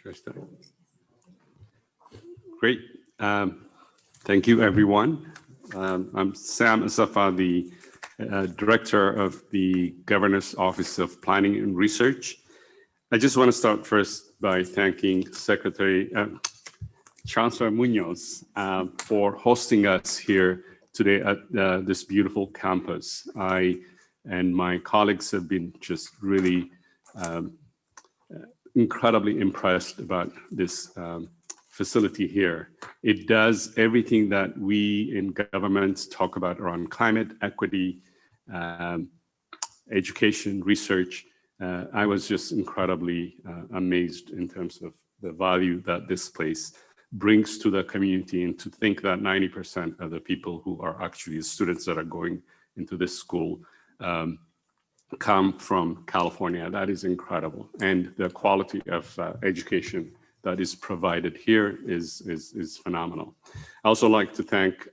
Should I start? Great. Thank you, everyone. I'm Sam Asafa, the Director of the Governor's Office of Planning and Research. I just want to start first by thanking Secretary Chancellor Munoz for hosting us here today at this beautiful campus. I and my colleagues have been just really incredibly impressed about this facility here. It does everything that we in government talk about around climate, equity, education, research. I was just incredibly amazed in terms of the value that this place brings to the community, and to think that 90% of the people who are actually students that are going into this school come from California. That is incredible. And the quality of education that is provided here is phenomenal. I also like to thank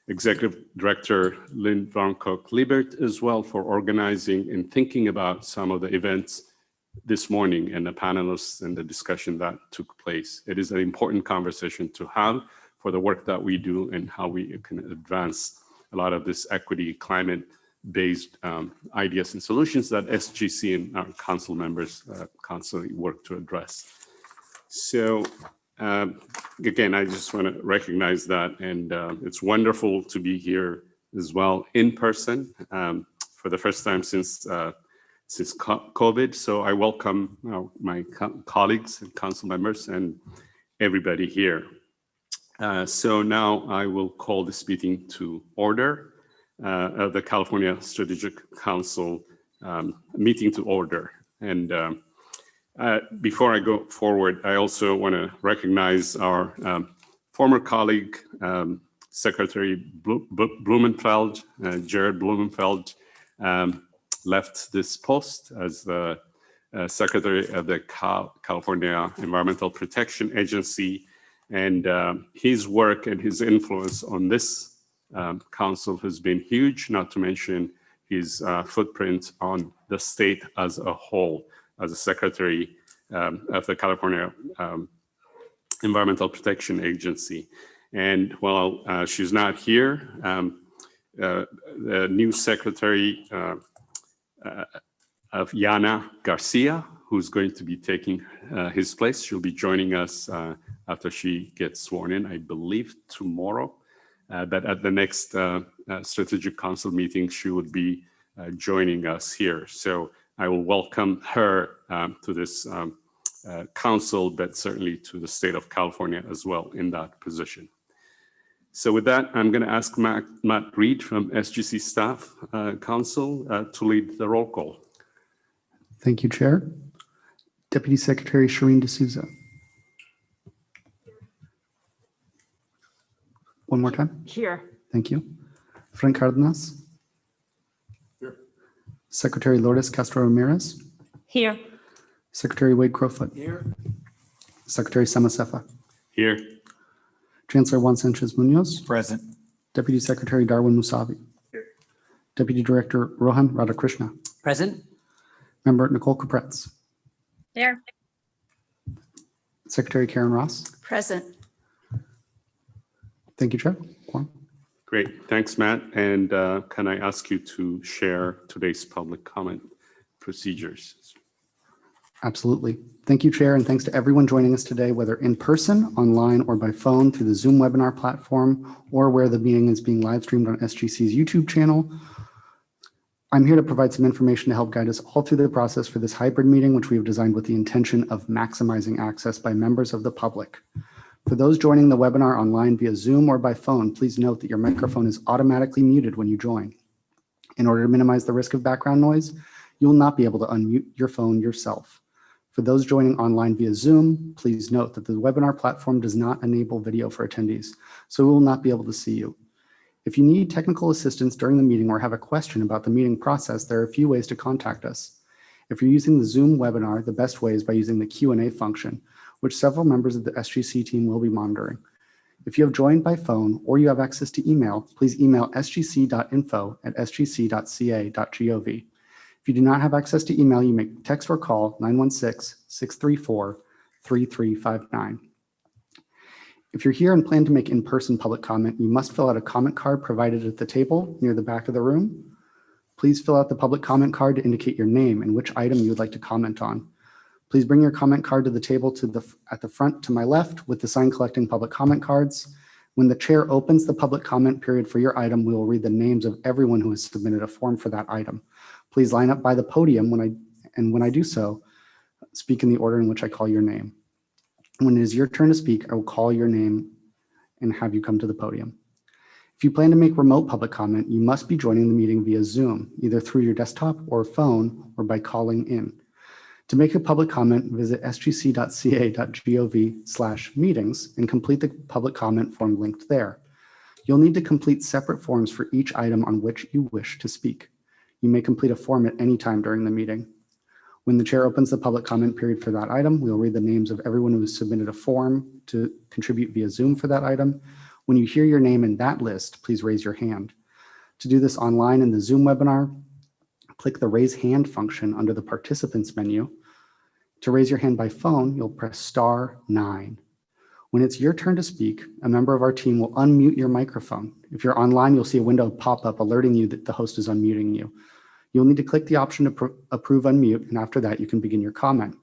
Executive Director Lynn Brown-Cook-Liebert as well for organizing and thinking about some of the events this morning and the panelists and the discussion that took place. It is an important conversation to have for the work that we do and how we can advance a lot of this equity, climate-based ideas and solutions that SGC and our council members constantly work to address. So again, I just want to recognize that, and it's wonderful to be here as well in person for the first time since COVID. So I welcome my colleagues and council members and everybody here. So now I will call this meeting to order of the California Strategic Council meeting to order. And before I go forward, I also want to recognize our former colleague, Secretary Blumenfeld, Jared Blumenfeld, left this post as the Secretary of the California Environmental Protection Agency. And his work and his influence on this council has been huge, not to mention his footprint on the state as a whole, as a Secretary of the California Environmental Protection Agency. And while she's not here, the new Secretary of Yana Garcia, who's going to be taking his place. She'll be joining us after she gets sworn in, I believe tomorrow. But at the next Strategic Council meeting, she would be joining us here. So I will welcome her to this council, but certainly to the state of California as well in that position. So with that, I'm going to ask Matt Reed from SGC Staff Council to lead the roll call. Thank you, Chair. Deputy Secretary Shireen D'Souza. One more time. Here. Thank you. Frank Cardenas. Here. Secretary Lourdes Castro Ramirez. Here. Secretary Wade Crowfoot. Here. Secretary Samasefa. Here. Chancellor Juan Sanchez Munoz. Present. Deputy Secretary Darwin Musavi. Here. Deputy Director Rohan Radhakrishna. Present. Member Nicole Capretz. There. Secretary Karen Ross. Present. Thank you, Chair. Quorum. Great, thanks, Matt. And can I ask you to share today's public comment procedures? Absolutely. Thank you, Chair, and thanks to everyone joining us today, whether in person, online, or by phone through the Zoom webinar platform, or where the meeting is being live streamed on SGC's YouTube channel. I'm here to provide some information to help guide us all through the process for this hybrid meeting, which we have designed with the intention of maximizing access by members of the public. For those joining the webinar online via Zoom or by phone, please note that your microphone is automatically muted when you join. In order to minimize the risk of background noise, you will not be able to unmute your phone yourself. For those joining online via Zoom, please note that the webinar platform does not enable video for attendees, so we will not be able to see you. If you need technical assistance during the meeting or have a question about the meeting process, there are a few ways to contact us. If you're using the Zoom webinar, the best way is by using the Q&A function, which several members of the SGC team will be monitoring. If you have joined by phone or you have access to email, please email sgc.info@sgc.ca.gov. If you do not have access to email, you may text or call 916-634-3333 3359. If you're here and plan to make in-person public comment, you must fill out a comment card provided at the table near the back of the room. Please fill out the public comment card to indicate your name and which item you would like to comment on. Please bring your comment card to the table at the front to my left with the sign collecting public comment cards. When the chair opens the public comment period for your item, we will read the names of everyone who has submitted a form for that item. Please line up by the podium when I do so, speak in the order in which I call your name. When it is your turn to speak, I will call your name and have you come to the podium. If you plan to make remote public comment, you must be joining the meeting via Zoom, either through your desktop or phone or by calling in. To make a public comment, visit sgc.ca.gov/meetings and complete the public comment form linked there. You'll need to complete separate forms for each item on which you wish to speak. You may complete a form at any time during the meeting. When the chair opens the public comment period for that item, we'll read the names of everyone who has submitted a form to contribute via Zoom for that item. When you hear your name in that list, please raise your hand. To do this online in the Zoom webinar, click the raise hand function under the participants menu. To raise your hand by phone, you'll press *9. When it's your turn to speak, a member of our team will unmute your microphone. If you're online, you'll see a window pop up alerting you that the host is unmuting you. You'll need to click the option to approve unmute, and after that, you can begin your comment.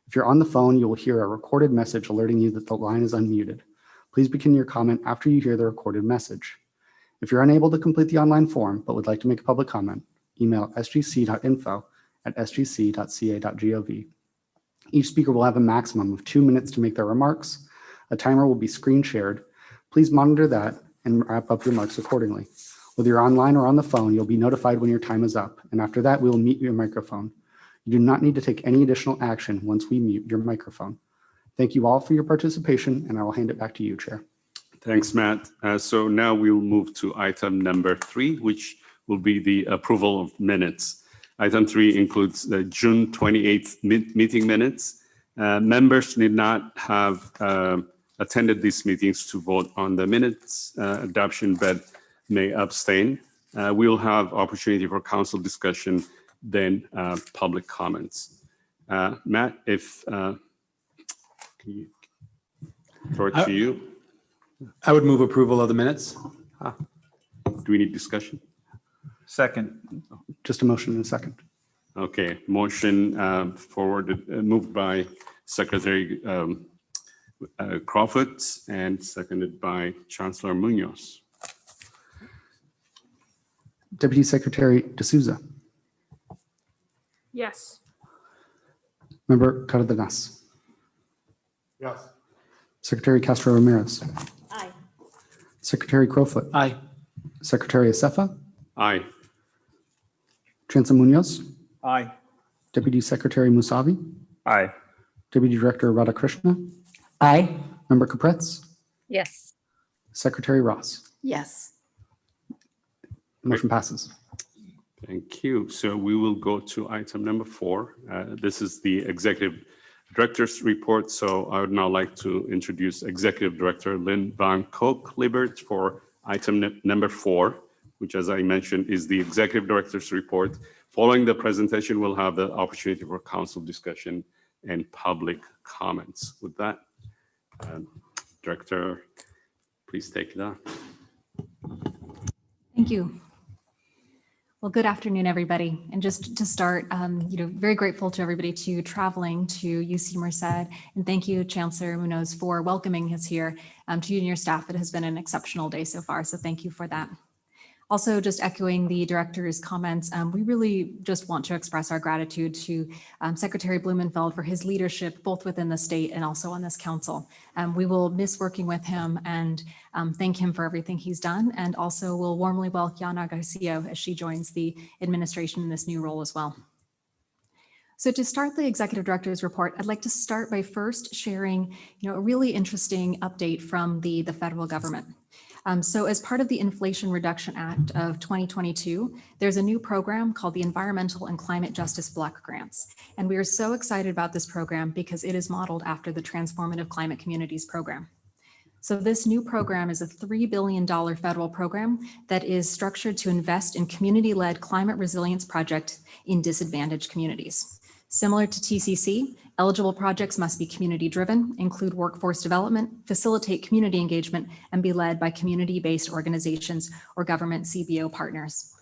If you're on the phone, you will hear a recorded message alerting you that the line is unmuted. Please begin your comment after you hear the recorded message. If you're unable to complete the online form but would like to make a public comment, email sgc.info@sgc.ca.gov. Each speaker will have a maximum of 2 minutes to make their remarks. A timer will be screen shared. Please monitor that and wrap up your remarks accordingly. Whether you're online or on the phone, you'll be notified when your time is up, and after that, we will mute your microphone. You do not need to take any additional action once we mute your microphone. Thank you all for your participation, and I will hand it back to you, Chair. Thanks, Matt. So now we'll move to item number 3, which will be the approval of minutes. Item 3 includes the June 28th meeting minutes. Members need not have attended these meetings to vote on the minutes adoption, but may abstain. We'll have opportunity for council discussion, then public comments. Matt, if can you throw it to you? I would move approval of the minutes. Do we need discussion? Second. Just a motion and a second. Okay, motion moved by Secretary Crawford and seconded by Chancellor Munoz. Deputy Secretary D'Souza. Yes. Member Cardenas. Yes. Secretary Castro Ramirez. Aye. Secretary Crowfoot. Aye. Secretary Acefa. Aye. Chancellor Munoz. Aye. Deputy Secretary Musavi. Aye. Deputy Director Radhakrishna. Aye. Member Capretz. Yes. Secretary Ross. Yes. Motion passes. Thank you. So we will go to item number 4. This is the Executive Director's report. So I would now like to introduce Executive Director Lynn Van Koch-Libert for item number 4, which, as I mentioned, is the Executive Director's report. Following the presentation, we'll have the opportunity for council discussion and public comments. With that, Director, please take it on. Thank you. Well, good afternoon, everybody. And just to start, very grateful to everybody to traveling to UC Merced. And thank you, Chancellor Munoz, for welcoming us here. To you and your staff, it has been an exceptional day so far. So thank you for that. Also, just echoing the director's comments, we really just want to express our gratitude to Secretary Blumenfeld for his leadership, both within the state and also on this council. We will miss working with him and thank him for everything he's done. And also we'll warmly welcome Yana Garcia as she joins the administration in this new role as well. So to start the Executive Director's report, I'd like to start by first sharing a really interesting update from the federal government. So as part of the Inflation Reduction Act of 2022, there's a new program called the Environmental and Climate Justice Block Grants. And we are so excited about this program because it is modeled after the Transformative Climate Communities program. So this new program is a $3 billion federal program that is structured to invest in community-led climate resilience projects in disadvantaged communities. Similar to TCC, eligible projects must be community-driven, include workforce development, facilitate community engagement, and be led by community-based organizations or government CBO partners.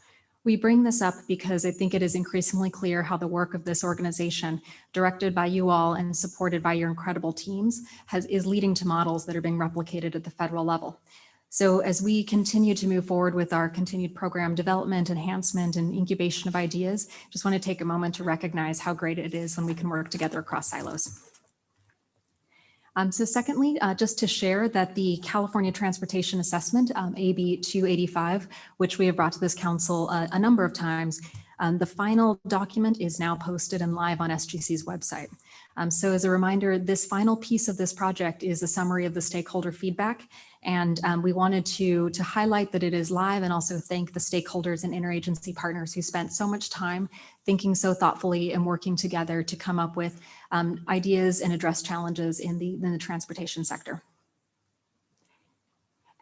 We bring this up because I think it is increasingly clear how the work of this organization, directed by you all and supported by your incredible teams, is leading to models that are being replicated at the federal level. So as we continue to move forward with our continued program development, enhancement, and incubation of ideas, just want to take a moment to recognize how great it is when we can work together across silos. So secondly, just to share that the California Transportation Assessment, AB 285, which we have brought to this council a number of times, the final document is now posted and live on SGC's website. So as a reminder, this final piece of this project is a summary of the stakeholder feedback. And we wanted to highlight that it is live and also thank the stakeholders and interagency partners who spent so much time thinking so thoughtfully and working together to come up with ideas and address challenges in the transportation sector.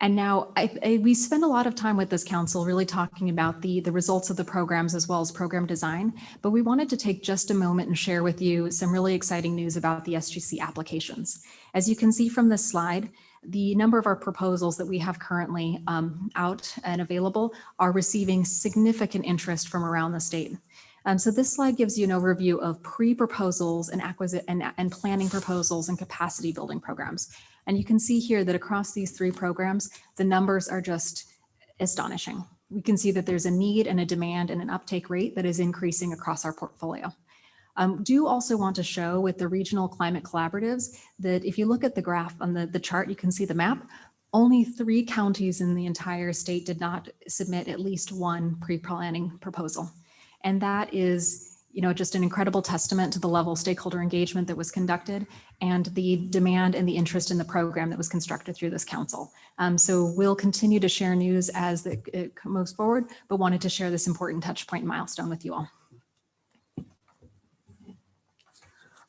And now we spend a lot of time with this council really talking about the results of the programs as well as program design, but we wanted to take just a moment and share with you some really exciting news about the SGC applications. As you can see from this slide, the number of our proposals that we have currently out and available are receiving significant interest from around the state. So this slide gives you an overview of pre-proposals and planning proposals and capacity building programs. And you can see here that across these three programs, the numbers are just astonishing. We can see that there's a need and a demand and an uptake rate that is increasing across our portfolio. Do also want to show with the regional climate collaboratives that if you look at the graph on the chart, you can see the map. Only 3 counties in the entire state did not submit at least one pre-planning proposal. And that is, just an incredible testament to the level of stakeholder engagement that was conducted and the demand and the interest in the program that was constructed through this council. So we'll continue to share news as it moves forward, but wanted to share this important touch point milestone with you all.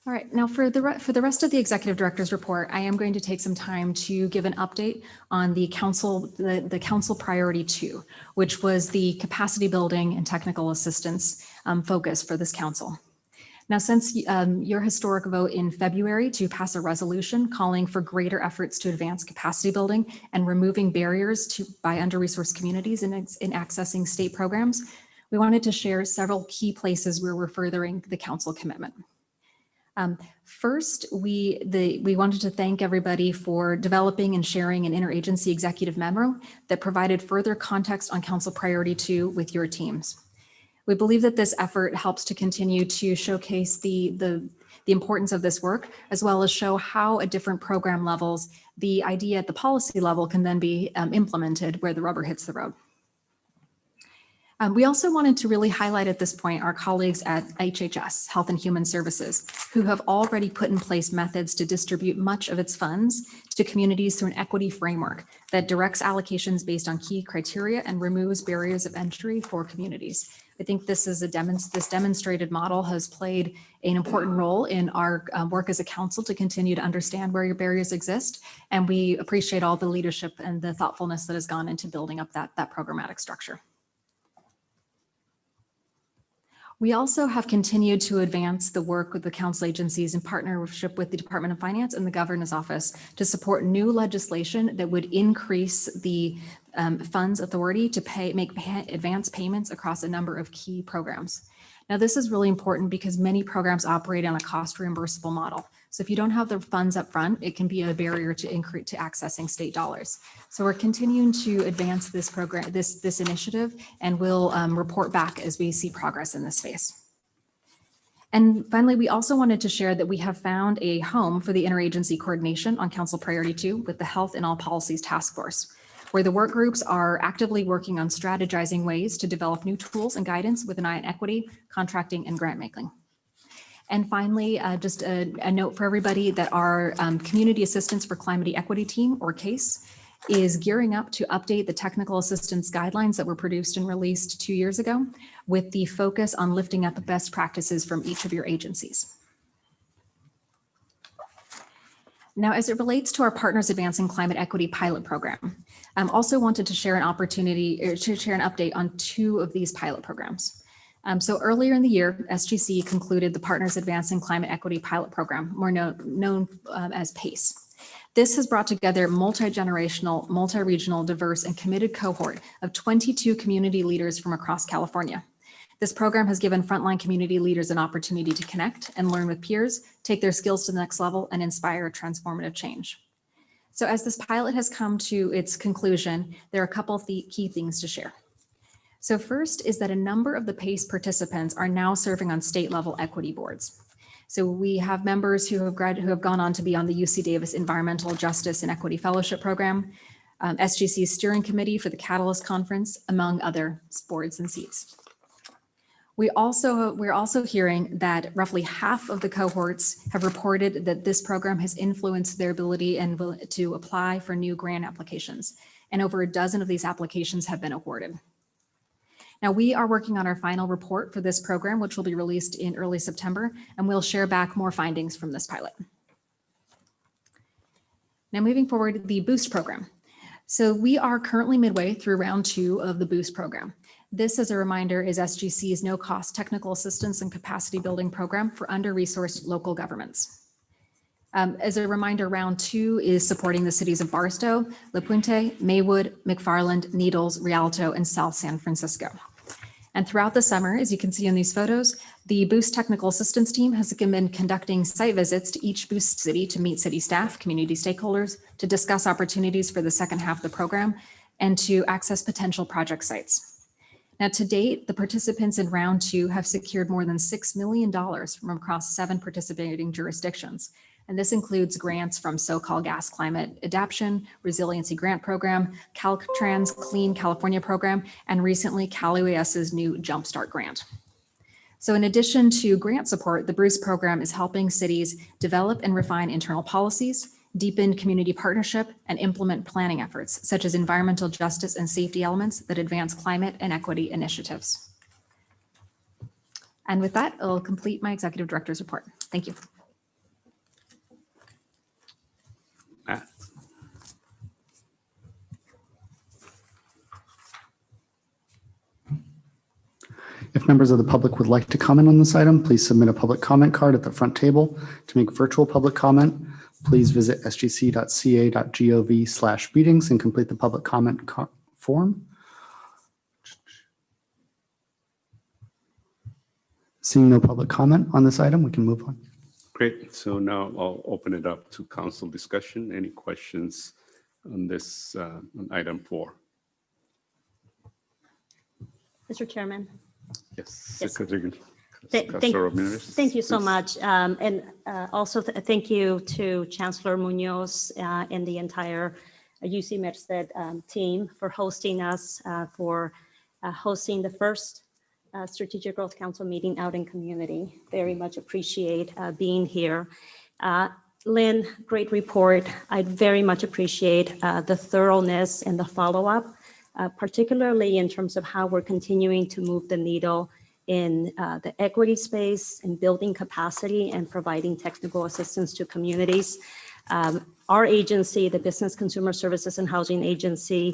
All right, now for the rest of the executive director's report, I am going to take some time to give an update on the council priority 2, which was the capacity building and technical assistance focus for this council. Now, since your historic vote in February to pass a resolution calling for greater efforts to advance capacity building and removing barriers by under-resourced communities in accessing state programs, we wanted to share several key places where we're furthering the council commitment. First, we wanted to thank everybody for developing and sharing an interagency executive memo that provided further context on Council Priority 2 with your teams. We believe that this effort helps to continue to showcase the importance of this work, as well as show how at different program levels, the idea at the policy level can then be implemented where the rubber hits the road. We also wanted to really highlight at this point our colleagues at HHS, Health and Human Services, who have already put in place methods to distribute much of its funds to communities through an equity framework that directs allocations based on key criteria and removes barriers of entry for communities. I think this demonstrated model has played an important role in our work as a council to continue to understand where your barriers exist. And we appreciate all the leadership and the thoughtfulness that has gone into building up that programmatic structure. We also have continued to advance the work with the council agencies in partnership with the Department of Finance and the Governor's Office to support new legislation that would increase the funds authority to make advance payments across a number of key programs. Now, this is really important because many programs operate on a cost reimbursable model. So if you don't have the funds up front, it can be a barrier to accessing state dollars. So we're continuing to advance this program, this initiative, and we'll report back as we see progress in this space. And finally, we also wanted to share that we have found a home for the interagency coordination on Council Priority 2 with the Health and All Policies Task Force, where the work groups are actively working on strategizing ways to develop new tools and guidance with an eye on equity, contracting, and grant making. And finally, just a note for everybody that our Community Assistance for Climate Equity team, or CASE, is gearing up to update the technical assistance guidelines that were produced and released 2 years ago with the focus on lifting up best practices from each of your agencies. Now, as it relates to our Partners Advancing Climate Equity pilot program, I also wanted to share an opportunity or to share an update on 2 of these pilot programs. So earlier in the year, SGC concluded the Partners Advancing Climate Equity Pilot Program, more known as PACE. This has brought together multi-generational, multi-regional, diverse, and committed cohort of 22 community leaders from across California. This program has given frontline community leaders an opportunity to connect and learn with peers, take their skills to the next level, and inspire transformative change. So as this pilot has come to its conclusion, there are a couple of key things to share. So first is that a number of the PACE participants are now serving on state level equity boards. So we have members who have gone on to be on the UC Davis Environmental Justice and Equity Fellowship Program, SGC's steering committee for the Catalyst Conference, among other boards and seats. We're also hearing that roughly half of the cohorts have reported that this program has influenced their ability to apply for new grant applications, and over a dozen of these applications have been awarded. Now, we are working on our final report for this program, which will be released in early September, and we'll share back more findings from this pilot. Now, moving forward, the BOOST program. So we are currently midway through round 2 of the BOOST program. This, as a reminder, is SGC's no-cost technical assistance and capacity building program for under-resourced local governments. As a reminder, round 2 is supporting the cities of Barstow, La Puente, Maywood, McFarland, Needles, Rialto, and South San Francisco. And throughout the summer, as you can see in these photos, the BOOST technical assistance team has been conducting site visits to each BOOST city to meet city staff, community stakeholders, to discuss opportunities for the second half of the program, and to access potential project sites. Now, to date, the participants in round 2 have secured more than $6 million from across 7 participating jurisdictions. And this includes grants from SoCal Gas Climate Adaptation, Resiliency Grant Program, Caltrans Clean California Program, and recently Cal UAS's new Jumpstart Grant. So in addition to grant support, the BOOST program is helping cities develop and refine internal policies, deepen community partnership, and implement planning efforts, such as environmental justice and safety elements that advance climate and equity initiatives. And with that, I'll complete my executive director's report. Thank you. Matt. If members of the public would like to comment on this item, please submit a public comment card at the front table. To make virtual public comment, please visit sgc.ca.gov/meetings and complete the public comment form. Seeing no public comment on this item, we can move on. Great. So now I'll open it up to council discussion. Any questions on this on item 4? Mr. Chairman. Yes. Yes. Secretary. Thank you so much. And also thank you to Chancellor Munoz and the entire UC Merced team for hosting us, for hosting the first Strategic Growth Council meeting out in community. Very much appreciate being here. Lynn, great report. I very much appreciate the thoroughness and the follow-up, particularly in terms of how we're continuing to move the needle in the equity space and building capacity and providing technical assistance to communities. Our agency, the Business Consumer Services and Housing Agency,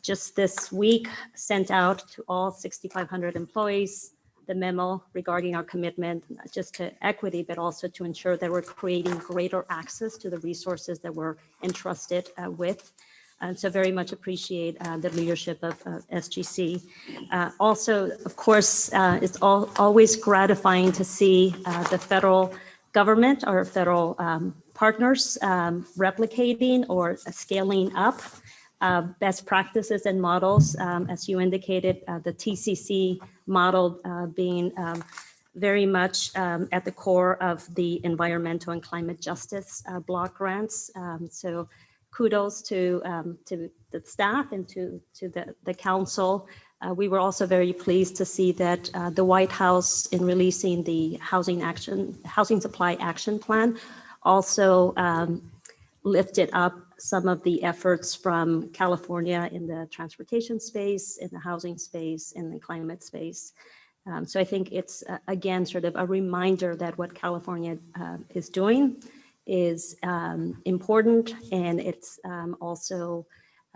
just this week sent out to all 6,500 employees the memo regarding our commitment, not just to equity, but also to ensure that we're creating greater access to the resources that we're entrusted with. And so very much appreciate the leadership of SGC. Also, of course, it's always gratifying to see the federal government or federal partners replicating or scaling up best practices and models. As you indicated, the TCC model being very much at the core of the environmental and climate justice block grants. So kudos to the staff and to the council. We were also very pleased to see that the White House, in releasing the Housing Supply Action Plan, also lifted up some of the efforts from California in the transportation space, in the housing space, in the climate space. So I think it's, again, sort of a reminder that what California is doing is important, and it's also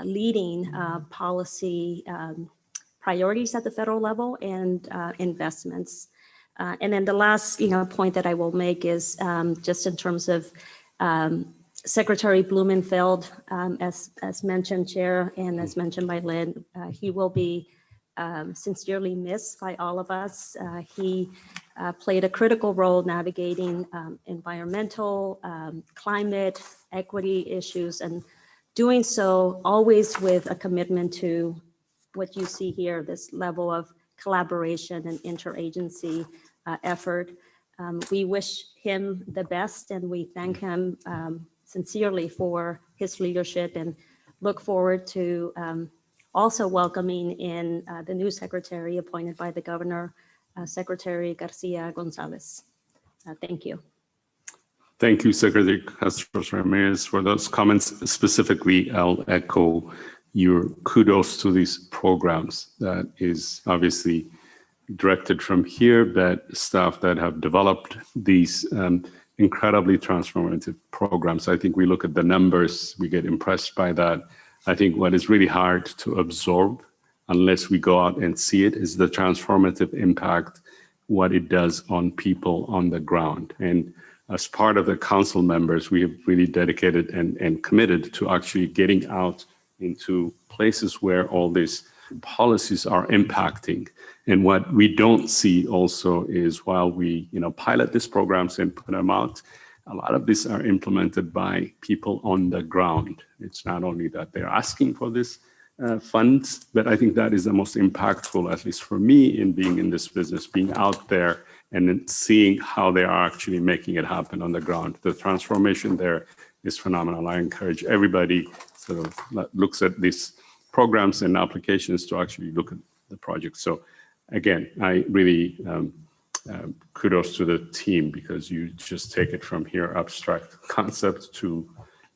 leading policy priorities at the federal level and investments. And then the last, point that I will make is just in terms of Secretary Blumenfeld, as mentioned, Chair, and as mentioned by Lynn, he will be sincerely missed by all of us. He played a critical role navigating environmental, climate, equity issues, and doing so always with a commitment to what you see here, this level of collaboration and interagency effort. We wish him the best, and we thank him sincerely for his leadership, and look forward to also welcoming in the new secretary appointed by the governor, Secretary Garcia Gonzalez. Thank you. Thank you, Secretary Castros Ramirez, for those comments. Specifically, I'll echo your kudos to these programs. That is obviously directed from here, but staff that have developed these incredibly transformative programs. I think we look at the numbers, we get impressed by that. I think what is really hard to absorb unless we go out and see it is the transformative impact, what it does on people on the ground. And as part of the council members, we have really dedicated and committed to actually getting out into places where all these policies are impacting. And what we don't see also is while we pilot these programs and put them out, a lot of these are implemented by people on the ground. It's not only that they're asking for this funds, but I think that is the most impactful, at least for me, in being in this business, being out there and then seeing how they are actually making it happen on the ground. The transformation there is phenomenal. I encourage everybody sort of looks at these programs and applications to actually look at the project. So again, I really kudos to the team, because you just take it from here, abstract concept, to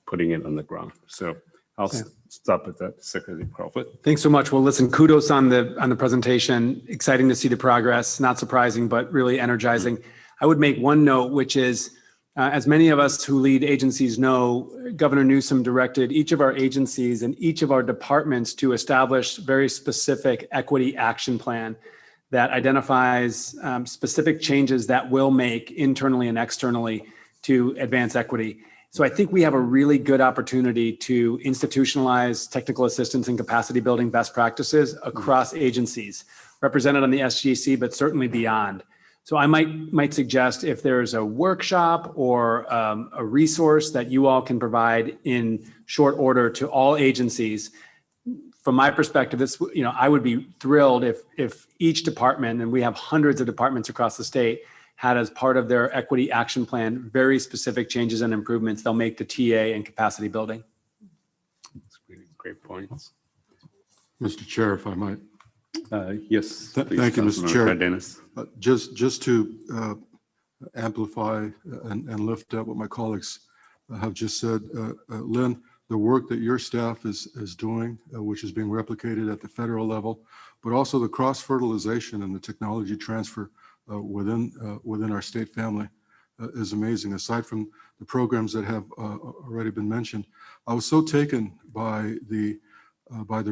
putting it on the ground. So I'll stop at that, Secretary Crawford. Thanks so much. Well, listen, kudos on the presentation. Exciting to see the progress. Not surprising, but really energizing. I would make one note, which is, as many of us who lead agencies know, Governor Newsom directed each of our agencies and each of our departments to establish very specific equity action plan that identifies specific changes that will make internally and externally to advance equity. So I think we have a really good opportunity to institutionalize technical assistance and capacity building best practices across agencies, represented on the SGC, but certainly beyond. So I might suggest, if there's a workshop or a resource that you all can provide in short order to all agencies. From my perspective, this, I would be thrilled if each department, and we have hundreds of departments across the state, had as part of their equity action plan very specific changes and improvements they'll make to TA and capacity building. That's really great points. Mr. Chair, if I might. Yes. Please, Thank you, Mr. Chair. Cardenas. Just to amplify and lift up what my colleagues have just said, Lynn, the work that your staff is doing, which is being replicated at the federal level, but also the cross-fertilization and the technology transfer within our state family is amazing. Aside from the programs that have already been mentioned, I was so taken by the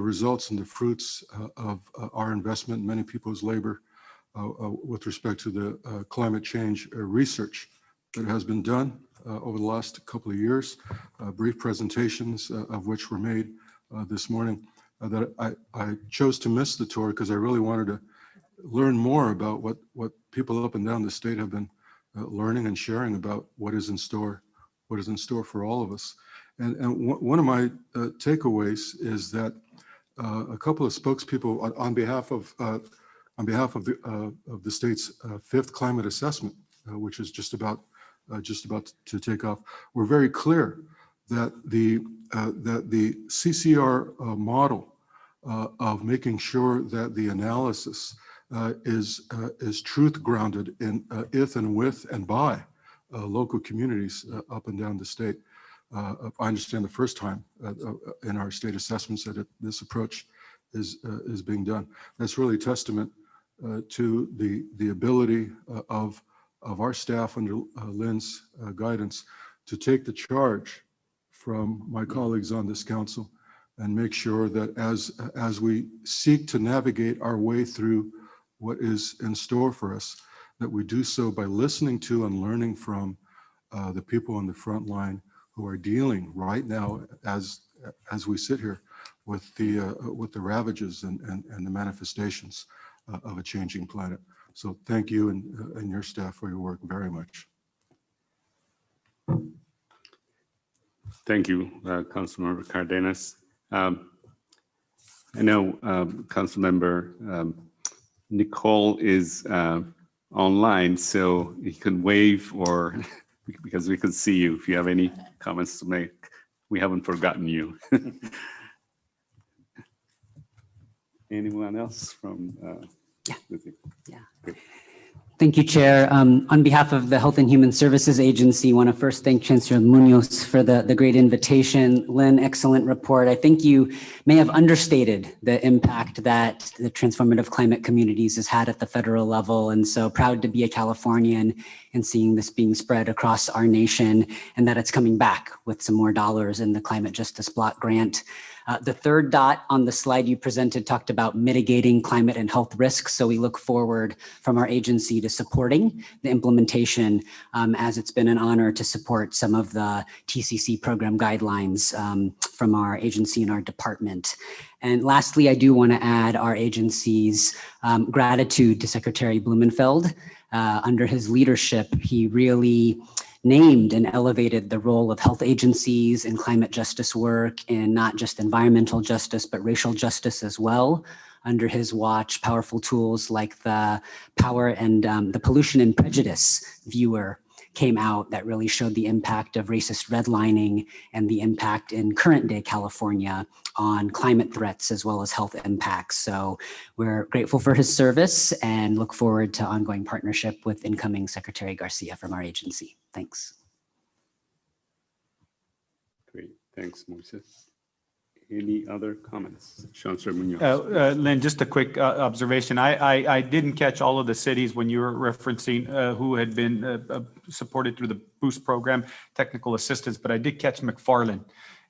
results and the fruits of our investment, many people's labor with respect to the climate change research that has been done over the last couple of years, brief presentations of which were made this morning. That I chose to miss the tour because I really wanted to learn more about what people up and down the state have been learning and sharing about what is in store for all of us. And one of my takeaways is that a couple of spokespeople on behalf of the state's fifth climate assessment, which is just about to take off, were very clear that the CCR model of making sure that the analysis is truth grounded in if and with and by local communities up and down the state. I understand the first time in our state assessments that this approach is being done. That's really a testament to the ability of our staff under Lynn's guidance to take the charge from my colleagues on this council and make sure that as we seek to navigate our way through what is in store for us, that we do so by listening to and learning from the people on the front line who are dealing right now as we sit here with the ravages and the manifestations of a changing planet. So thank you and your staff for your work very much. Thank you, Councilmember Cardenas. I know Councilmember Nicole is online, so you can wave or because we can see you if you have any comments to make. We haven't forgotten you. Anyone else from? Yeah. Yeah. Thank you, Chair. On behalf of the Health and Human Services Agency, I want to first thank Chancellor Munoz for the great invitation. Lynn, excellent report. I think you may have understated the impact that the transformative climate communities has had at the federal level. And so proud to be a Californian and seeing this being spread across our nation and that it's coming back with some more dollars in the Climate Justice Block Grant. The third dot on the slide you presented talked about mitigating climate and health risks. So we look forward from our agency to supporting the implementation, as it's been an honor to support some of the TCC program guidelines from our agency and our department. And lastly, I do want to add our agency's gratitude to Secretary Blumenfeld. Under his leadership, he really named and elevated the role of health agencies in climate justice work, and not just environmental justice, but racial justice as well. Under his watch, powerful tools like the power and the pollution and prejudice viewer came out that really showed the impact of racist redlining and the impact in current day California on climate threats as well as health impacts. So we're grateful for his service and look forward to ongoing partnership with incoming Secretary Garcia from our agency. Thanks. Great, thanks, Moises. Any other comments? Chancellor Munoz. Lynn, just a quick observation. I didn't catch all of the cities when you were referencing who had been supported through the Boost program, technical assistance, but I did catch McFarland.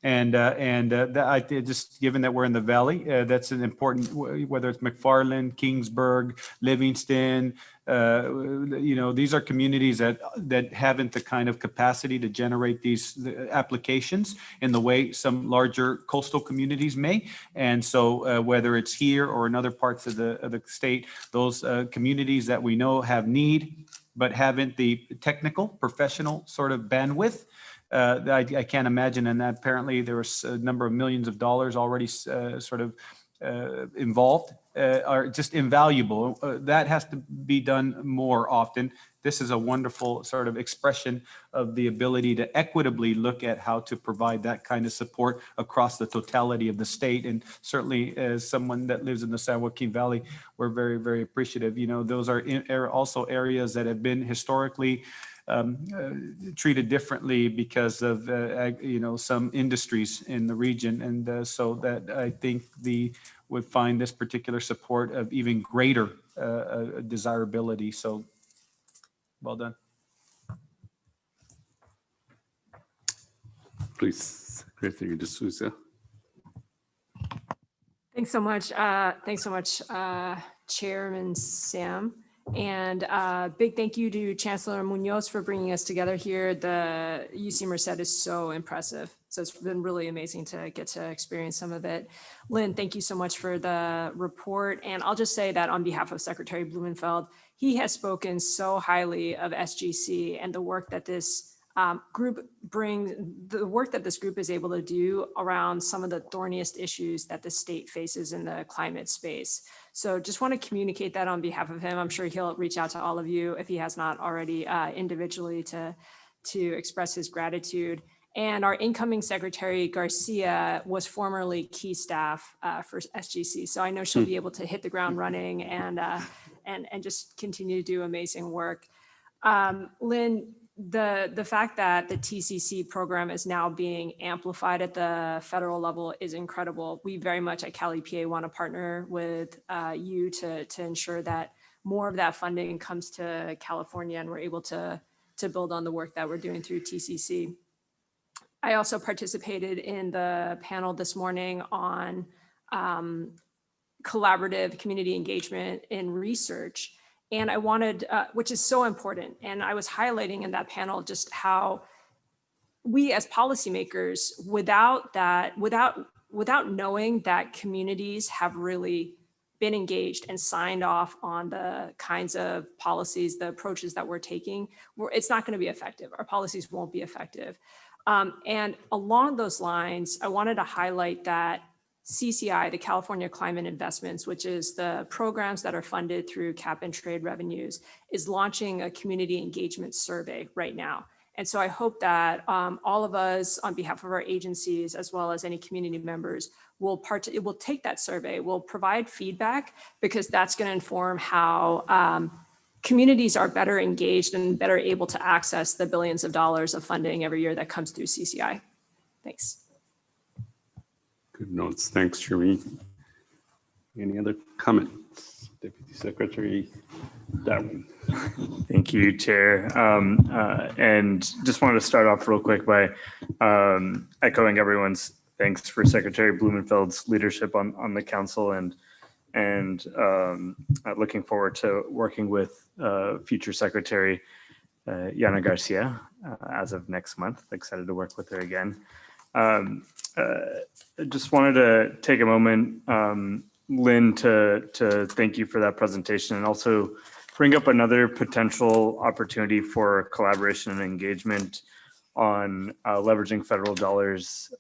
And I just, given that we're in the Valley, that's an important, whether it's McFarland, Kingsburg, Livingston, these are communities that haven't the kind of capacity to generate these applications in the way some larger coastal communities may. And so whether it's here or in other parts of the state, those communities that we know have need, but haven't the technical, professional sort of bandwidth, I can't imagine. And that apparently there was a number of millions of dollars already involved, are just invaluable. That has to be done more often. This is a wonderful sort of expression of the ability to equitably look at how to provide that kind of support across the totality of the state. And certainly as someone that lives in the San Joaquin Valley, we're very, very appreciative. Those are also areas that have been historically treated differently because of some industries in the region, and so that I think would find this particular support of even greater desirability. So, well done. Please, Secretary D'Souza. Thanks so much. Chairman Sam. And big thank you to Chancellor Munoz for bringing us together here. The UC Merced is so impressive. So it's been really amazing to get to experience some of it. Lynn, thank you so much for the report. And I'll just say that on behalf of Secretary Blumenfeld, he has spoken so highly of SGC and the work that this group is able to do around some of the thorniest issues that the state faces in the climate space. So just want to communicate that on behalf of him. I'm sure he'll reach out to all of you if he has not already individually to express his gratitude. And our incoming Secretary Garcia was formerly key staff for SGC. So I know she'll be able to hit the ground running and just continue to do amazing work. Lynn, the fact that the TCC program is now being amplified at the federal level is incredible. We very much at Cali PA want to partner with you to ensure that more of that funding comes to California and we're able to build on the work that we're doing through TCC. I also participated in the panel this morning on collaborative community engagement in research. And I wanted, which is so important. And I was highlighting in that panel just how we as policymakers, without knowing that communities have really been engaged and signed off on the kinds of policies, the approaches that we're taking, it's not going to be effective. Our policies won't be effective. And along those lines, I wanted to highlight that CCI, the California Climate Investments, which is the programs that are funded through cap and trade revenues, is launching a community engagement survey right now. And so I hope that all of us on behalf of our agencies, as well as any community members, will take that survey, will provide feedback, because that's going to inform how communities are better engaged and better able to access the billions of dollars of funding every year that comes through CCI. Thanks. Good notes. Thanks, Shireen. Any other comments? Deputy Secretary Darwin. Thank you, Chair. And just wanted to start off real quick by echoing everyone's thanks for Secretary Blumenfeld's leadership on the council, and looking forward to working with future Secretary Yana Garcia as of next month. Excited to work with her again. Just wanted to take a moment, Lynn, to thank you for that presentation, and also bring up another potential opportunity for collaboration and engagement on leveraging federal dollars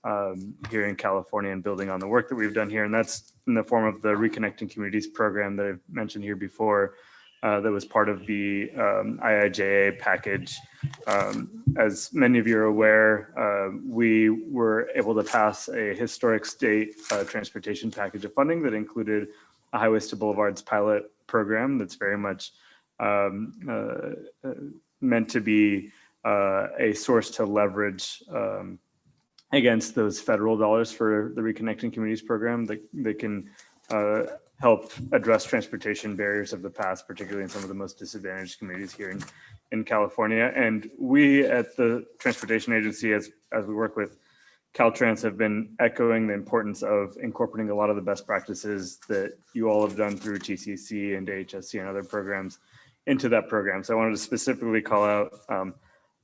here in California and building on the work that we've done here. And that's in the form of the Reconnecting Communities program that I've mentioned here before, that was part of the IIJA package. As many of you are aware, we were able to pass a historic state transportation package of funding that included a Highways to Boulevards pilot program that's very much meant to be a source to leverage against those federal dollars for the Reconnecting Communities program that can help address transportation barriers of the past, particularly in some of the most disadvantaged communities here in California. And we at the Transportation Agency, as we work with Caltrans, have been echoing the importance of incorporating a lot of the best practices that you all have done through TCC and HSC and other programs into that program. So I wanted to specifically call out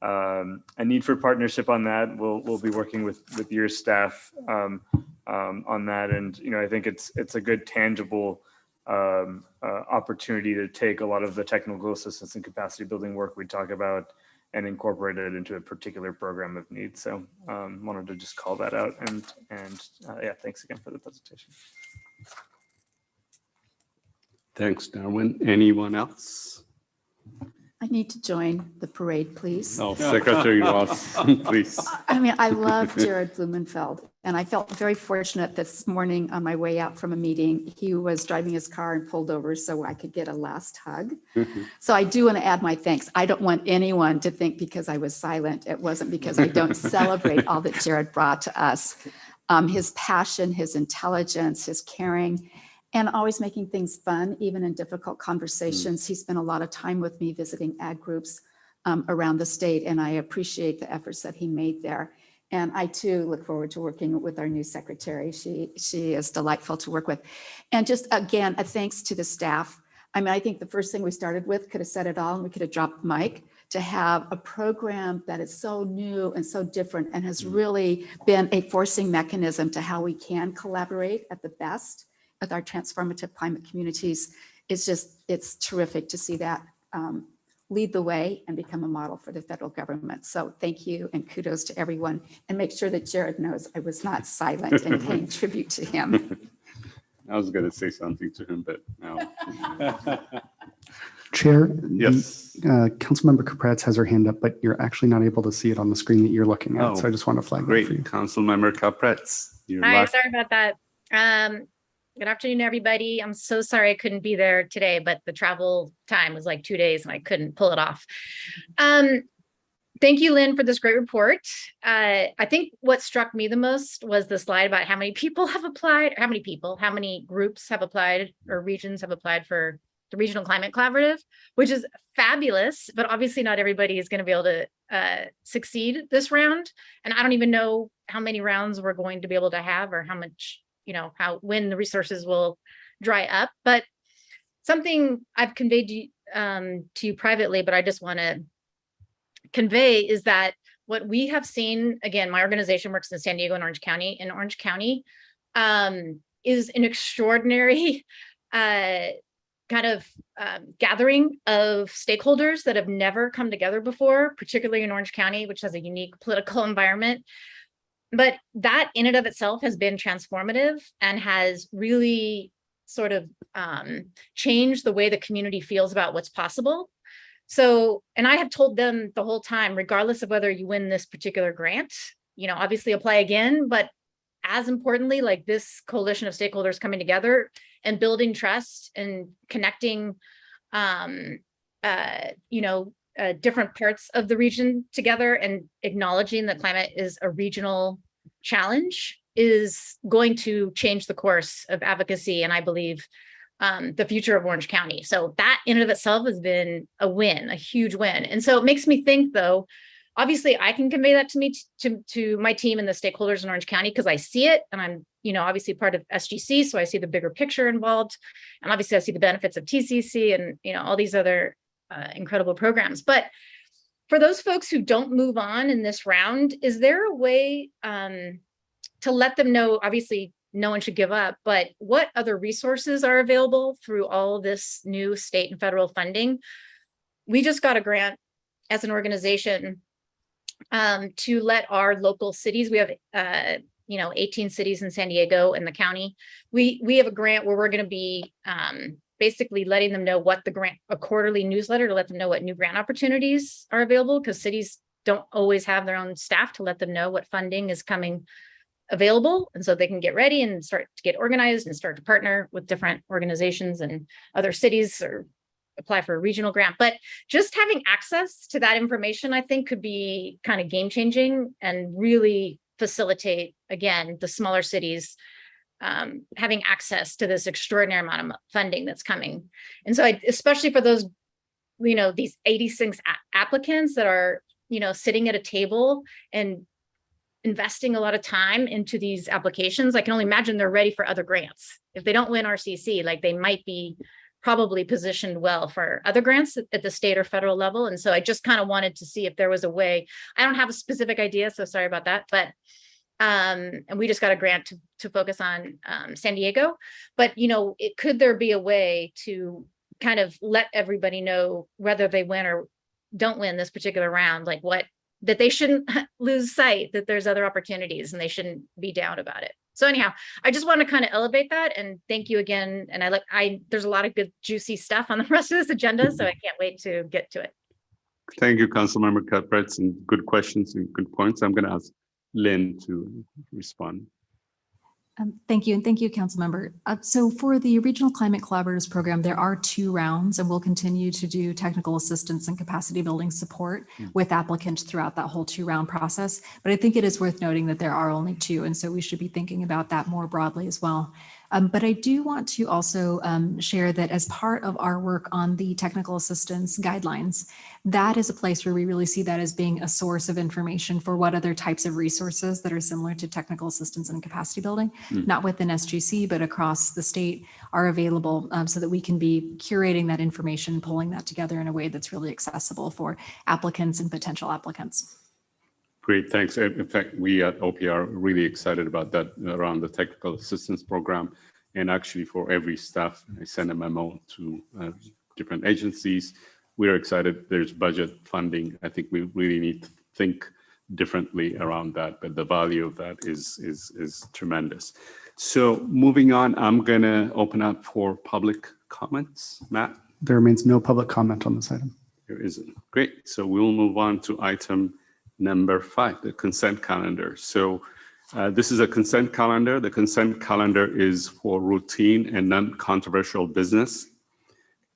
a need for partnership on that. We'll be working with your staff on that, and I think it's a good tangible opportunity to take a lot of the technical assistance and capacity building work we talk about and incorporate it into a particular program of need. So wanted to just call that out, and yeah, thanks again for the presentation. Thanks, Darwin. Anyone else? I need to join the parade, please. Oh, Secretary Ross, please. I mean, I love Jared Blumenfeld, and I felt very fortunate this morning on my way out from a meeting. He was driving his car and pulled over so I could get a last hug. So I do want to add my thanks. I don't want anyone to think because I was silent, it wasn't because I don't celebrate all that Jared brought to us. His passion, his intelligence, his caring, and always making things fun, even in difficult conversations. He spent a lot of time with me visiting ag groups around the state, and I appreciate the efforts that he made there. And I too look forward to working with our new secretary. She is delightful to work with. And just again, a thanks to the staff. I mean, I think the first thing we started with could have said it all, and we could have dropped the mic. To have a program that is so new and so different and has really been a forcing mechanism to how we can collaborate at the best with our transformative climate communities. It's terrific to see that lead the way and become a model for the federal government. So thank you and kudos to everyone, and make sure that Jared knows I was not silent and paying tribute to him. I was going to say something to him, but no. Chair, Yes. Councilmember Capretz has her hand up, but you're actually not able to see it on the screen that you're looking at. Oh, so I just want to flag that Great. for you. Councilmember Capretz. Hi, sorry about that. Good afternoon, everybody. I'm so sorry I couldn't be there today, but the travel time was like 2 days and I couldn't pull it off. Thank you, Lynn, for this great report. I think what struck me the most was the slide about how many people have applied, how many groups have applied or regions have applied for the Regional Climate Collaborative, which is fabulous, but obviously not everybody is going to be able to succeed this round. And I don't even know how many rounds we're going to be able to have, or how much, when the resources will dry up. But something I've conveyed to you privately, but I just want to convey, is that what we have seen, again, my organization works in San Diego and Orange County. In Orange County is an extraordinary gathering of stakeholders that have never come together before, particularly in Orange County, which has a unique political environment. But that in and of itself has been transformative and has really sort of changed the way the community feels about what's possible. So, and I have told them the whole time, regardless of whether you win this particular grant, obviously apply again, but as importantly, like this coalition of stakeholders coming together and building trust and connecting, different parts of the region together and acknowledging that climate is a regional challenge is going to change the course of advocacy, and I believe the future of Orange County. So that in and of itself has been a win, a huge win. And so it makes me think, though, obviously I can convey that to my team and the stakeholders in Orange County because I see it, and I'm obviously part of SGC, so I see the bigger picture involved, and obviously I see the benefits of TCC and all these other incredible programs. But for those folks who don't move on in this round, is there a way to let them know? Obviously no one should give up, but what other resources are available through all this new state and federal funding? We just got a grant as an organization to let our local cities, we have 18 cities in San Diego and the county. We have a grant where we're going to be basically letting them know what a quarterly newsletter to let them know what new grant opportunities are available, because cities don't always have their own staff to let them know what funding is coming available. And so they can get ready and start to get organized and start to partner with different organizations and other cities or apply for a regional grant. But just having access to that information, I think, could be kind of game changing and really facilitate, again, the smaller cities having access to this extraordinary amount of funding that's coming. And so especially for those, these 86 applicants that are, sitting at a table and investing a lot of time into these applications, I can only imagine they're ready for other grants. If they don't win RCC, like they might be probably positioned well for other grants at the state or federal level. And so I just kind of wanted to see if there was a way. I don't have a specific idea, so sorry about that, but and we just got a grant to focus on San Diego, but could there be a way to kind of let everybody know whether they win or don't win this particular round, like that they shouldn't lose sight that there's other opportunities and they shouldn't be down about it. So anyhow, I just want to kind of elevate that, and thank you again. And there's a lot of good juicy stuff on the rest of this agenda, so I can't wait to get to it. Thank you, Councilmember Cuthbert, and good questions and good points. I'm going to ask Lynn to respond. Thank you. And thank you, Councilmember. So for the Regional Climate Collaboratives Program, there are 2 rounds, and we'll continue to do technical assistance and capacity building support with applicants throughout that whole 2-round process. But I think it is worth noting that there are only 2, and so we should be thinking about that more broadly as well. But I do want to also share that as part of our work on the technical assistance guidelines, that is a place where we really see that as being a source of information for what other types of resources that are similar to technical assistance and capacity building, not within SGC, but across the state, are available so that we can be curating that information, pulling that together in a way that's really accessible for applicants and potential applicants. Great, thanks. In fact, we at OPR are really excited about that around the technical assistance program. And actually for every staff, I send a memo to different agencies. We're excited. There's budget funding. I think we really need to think differently around that, but the value of that is tremendous. So moving on, I'm gonna open up for public comments. Matt? There remains no public comment on this item. There isn't. Great, so we'll move on to item number 5, the consent calendar. So this is a consent calendar. The consent calendar is for routine and non-controversial business.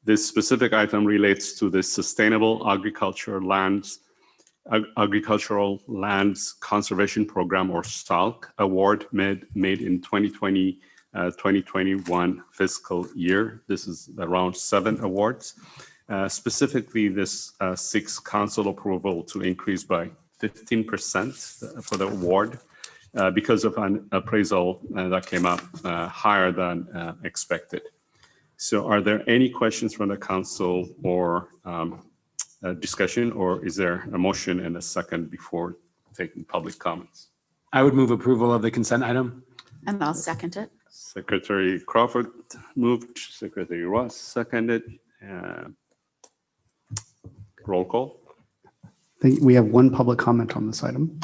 This specific item relates to the Sustainable Agricultural Lands Conservation Program, or SALC, award made in 2020 2021 fiscal year. This is around 7 awards. Specifically, this seeks council approval to increase by 15% for the award because of an appraisal that came up higher than expected. So are there any questions from the council or discussion, or is there a motion and a second before taking public comments? I would move approval of the consent item. And I'll second it. Secretary Crawford moved, Secretary Ross seconded. Roll call. We have one public comment on this item.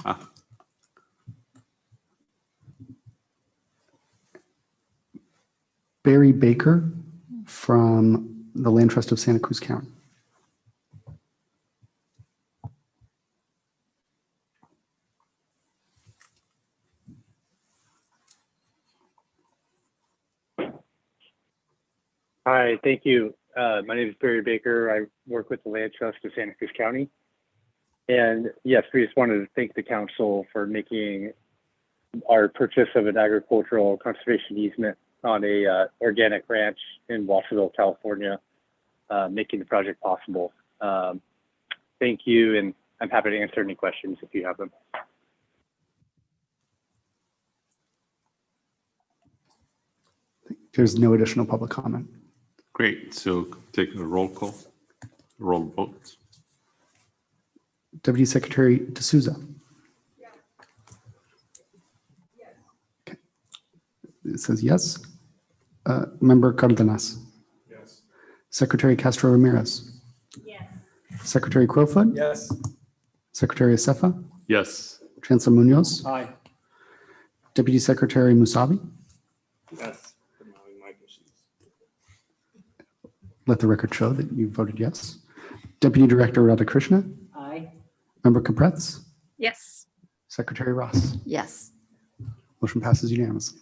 Barry Baker from the Land Trust of Santa Cruz County. Hi, thank you. My name is Barry Baker. I work with the Land Trust of Santa Cruz County. And yes, we just wanted to thank the council for making our purchase of an agricultural conservation easement on a organic ranch in Wassaville, California, making the project possible. Thank you, and I'm happy to answer any questions if you have them. There's no additional public comment. Great, so take a roll call, roll vote. Deputy Secretary D'Souza. Okay. It says yes. Member Cardenas. Yes. Secretary Castro Ramirez. Yes. Secretary Crowfoot. Yes. Secretary Acefa. Yes. Chancellor Munoz. Aye. Deputy Secretary Musavi. Yes. Let the record show that you voted yes. Deputy Director Radhakrishna. Aye. Member Capretz. Yes. Secretary Ross. Yes. Motion passes unanimously.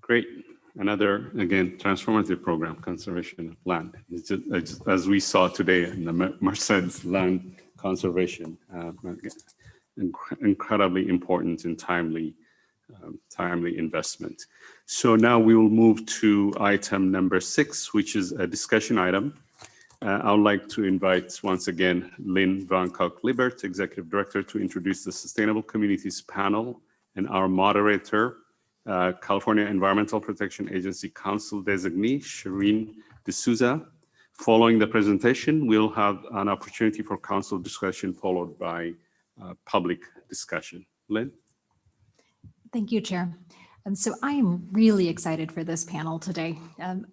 Great. Another, again, transformative program, conservation of land. It's just, as we saw today in the Merced land conservation, incredibly important and timely investment. So now we will move to item number 6, which is a discussion item. I would like to invite once again Lynn Van Kalk-Libert, Executive Director, to introduce the Sustainable Communities Panel and our moderator, California Environmental Protection Agency Council designee, Shireen D'Souza. Following the presentation, we'll have an opportunity for council discussion followed by public discussion. Lynn? Thank you, Chair. So I am really excited for this panel today.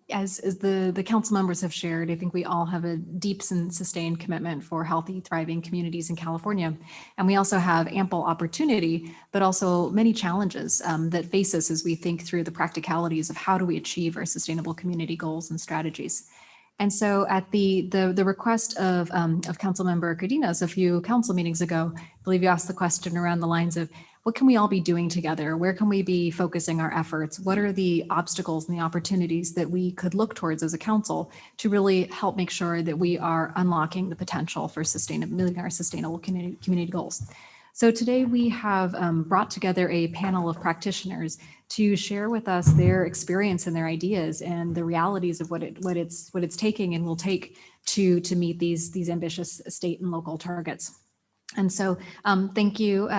As the council members have shared, I think we all have a deep and sustained commitment for healthy, thriving communities in California. And we also have ample opportunity, but also many challenges that face us as we think through the practicalities of how do we achieve our sustainable community goals and strategies. And so at the request of Councilmember Cardenas a few council meetings ago, I believe you asked the question around the lines of, what can we all be doing together? Where can we be focusing our efforts? What are the obstacles and the opportunities that we could look towards as a council to really help make sure that we are unlocking the potential for meeting our sustainable community goals? So today we have brought together a panel of practitioners to share with us their experience and their ideas and the realities of what it's taking and will take to meet these ambitious state and local targets. And so thank you,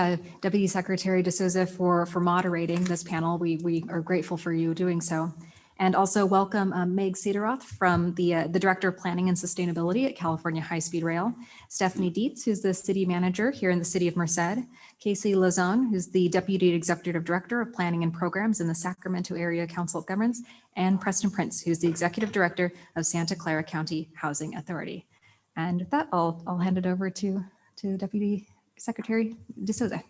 Deputy Secretary D'Souza, for moderating this panel. We are grateful for you doing so. And also welcome Meg Cederoth from the Director of Planning and Sustainability at California High Speed Rail, Stephanie Dietz, who's the City Manager here in the City of Merced, Casey Lazone, who's the Deputy Executive Director of Planning and Programs in the Sacramento Area Council of Governments, and Preston Prince, who's the Executive Director of Santa Clara County Housing Authority. And with that, I'll hand it over to Deputy Secretary D'Souza.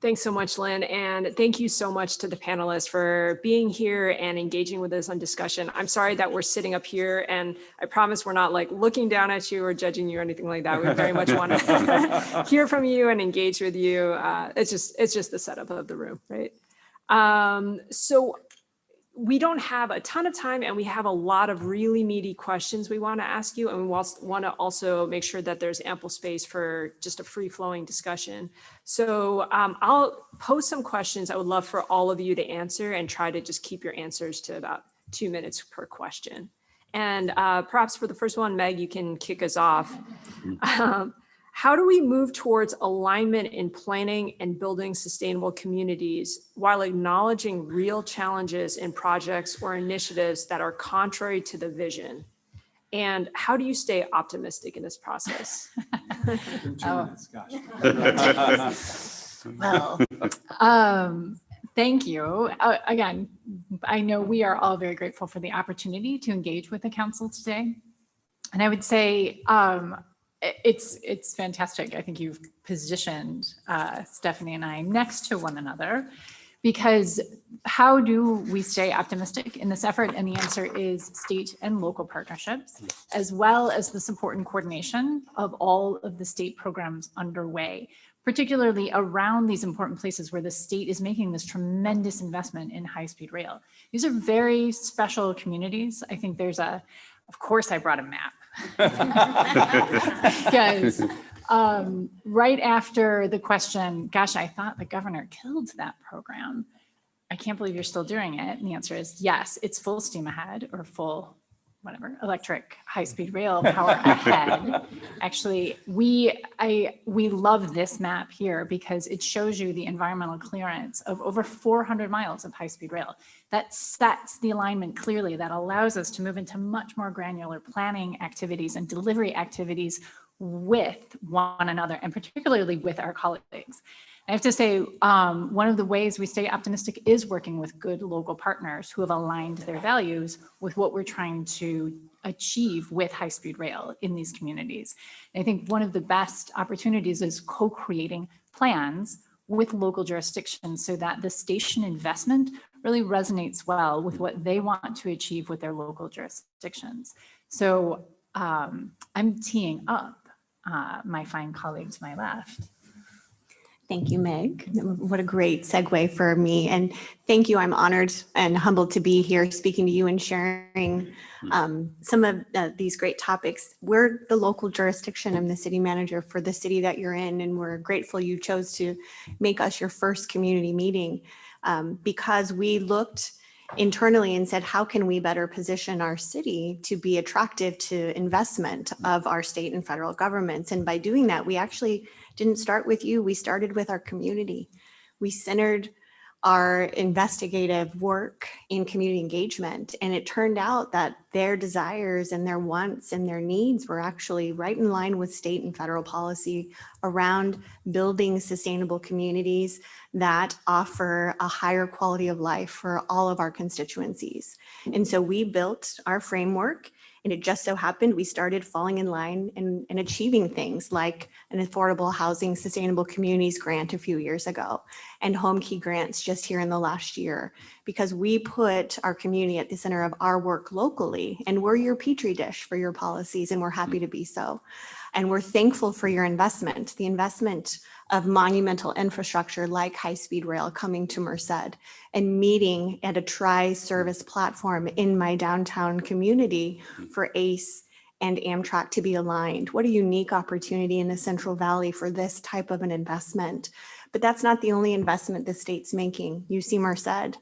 Thanks so much, Lynn. And thank you so much to the panelists for being here and engaging with us on discussion. I'm sorry that we're sitting up here, and I promise we're not like looking down at you or judging you or anything like that. We very much want to hear from you and engage with you. It's just the setup of the room, right? So we don't have a ton of time, and we have a lot of really meaty questions we want to ask you, and we want to also make sure that there's ample space for just a free-flowing discussion. So I'll pose some questions I would love for all of you to answer, and try to just keep your answers to about 2 minutes per question. And perhaps for the first one, Meg, you can kick us off. How do we move towards alignment in planning and building sustainable communities while acknowledging real challenges in projects or initiatives that are contrary to the vision? And how do you stay optimistic in this process? Well, thank you. Again, I know we are all very grateful for the opportunity to engage with the council today. And I would say, it's fantastic. I think you've positioned Stephanie and I next to one another, because how do we stay optimistic in this effort? And the answer is state and local partnerships, as well as the support and coordination of all of the state programs underway, particularly around these important places where the state is making this tremendous investment in high-speed rail. These are very special communities. I think there's of course I brought a map. Because right after the question, gosh, I thought the governor killed that program. I can't believe you're still doing it. And the answer is yes, it's full steam ahead, or full, whatever, electric high-speed rail power ahead. Actually, we love this map here because it shows you the environmental clearance of over 400 miles of high-speed rail. That sets the alignment clearly, that allows us to move into much more granular planning activities and delivery activities with one another, and particularly with our colleagues. I have to say, one of the ways we stay optimistic is working with good local partners who have aligned their values with what we're trying to achieve with high-speed rail in these communities. And I think one of the best opportunities is co-creating plans with local jurisdictions so that the station investment really resonates well with what they want to achieve with their local jurisdictions. So I'm teeing up my fine colleague to my left. Thank you, Meg. What a great segue for me. And thank you. I'm honored and humbled to be here speaking to you and sharing some of these great topics. We're the local jurisdiction. I'm the city manager for the city that you're in, and we're grateful you chose to make us your first community meeting because we looked internally and said, how can we better position our city to be attractive to investment of our state and federal governments? And by doing that, we actually didn't start with you. We started with our community. We centered our investigative work in community engagement. And it turned out that their desires and their wants and their needs were actually right in line with state and federal policy around building sustainable communities that offer a higher quality of life for all of our constituencies. And so we built our framework, and it just so happened we started falling in line and achieving things like an affordable housing sustainable communities grant a few years ago, and home key grants just here in the last year, because we put our community at the center of our work locally, and we're your petri dish for your policies, and we're happy to be so. And we're thankful for your investment, the investment of monumental infrastructure like high-speed rail coming to Merced and meeting at a tri-service platform in my downtown community for ACE and Amtrak to be aligned. What a unique opportunity in the Central Valley for this type of an investment. But that's not the only investment the state's making. UC Merced,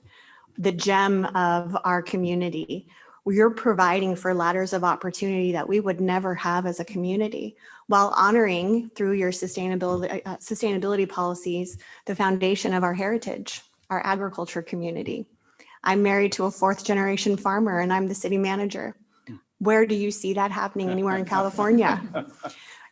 the gem of our community. You're providing for ladders of opportunity that we would never have as a community, while honoring through your sustainability policies, the foundation of our heritage, our agriculture community. I'm married to a 4th generation farmer, and I'm the city manager. Where do you see that happening anywhere in California?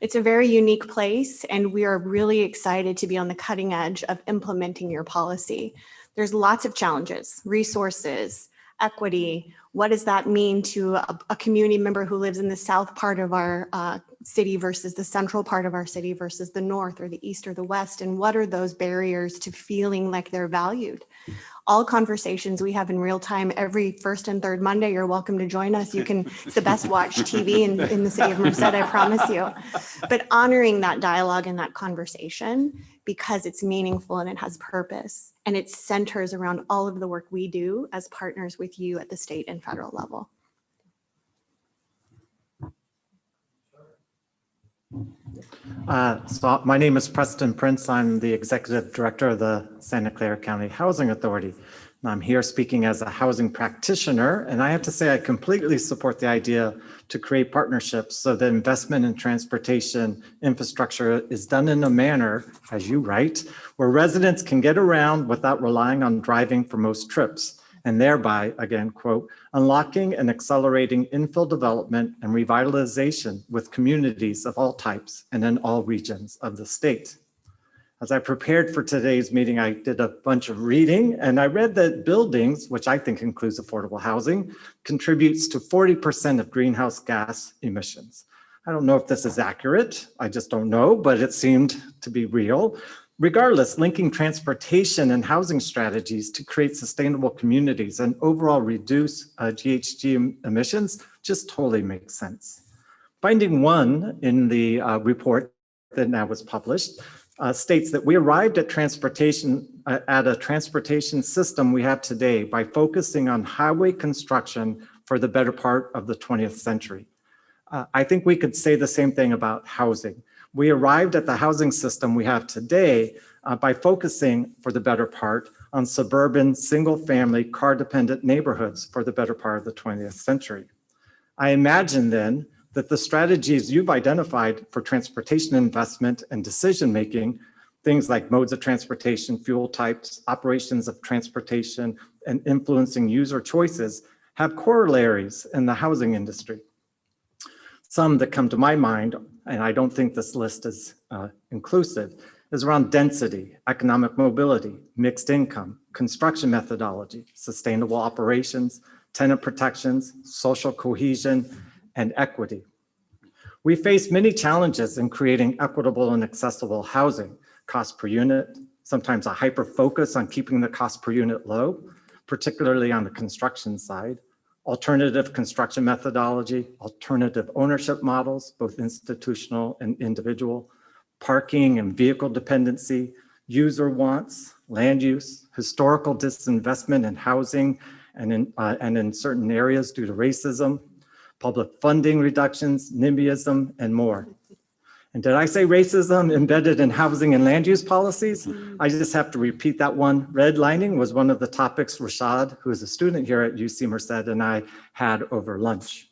It's a very unique place, and we are really excited to be on the cutting edge of implementing your policy. There's lots of challenges, resources, equity. What does that mean to a community member who lives in the south part of our city versus the central part of our city versus the north or the east or the west? And what are those barriers to feeling like they're valued? all conversations we have in real time every first and third Monday. You're welcome to join us. It's the best watched TV in the city of Merced, I promise you. But honoring that dialogue and that conversation because it's meaningful and it has purpose and it centers around all of the work we do as partners with you at the state and federal level. So my name is Preston Prince. I'm the Executive Director of the Santa Clara County Housing Authority. And I'm here speaking as a housing practitioner. And I have to say, I completely support the idea to create partnerships so that investment in transportation infrastructure is done in a manner, as you write, where residents can get around without relying on driving for most trips. And thereby, again, quote, unlocking and accelerating infill development and revitalization with communities of all types and in all regions of the state. As I prepared for today's meeting, I did a bunch of reading and I read that buildings, which I think includes affordable housing, contributes to 40% of greenhouse gas emissions. I don't know if this is accurate, I just don't know, but it seemed to be real. Regardless, linking transportation and housing strategies to create sustainable communities and overall reduce GHG emissions just totally makes sense. Finding 1 in the report that now was published states that we arrived at a transportation system we have today by focusing on highway construction for the better part of the 20th century. I think we could say the same thing about housing. We arrived at the housing system we have today by focusing, for the better part, on suburban, single-family, car-dependent neighborhoods for the better part of the 20th century. I imagine then that the strategies you've identified for transportation investment and decision-making, things like modes of transportation, fuel types, operations of transportation, and influencing user choices, have corollaries in the housing industry. Some that come to my mind, and I don't think this list is inclusive, is around density, economic mobility, mixed income, construction methodology, sustainable operations, tenant protections, social cohesion, and equity. We face many challenges in creating equitable and accessible housing, cost per unit, sometimes a hyper focus on keeping the cost per unit low, particularly on the construction side, alternative construction methodology, alternative ownership models, both institutional and individual, parking and vehicle dependency, user wants, land use, historical disinvestment in housing and in certain areas due to racism, public funding reductions, NIMBYism, and more. And did I say racism embedded in housing and land use policies? I just have to repeat that one. Redlining was one of the topics Rashad, who is a student here at UC Merced, and I had over lunch.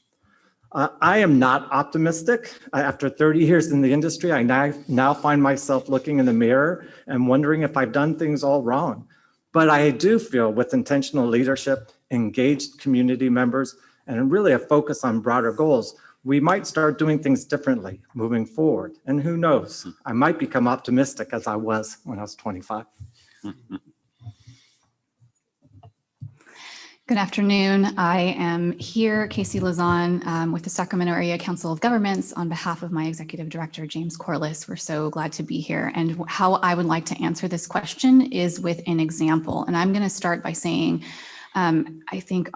I am not optimistic. After 30 years in the industry, I now find myself looking in the mirror and wondering if I've done things all wrong. But I do feel with intentional leadership, engaged community members, and really a focus on broader goals, we might start doing things differently moving forward. And who knows, I might become optimistic as I was when I was 25. Good afternoon. I am here, Casey Lazan, with the Sacramento Area Council of Governments on behalf of my Executive Director, James Corliss. We're so glad to be here. And how I would like to answer this question is with an example. And I'm going to start by saying, I think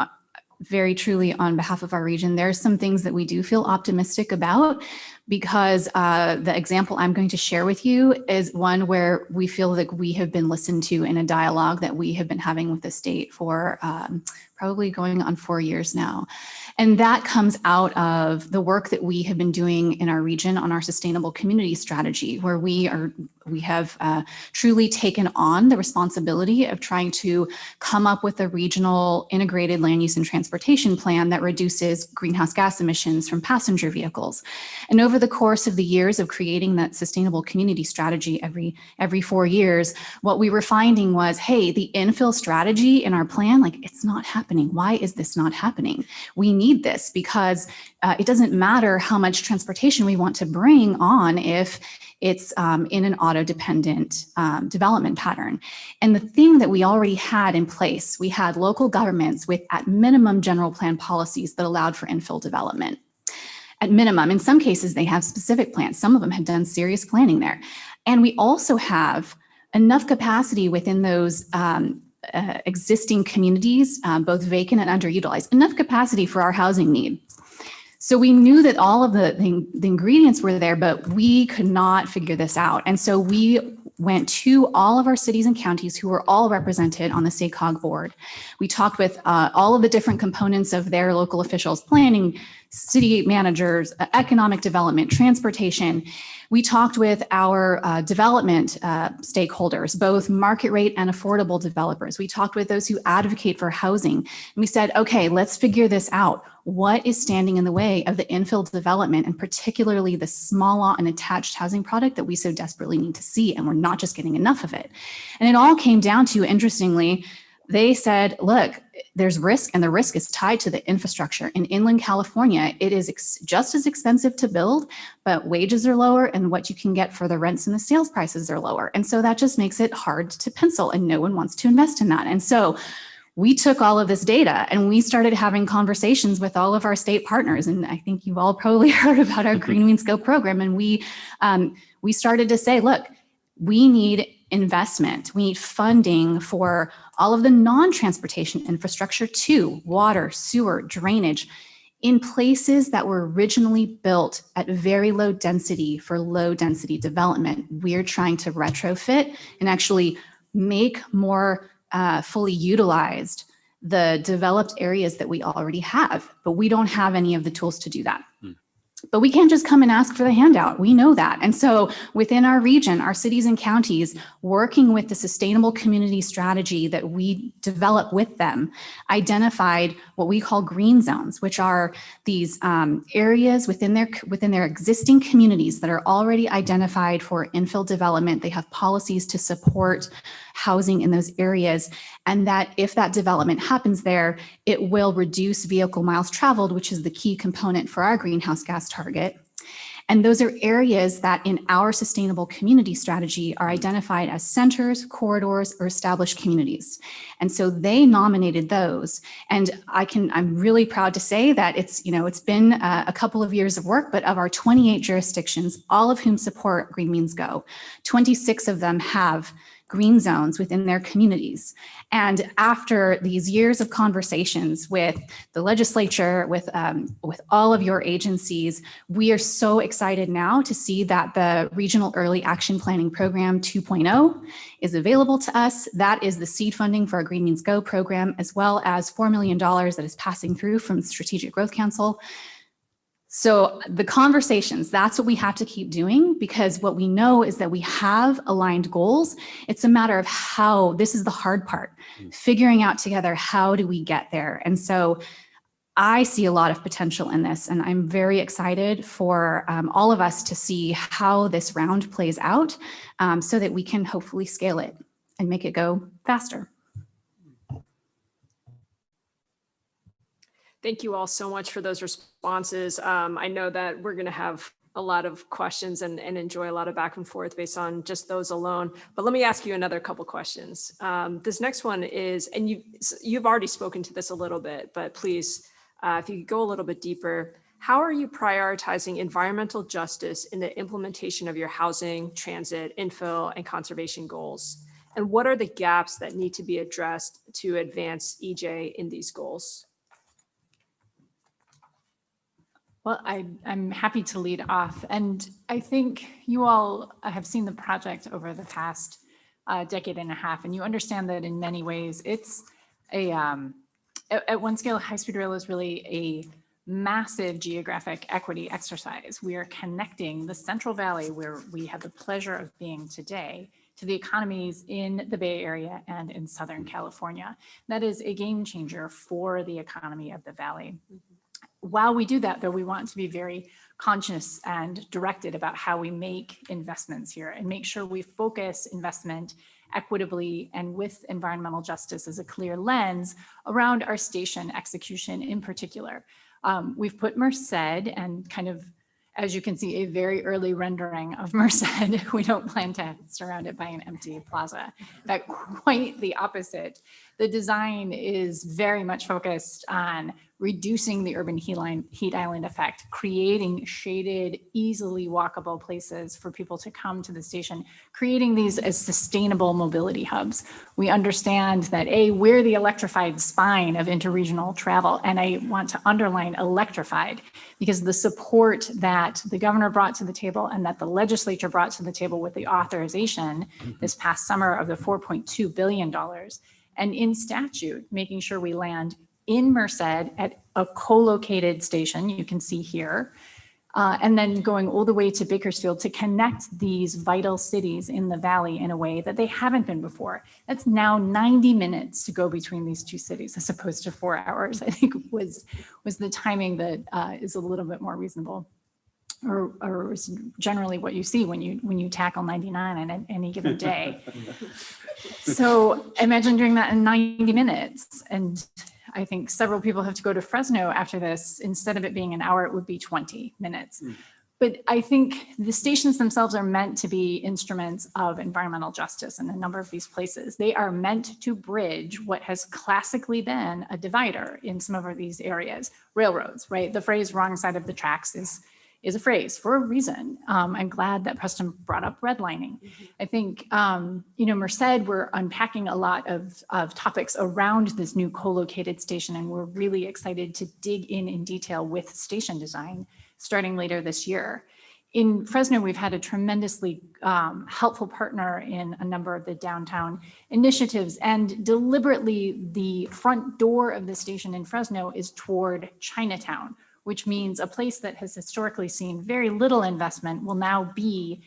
very truly on behalf of our region, there are some things that we do feel optimistic about because the example I'm going to share with you is one where we feel like we have been listened to in a dialogue that we have been having with the state for probably going on 4 years now. And that comes out of the work that we have been doing in our region on our sustainable community strategy, where we have truly taken on the responsibility of trying to come up with a regional integrated land use and transportation plan that reduces greenhouse gas emissions from passenger vehicles. And over the course of the years of creating that sustainable community strategy every 4 years, what we were finding was, hey, the infill strategy in our plan, like it's not happening. Why is this not happening? We need this because it doesn't matter how much transportation we want to bring on if it's in an auto-dependent development pattern. And the thing that we already had in place, we had local governments with at minimum general plan policies that allowed for infill development. At minimum, in some cases, they have specific plans. Some of them had done serious planning there. And we also have enough capacity within those existing communities, both vacant and underutilized, enough capacity for our housing need. So we knew that all of the ingredients were there, but we could not figure this out. And so we went to all of our cities and counties who were all represented on the SACOG board. We talked with all of the different components of their local officials, planning, city managers, economic development, transportation. We talked with our development stakeholders, both market rate and affordable developers. We talked with those who advocate for housing. And we said, okay, let's figure this out. What is standing in the way of the infill development, and particularly the small lot and attached housing product that we so desperately need to see, and we're not just getting enough of it. And it all came down to, interestingly, they said, look, there's risk, and the risk is tied to the infrastructure. In inland California, it is just as expensive to build, but wages are lower, and what you can get for the rents and the sales prices are lower. And so that just makes it hard to pencil, and no one wants to invest in that. And so we took all of this data and we started having conversations with all of our state partners. And I think you've all probably heard about our Green Means Go program. And we started to say, look, we need investment. We need funding for all of the non-transportation infrastructure too, water, sewer, drainage, in places that were originally built at very low density for low density development. We're trying to retrofit and actually make more fully utilized the developed areas that we already have, but we don't have any of the tools to do that. But we can't just come and ask for the handout. We know that. And so within our region, our cities and counties, working with the sustainable community strategy that we develop with them, identified what we call green zones, which are these areas within their existing communities that are already identified for infill development. They have policies to support housing in those areas, and that if that development happens there, it will reduce vehicle miles traveled, which is the key component for our greenhouse gas target. And those are areas that in our sustainable community strategy are identified as centers, corridors, or established communities. And so they nominated those. And I'm really proud to say that it's been a couple of years of work, but of our 28 jurisdictions, all of whom support Green Means Go, 26 of them have green zones within their communities. And after these years of conversations with the legislature, with all of your agencies, we are so excited now to see that the Regional Early Action Planning Program 2.0 is available to us. That is the seed funding for our Green Means Go program, as well as $4 million that is passing through from the Strategic Growth Council. So the conversations, that's what we have to keep doing, because what we know is that we have aligned goals. It's a matter of how, this is the hard part, figuring out together, how do we get there? And so I see a lot of potential in this, and I'm very excited for all of us to see how this round plays out so that we can hopefully scale it and make it go faster. Thank you all so much for those responses. I know that we're going to have a lot of questions and enjoy a lot of back and forth based on just those alone. But let me ask you another couple questions. This next one is, and you've already spoken to this a little bit, but please, if you could go a little bit deeper, how are you prioritizing environmental justice in the implementation of your housing, transit, infill, and conservation goals? And what are the gaps that need to be addressed to advance EJ in these goals? Well, I'm happy to lead off. And I think you all have seen the project over the past decade and a half, and you understand that in many ways, it's at one scale, high-speed rail is really a massive geographic equity exercise. We are connecting the Central Valley, where we have the pleasure of being today, to the economies in the Bay Area and in Southern California. That is a game changer for the economy of the Valley. While we do that, though, we want to be very conscious and directed about how we make investments here and make sure we focus investment equitably and with environmental justice as a clear lens around our station execution in particular. We've put Merced, and kind of, as you can see, a very early rendering of Merced. We don't plan to surround it by an empty plaza. In fact, quite the opposite. The design is very much focused on reducing the urban heat island effect, creating shaded, easily walkable places for people to come to the station, creating these as sustainable mobility hubs. We understand that we're the electrified spine of interregional travel, and I want to underline electrified, because the support that the governor brought to the table and that the legislature brought to the table with the authorization this past summer of the $4.2 billion, and in statute, making sure we land in Merced at a co-located station, you can see here, and then going all the way to Bakersfield to connect these vital cities in the valley in a way that they haven't been before. That's now 90 minutes to go between these two cities as opposed to 4 hours, I think was the timing that is a little bit more reasonable, or is generally what you see when you tackle 99 on any given day. So imagine doing that in 90 minutes. And I think several people have to go to Fresno after this. Instead of it being an hour, it would be 20 minutes. But I think the stations themselves are meant to be instruments of environmental justice in a number of these places. They are meant to bridge what has classically been a divider in some of these areas. Railroads, right? The phrase wrong side of the tracks is a phrase for a reason. I'm glad that Preston brought up redlining. I think, Merced, we're unpacking a lot of topics around this new co-located station, and we're really excited to dig in detail with station design starting later this year. In Fresno, we've had a tremendously helpful partner in a number of the downtown initiatives, and deliberately the front door of the station in Fresno is toward Chinatown, which means a place that has historically seen very little investment will now be,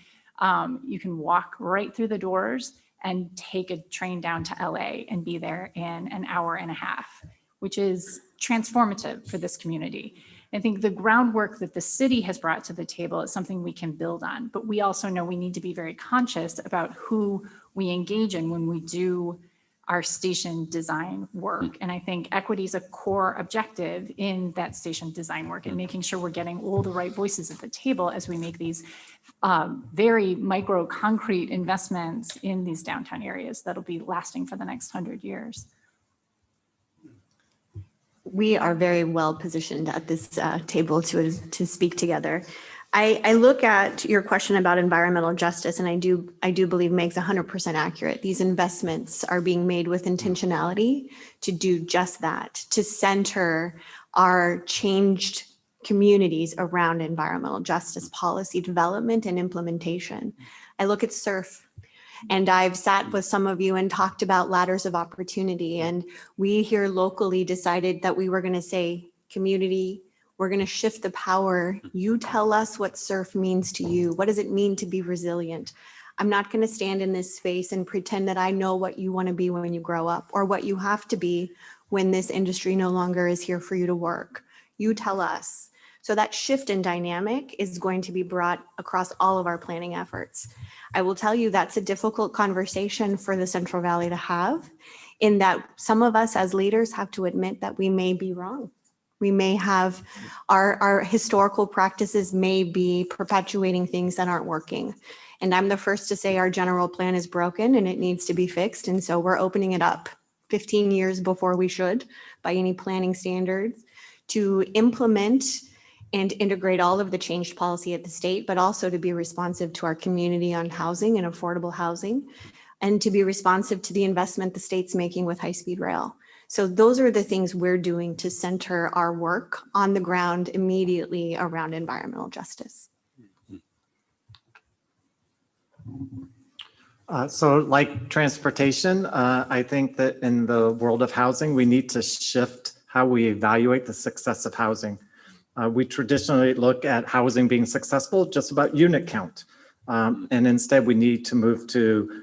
you can walk right through the doors and take a train down to LA and be there in an hour and a half, which is transformative for this community. I think the groundwork that the city has brought to the table is something we can build on, but we also know we need to be very conscious about who we engage in when we do our station design work. And I think equity is a core objective in that station design work, and making sure we're getting all the right voices at the table as we make these very micro concrete investments in these downtown areas that'll be lasting for the next 100 years. We are very well positioned at this table to speak together. I look at your question about environmental justice, and I do believe Meg's 100% accurate. These investments are being made with intentionality to do just that, to center our changed communities around environmental justice policy development and implementation. I look at SURF, and I've sat with some of you and talked about ladders of opportunity, and we here locally decided that we were going to say, community, we're going to shift the power. You tell us what SURF means to you. What does it mean to be resilient? I'm not going to stand in this space and pretend that I know what you want to be when you grow up, or what you have to be when this industry no longer is here for you to work. You tell us. So that shift in dynamic is going to be brought across all of our planning efforts. I will tell you that's a difficult conversation for the Central Valley to have, in that some of us as leaders have to admit that we may be wrong. We may have our historical practices may be perpetuating things that aren't working. And I'm the first to say our general plan is broken and it needs to be fixed. And so we're opening it up 15 years before we should by any planning standards to implement and integrate all of the changed policy at the state, but also to be responsive to our community on housing and affordable housing, and to be responsive to the investment the state's making with high-speed rail. So those are the things we're doing to center our work on the ground immediately around environmental justice. So like transportation, I think that in the world of housing, we need to shift how we evaluate the success of housing. We traditionally look at housing being successful just about unit count. And instead we need to move to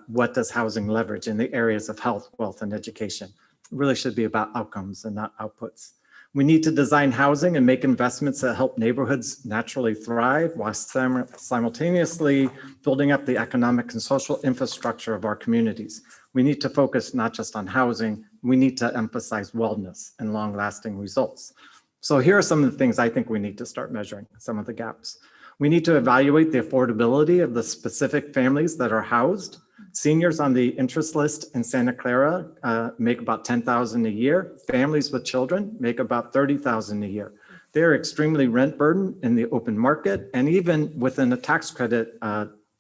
what does housing leverage in the areas of health, wealth, and education. It really should be about outcomes and not outputs. We need to design housing and make investments that help neighborhoods naturally thrive while simultaneously building up the economic and social infrastructure of our communities. We need to focus not just on housing, we need to emphasize wellness and long-lasting results. So here are some of the things I think we need to start measuring, some of the gaps. We need to evaluate the affordability of the specific families that are housed. Seniors on the interest list in Santa Clara make about $10,000 a year. Families with children make about $30,000 a year. They're extremely rent burdened in the open market and even within a tax credit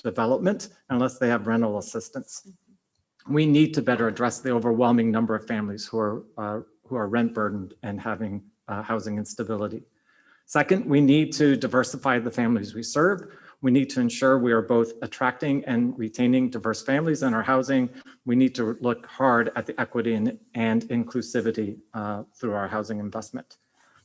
development unless they have rental assistance. We need to better address the overwhelming number of families who are rent burdened and having housing instability. Second, we need to diversify the families we serve. We need to ensure we are both attracting and retaining diverse families in our housing. We need to look hard at the equity and inclusivity through our housing investment.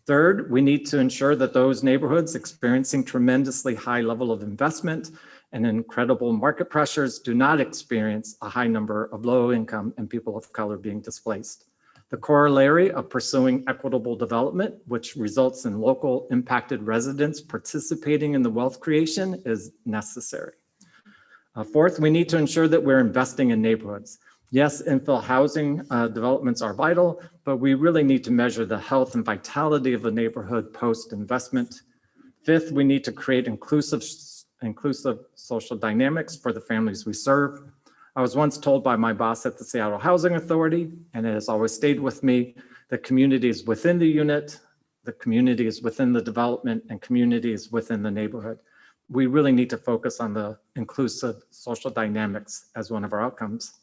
Third, we need to ensure that those neighborhoods experiencing tremendously high level of investment and incredible market pressures do not experience a high number of low income and people of color being displaced. The corollary of pursuing equitable development, which results in local impacted residents participating in the wealth creation, is necessary. Fourth, we need to ensure that we're investing in neighborhoods. Yes, infill housing developments are vital, but we really need to measure the health and vitality of a neighborhood post-investment. Fifth, we need to create inclusive social dynamics for the families we serve. I was once told by my boss at the Seattle Housing Authority, and it has always stayed with me, that communities within the unit, the communities within the development, and communities within the neighborhood. We really need to focus on the inclusive social dynamics as one of our outcomes.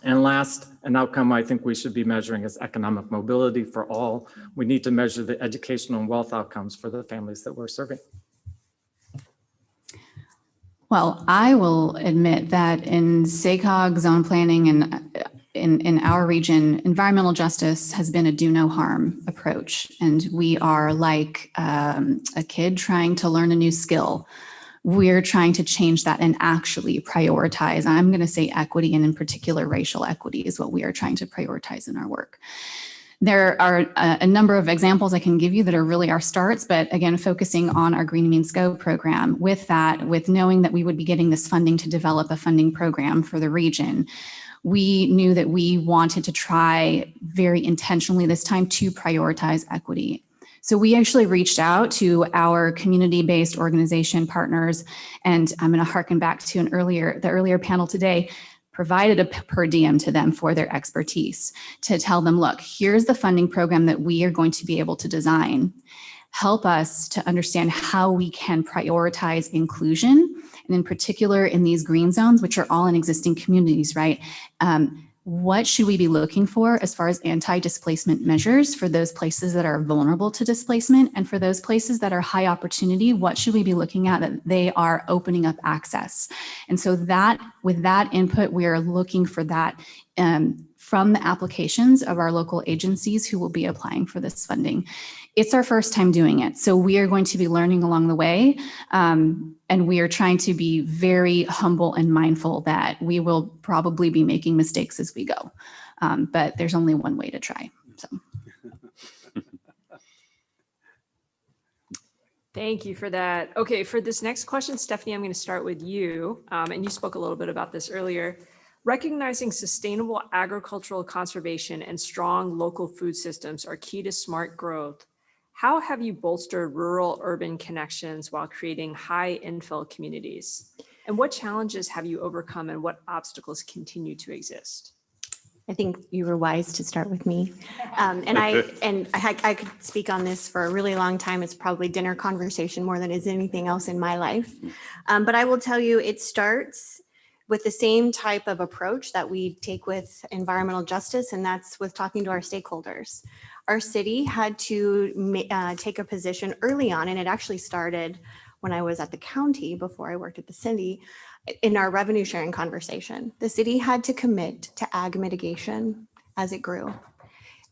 And last, an outcome I think we should be measuring is economic mobility for all. We need to measure the educational and wealth outcomes for the families that we're serving. Well, I will admit that in SACOG zone planning and in our region, environmental justice has been a do no harm approach. And we are like a kid trying to learn a new skill. We're trying to change that and actually prioritize. I'm going to say equity, and in particular, racial equity is what we are trying to prioritize in our work. There are a number of examples I can give you that are really our starts, but again, focusing on our Green Means Go program. With that, with knowing that we would be getting this funding to develop a funding program for the region, we knew that we wanted to try very intentionally this time to prioritize equity. So we actually reached out to our community-based organization partners, and I'm going to harken back to the earlier panel today, provided a per diem to them for their expertise to tell them, look, here's the funding program that we are going to be able to design. Help us to understand how we can prioritize inclusion, and in particular in these green zones, which are all in existing communities, right? What should we be looking for as far as anti-displacement measures for those places that are vulnerable to displacement, and for those places that are high opportunity, what should we be looking at that they are opening up access? And so that, with that input, we are looking for that from the applications of our local agencies who will be applying for this funding. It's our first time doing it, so we are going to be learning along the way, and we are trying to be very humble and mindful that we will probably be making mistakes as we go, but there's only one way to try. So. Thank you for that. Okay, for this next question, Stephanie, I'm going to start with you, and you spoke a little bit about this earlier. Recognizing sustainable agricultural conservation and strong local food systems are key to smart growth. How have you bolstered rural-urban connections while creating high infill communities? And what challenges have you overcome, and what obstacles continue to exist? I think you were wise to start with me. And I could speak on this for a really long time. It's probably dinner conversation more than is anything else in my life. But I will tell you, it starts with the same type of approach that we take with environmental justice, and that's with talking to our stakeholders. Our city had to take a position early on, and it actually started when I was at the county before I worked at the city, in our revenue sharing conversation. The city had to commit to ag mitigation as it grew,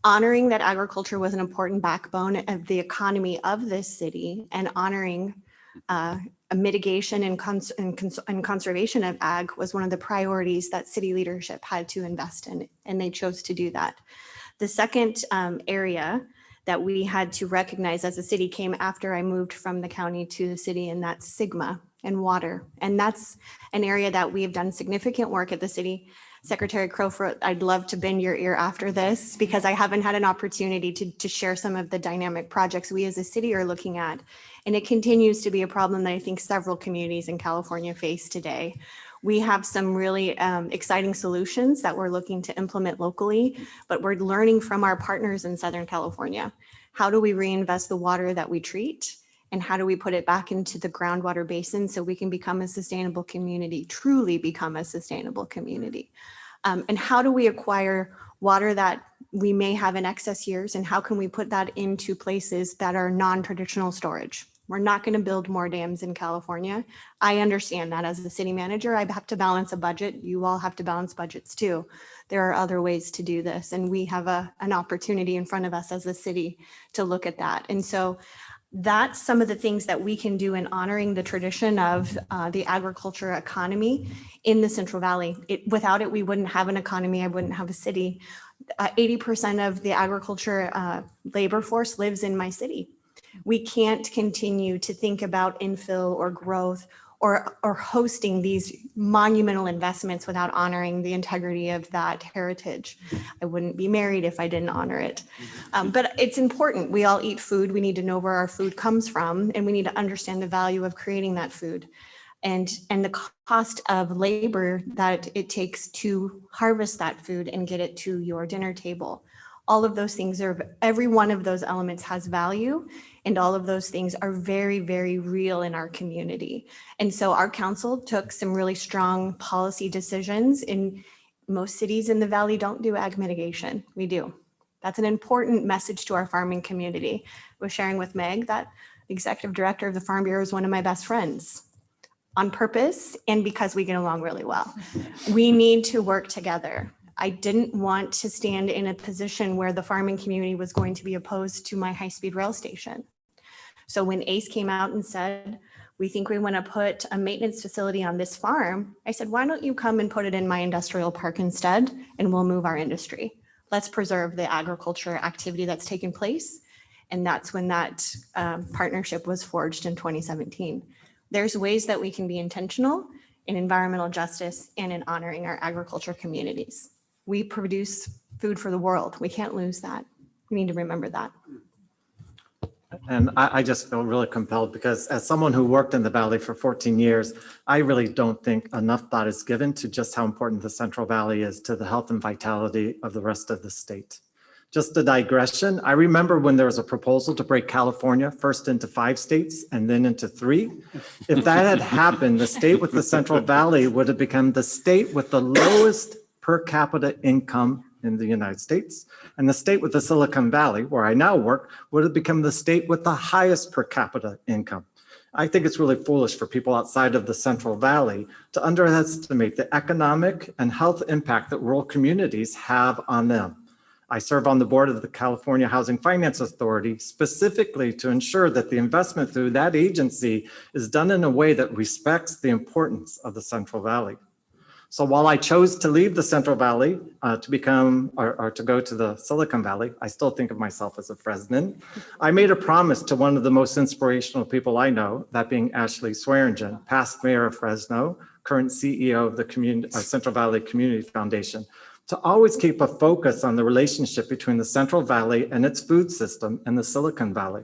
honoring that agriculture was an important backbone of the economy of this city, and honoring a mitigation and conservation of ag was one of the priorities that city leadership had to invest in, and they chose to do that. The second area that we had to recognize as a city came after I moved from the county to the city, and that's SGMA and water. And that's an area that we have done significant work at the city. Secretary Crowfoot, I'd love to bend your ear after this, because I haven't had an opportunity to share some of the dynamic projects we as a city are looking at. And it continues to be a problem that I think several communities in California face today, We have some really exciting solutions that we're looking to implement locally, but we're learning from our partners in Southern California. How do we reinvest the water that we treat? And how do we put it back into the groundwater basin so we can become a sustainable community, truly become a sustainable community? And how do we acquire water that we may have in excess years, and how can we put that into places that are non-traditional storage? We're not going to build more dams in California. I understand that as the city manager, I have to balance a budget. You all have to balance budgets too. There are other ways to do this, and we have an opportunity in front of us as a city to look at that. And so that's some of the things that we can do in honoring the tradition of the agriculture economy in the Central Valley. Without it, we wouldn't have an economy. I wouldn't have a city. 80% of the agriculture labor force lives in my city. We can't continue to think about infill or growth or hosting these monumental investments without honoring the integrity of that heritage. I wouldn't be married if I didn't honor it. But it's important. We all eat food. We need to know where our food comes from, and we need to understand the value of creating that food and the cost of labor that it takes to harvest that food and get it to your dinner table. All of those things every one of those elements has value, and all of those things are very, very real in our community. And so our council took some really strong policy decisions. In most cities in the Valley don't do ag mitigation. We do. That's an important message to our farming community. I was sharing with Meg that the executive director of the Farm Bureau is one of my best friends, on purpose and because we get along really well. We need to work together. I didn't want to stand in a position where the farming community was going to be opposed to my high-speed rail station. So when ACE came out and said, we think we want to put a maintenance facility on this farm, I said, why don't you come and put it in my industrial park instead, and we'll move our industry. Let's preserve the agriculture activity that's taken place. And that's when that partnership was forged in 2017. There's ways that we can be intentional in environmental justice and in honoring our agriculture communities. We produce food for the world. We can't lose that. We need to remember that. And I just feel really compelled because as someone who worked in the Valley for 14 years, I really don't think enough thought is given to just how important the Central Valley is to the health and vitality of the rest of the state. Just a digression, I remember when there was a proposal to break California first into 5 states and then into 3. If that had happened, the state with the Central Valley would have become the state with the lowest per capita income in the United States. And the state with the Silicon Valley, where I now work, would have become the state with the highest per capita income. I think it's really foolish for people outside of the Central Valley to underestimate the economic and health impact that rural communities have on them. I serve on the board of the California Housing Finance Authority specifically to ensure that the investment through that agency is done in a way that respects the importance of the Central Valley. So while I chose to leave the Central Valley to become or to go to the Silicon Valley, I still think of myself as a Fresnan. I made a promise to one of the most inspirational people I know, that being Ashley Swearingen, past mayor of Fresno, current CEO of the Central Valley Community Foundation, to always keep a focus on the relationship between the Central Valley and its food system and the Silicon Valley.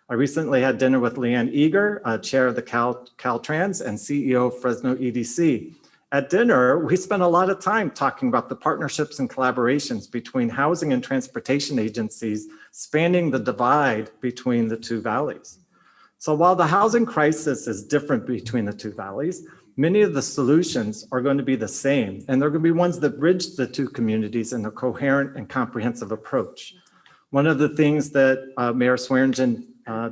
I recently had dinner with Leanne Eager, chair of the Caltrans and CEO of Fresno EDC. At dinner, we spent a lot of time talking about the partnerships and collaborations between housing and transportation agencies spanning the divide between the 2 valleys. So while the housing crisis is different between the 2 valleys, many of the solutions are going to be the same, and they're going to be ones that bridge the 2 communities in a coherent and comprehensive approach. One of the things that Mayor Swearingen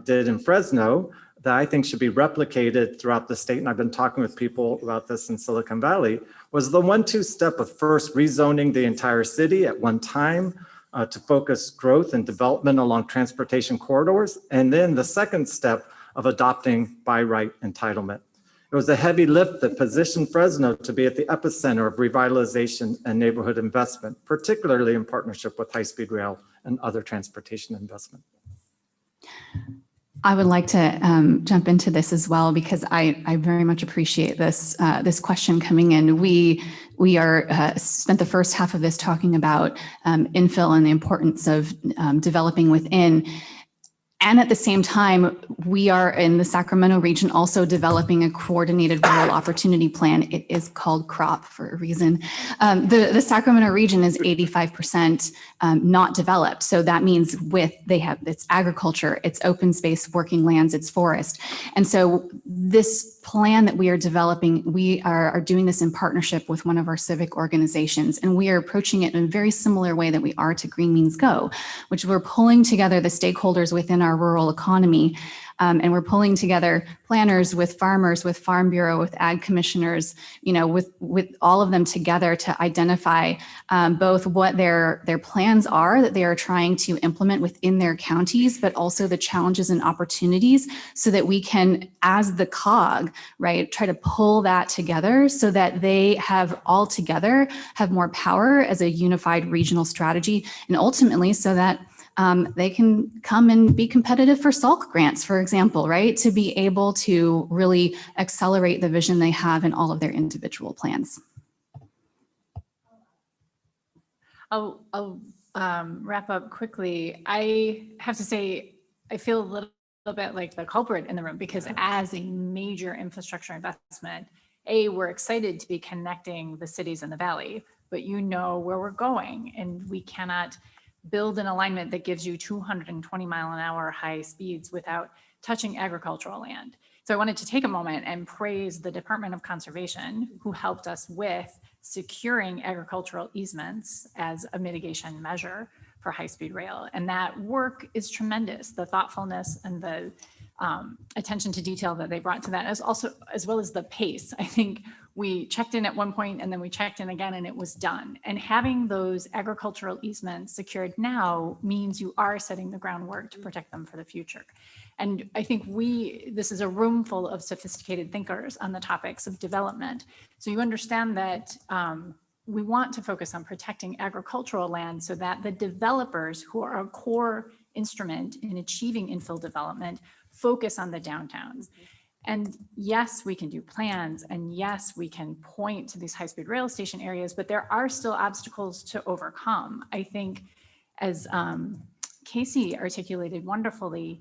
did in Fresno that I think should be replicated throughout the state, and I've been talking with people about this in Silicon Valley, was the 1-2 step of first rezoning the entire city at one time to focus growth and development along transportation corridors, and then the second step of adopting by right entitlement. It was a heavy lift that positioned Fresno to be at the epicenter of revitalization and neighborhood investment, particularly in partnership with high-speed rail and other transportation investment. I would like to jump into this as well because I very much appreciate this this question coming in. We are spent the first half of this talking about infill and the importance of developing within. And at the same time, we are in the Sacramento region also developing a coordinated rural opportunity plan. It is called CROP for a reason. The Sacramento region is 85% not developed. So that means it's agriculture, it's open space, working lands, it's forest. And so this plan that we are developing, we are doing this in partnership with one of our civic organizations. And we are approaching it in a very similar way that we are to Green Means Go, which we're pulling together the stakeholders within our rural economy. And we're pulling together planners with farmers, with Farm Bureau, with ag commissioners, with all of them together to identify both what their plans are that they are trying to implement within their counties, but also the challenges and opportunities so that we can, as the cog, right, try to pull that together so that they have all together have more power as a unified regional strategy, and ultimately so that they can come and be competitive for SALC grants, for example, right? To be able to really accelerate the vision they have in all of their individual plans. I'll wrap up quickly. I have to say, I feel a little bit like the culprit in the room because as a major infrastructure investment, we're excited to be connecting the cities in the valley, but you know where we're going, and we cannot build an alignment that gives you 220-mile-an-hour high speeds without touching agricultural land. So I wanted to take a moment and praise the Department of Conservation who helped us with securing agricultural easements as a mitigation measure for high-speed rail. And that work is tremendous. The thoughtfulness and the attention to detail that they brought to that, as well as the pace. I think we checked in at one point and then we checked in again and it was done. And having those agricultural easements secured now means you are setting the groundwork to protect them for the future. And I think this is a room full of sophisticated thinkers on the topics of development. So you understand that we want to focus on protecting agricultural land so that the developers who are a core instrument in achieving infill development focus on the downtowns. And yes, we can do plans, and yes, we can point to these high-speed rail station areas, but there are still obstacles to overcome. I think, as Casey articulated wonderfully,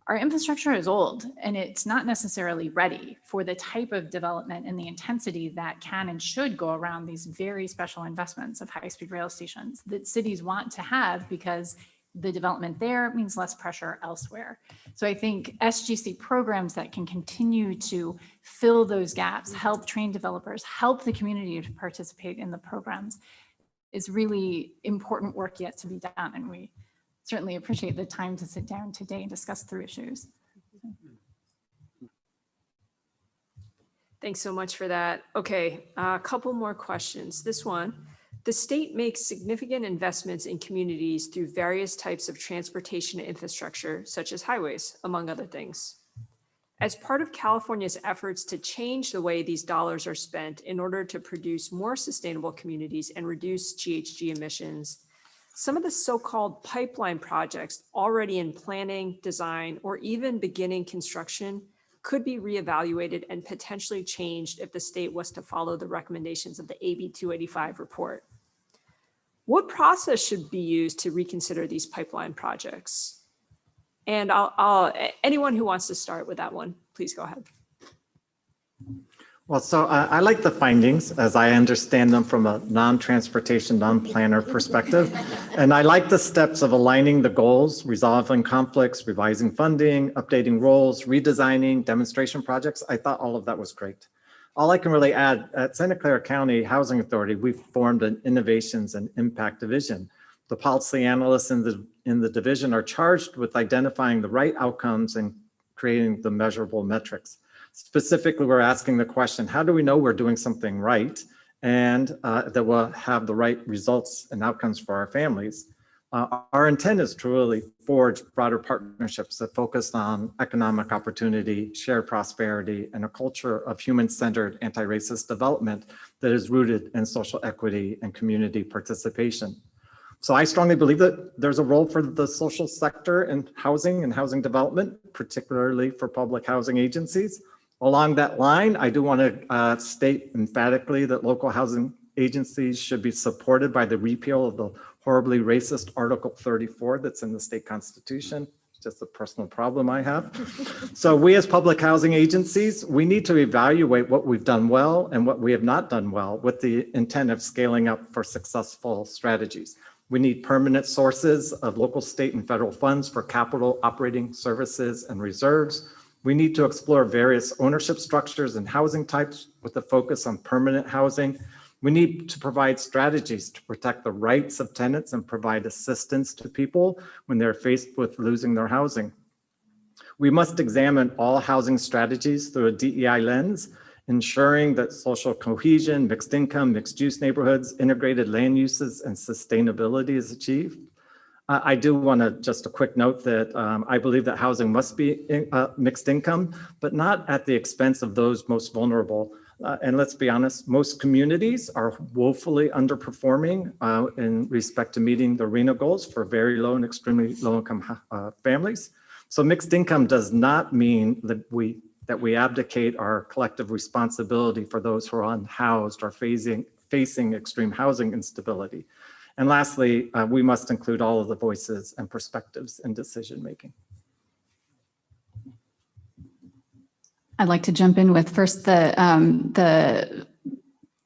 our infrastructure is old and it's not necessarily ready for the type of development and the intensity that can and should go around these very special investments of high-speed rail stations that cities want to have because the development there means less pressure elsewhere. So I think SGC programs that can continue to fill those gaps, help train developers, help the community to participate in the programs is really important work yet to be done. And we certainly appreciate the time to sit down today and discuss through issues. Thanks so much for that. Okay, a couple more questions. This one. The state makes significant investments in communities through various types of transportation infrastructure, such as highways, among other things. As part of California's efforts to change the way these dollars are spent in order to produce more sustainable communities and reduce GHG emissions, some of the so-called pipeline projects already in planning, design, or even beginning construction could be reevaluated and potentially changed if the state was to follow the recommendations of the AB 285 report. What process should be used to reconsider these pipeline projects? And anyone who wants to start with that one, please go ahead. Well, so I like the findings as I understand them from a non-transportation, non-planner perspective. And I like the steps of aligning the goals, resolving conflicts, revising funding, updating roles, redesigning demonstration projects. I thought all of that was great. All I can really add, at Santa Clara County Housing Authority, we've formed an innovations and impact division. The policy analysts in the division are charged with identifying the right outcomes and creating the measurable metrics. Specifically, we're asking the question, how do we know we're doing something right and that will have the right results and outcomes for our families? Our intent is to really forge broader partnerships that focus on economic opportunity, shared prosperity, and a culture of human-centered anti-racist development that is rooted in social equity and community participation. So I strongly believe that there's a role for the social sector in housing and housing development, particularly for public housing agencies. Along that line, I do want to state emphatically that local housing agencies should be supported by the repeal of the horribly racist Article 34 that's in the state constitution. just a personal problem I have. So we as public housing agencies, we need to evaluate what we've done well and what we have not done well with the intent of scaling up for successful strategies. We need permanent sources of local, state, and federal funds for capital, operating services, and reserves. We need to explore various ownership structures and housing types with a focus on permanent housing. We need to provide strategies to protect the rights of tenants and provide assistance to people when they're faced with losing their housing. We must examine all housing strategies through a DEI lens, ensuring that social cohesion, mixed income, mixed use neighborhoods, integrated land uses, and sustainability is achieved. I do want to just a quick note that I believe that housing must be mixed income, but not at the expense of those most vulnerable. And let's be honest, most communities are woefully underperforming in respect to meeting the RHNA goals for very low and extremely low income families. So mixed income does not mean that we abdicate our collective responsibility for those who are unhoused or facing extreme housing instability. And lastly, we must include all of the voices and perspectives in decision making. I'd like to jump in with first the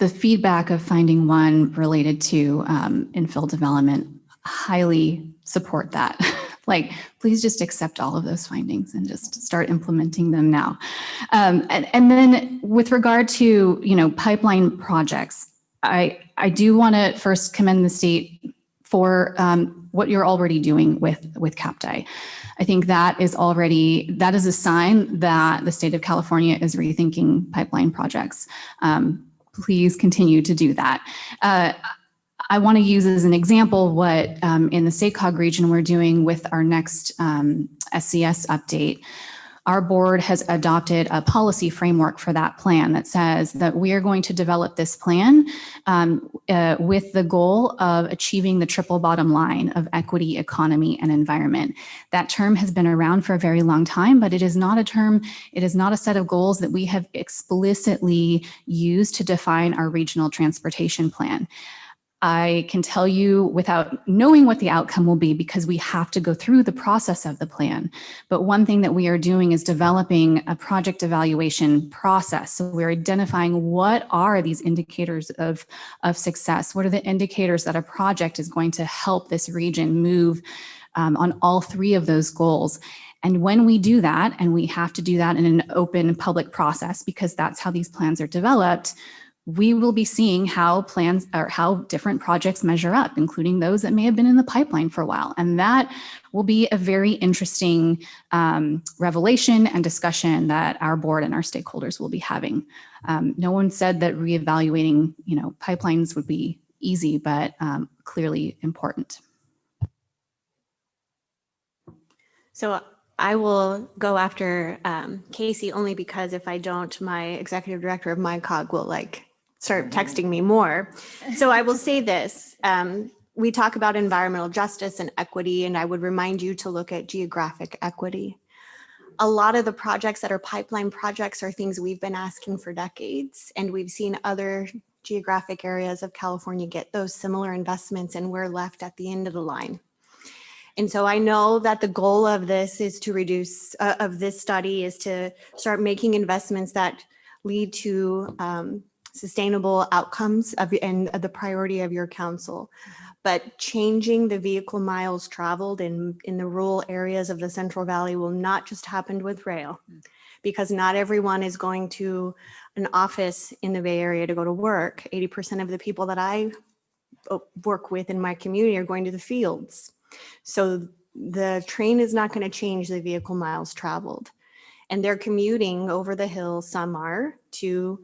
feedback of finding one related to infill development. Highly support that. Like, please just accept all of those findings and just start implementing them now. And then with regard to, pipeline projects, I do want to first commend the state for what you're already doing with CAPTI. I think that is a sign that the state of California is rethinking pipeline projects. Please continue to do that. I want to use as an example what in the SACOG region we're doing with our next SCS update. Our board has adopted a policy framework for that plan that says that we are going to develop this plan with the goal of achieving the triple bottom line of equity, economy, and environment. That term has been around for a very long time, but it is not a term, it is not a set of goals that we have explicitly used to define our regional transportation plan. I can tell you without knowing what the outcome will be because we have to go through the process of the plan. But one thing that we are doing is developing a project evaluation process. So we're identifying what are these indicators of success? What are the indicators that a project is going to help this region move on all three of those goals? And when we do that, and we have to do that in an open public process because that's how these plans are developed, we will be seeing how plans or how different projects measure up, including those that may have been in the pipeline for a while. And that will be a very interesting revelation and discussion that our board and our stakeholders will be having. No one said that reevaluating, pipelines would be easy, but clearly important. So I will go after Casey only because if I don't, my executive director of MyCog will start texting me more. So I will say this, we talk about environmental justice and equity, and I would remind you to look at geographic equity. A lot of the projects that are pipeline projects are things we've been asking for decades, and we've seen other geographic areas of California get those similar investments, and we're left at the end of the line. And so I know that the goal of this is to reduce, of this study is to start making investments that lead to sustainable outcomes and the priority of your council. But changing the vehicle miles traveled in the rural areas of the Central Valley will not just happen with rail, because not everyone is going to an office in the Bay Area to go to work. 80% of the people that I work with in my community are going to the fields. So the train is not going to change the vehicle miles traveled. And they're commuting over the hill. Some are to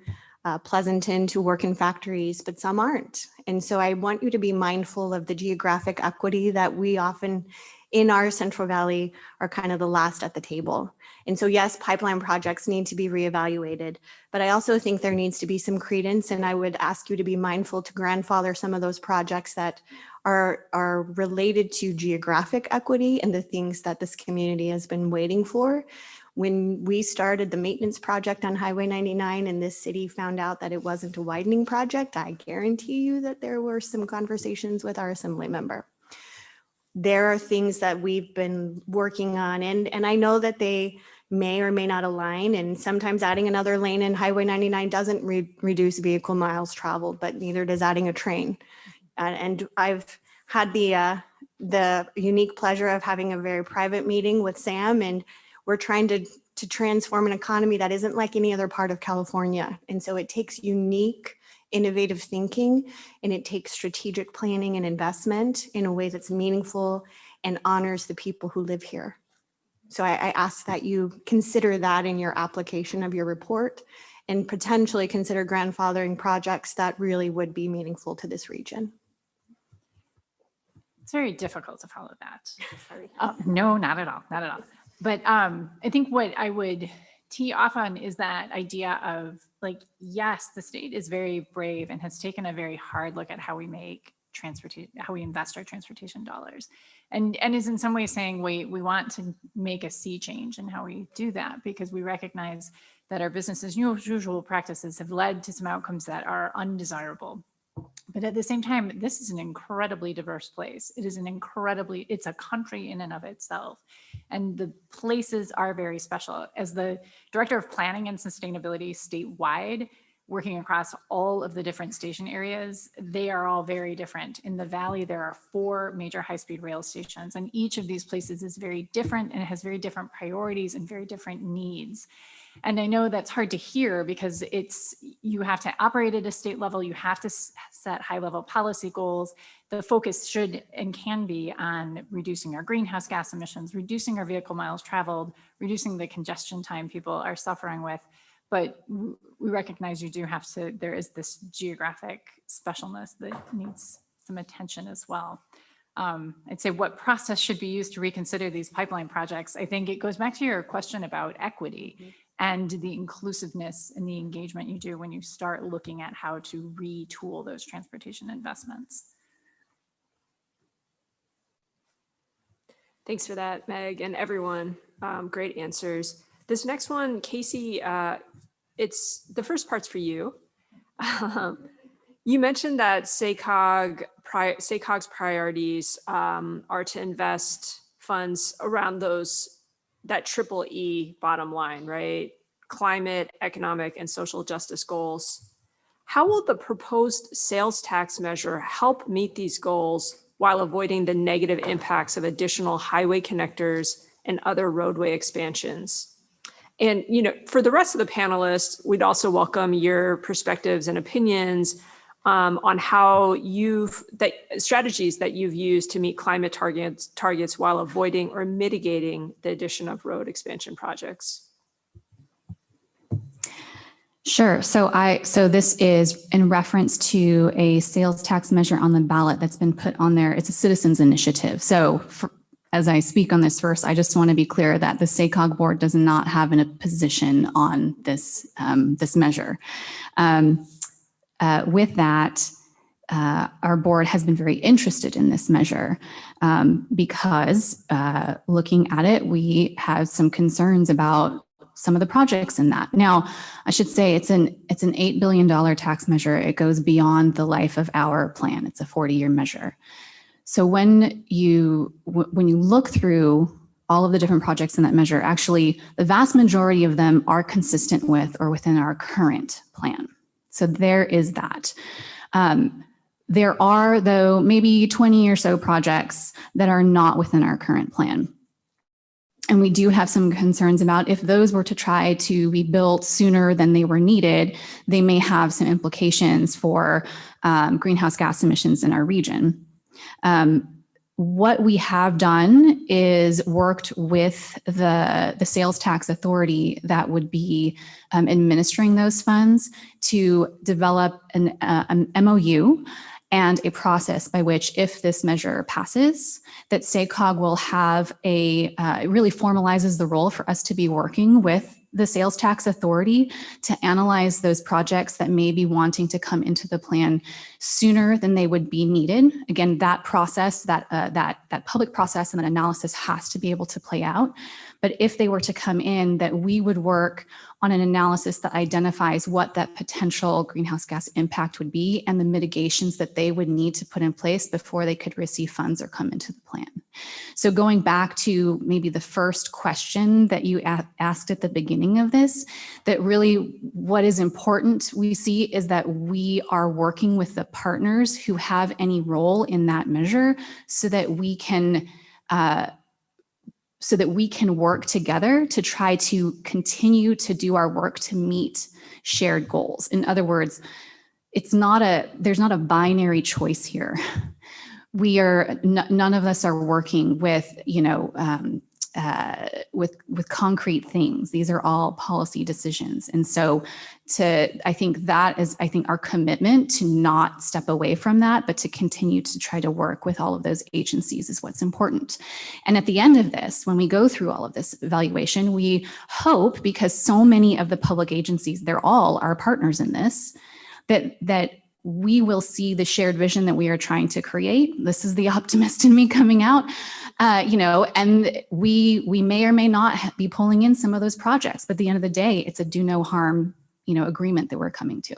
Pleasanton to work in factories, but some aren't. And so I want you to be mindful of the geographic equity that we often in our Central Valley are kind of the last at the table. And so yes, pipeline projects need to be reevaluated, but I also think there needs to be some credence, and I would ask you to be mindful to grandfather some of those projects that are related to geographic equity and the things that this community has been waiting for. When we started the maintenance project on Highway 99 and this city found out that it wasn't a widening project, I guarantee you that there were some conversations with our assembly member. there are things that we've been working on, and I know that they may or may not align, and sometimes adding another lane in Highway 99 doesn't reduce vehicle miles traveled, but neither does adding a train. And I've had the unique pleasure of having a very private meeting with Sam, and we're trying to transform an economy that isn't like any other part of California. And so it takes unique, innovative thinking, and it takes strategic planning and investment in a way that's meaningful and honors the people who live here. So I ask that you consider that in your application of your report and potentially consider grandfathering projects that really would be meaningful to this region. It's very difficult to follow that. Sorry. No, not at all, not at all. But I think what I would tee off on is that idea of like, yes, the state is very brave and has taken a very hard look at how we make transportation, how we invest our transportation dollars, and is in some ways saying, wait, we want to make a sea change in how we do that, because we recognize that our business as usual practices have led to some outcomes that are undesirable. But at the same time, this is an incredibly diverse place. It is it's a country in and of itself. And the places are very special. As the Director of Planning and Sustainability statewide, working across all of the different station areas, they are all very different. In the Valley, there are 4 major high-speed rail stations, and each of these places is very different and it has very different priorities and very different needs. And I know that's hard to hear because you have to operate at a state level, you have to set high-level policy goals. The focus should and can be on reducing our greenhouse gas emissions, reducing our vehicle miles traveled, reducing the congestion time people are suffering with. But we recognize you do have to, there is this geographic specialness that needs some attention as well. I'd say what process should be used to reconsider these pipeline projects? I think it goes back to your question about equity and the inclusiveness and the engagement you do when you start looking at how to retool those transportation investments. Thanks for that, Meg, and everyone. Great answers. This next one, Casey, it's the first part's for you. You mentioned that SACOG's priorities are to invest funds around that triple E bottom line, right? Climate, economic, and social justice goals. How will the proposed sales tax measure help meet these goals while avoiding the negative impacts of additional highway connectors and other roadway expansions? And, for the rest of the panelists, we'd also welcome your perspectives and opinions on how strategies that you've used to meet climate targets while avoiding or mitigating the addition of road expansion projects. Sure. So this is in reference to a sales tax measure on the ballot that's been put on there. It's a citizens initiative. So as I speak on this first, I just want to be clear that the SACOG board does not have a position on this measure. With that, our board has been very interested in this measure because looking at it, we have some concerns about some of the projects in that. Now, I should say it's an $8 billion tax measure. It goes beyond the life of our plan. It's a 40-year measure. So when you look through all of the different projects in that measure, actually, the vast majority of them are consistent with or within our current plan. So there is that. There are, though, maybe 20 or so projects that are not within our current plan. And we do have some concerns about if those were to try to be built sooner than they were needed, they may have some implications for greenhouse gas emissions in our region. What we have done is worked with the sales tax authority that would be administering those funds to develop an MOU and a process by which, if this measure passes, that SACOG will have it really formalizes the role for us to be working with the sales tax authority to analyze those projects that may be wanting to come into the plan sooner than they would be needed. Again, that process, that public process and that analysis has to be able to play out. But if they were to come in, that we would work on an analysis that identifies what that potential greenhouse gas impact would be and the mitigations that they would need to put in place before they could receive funds or come into the plan. So going back to maybe the first question that you asked at the beginning of this, that really what is important we see is that we are working with the partners who have any role in that measure so that we can work together to try to continue to do our work to meet shared goals. In other words, there's not a binary choice here. None of us are working with, with concrete things. These are all policy decisions. And so I think that is our commitment to not step away from that, but to continue to try to work with all of those agencies is what's important. And at the end of this, when we go through all of this evaluation, we hope, because so many of the public agencies, they're all our partners in this, that we will see the shared vision that we are trying to create. This is the optimist in me coming out, and we may or may not be pulling in some of those projects, but at the end of the day, it's a do no harm, agreement that we're coming to.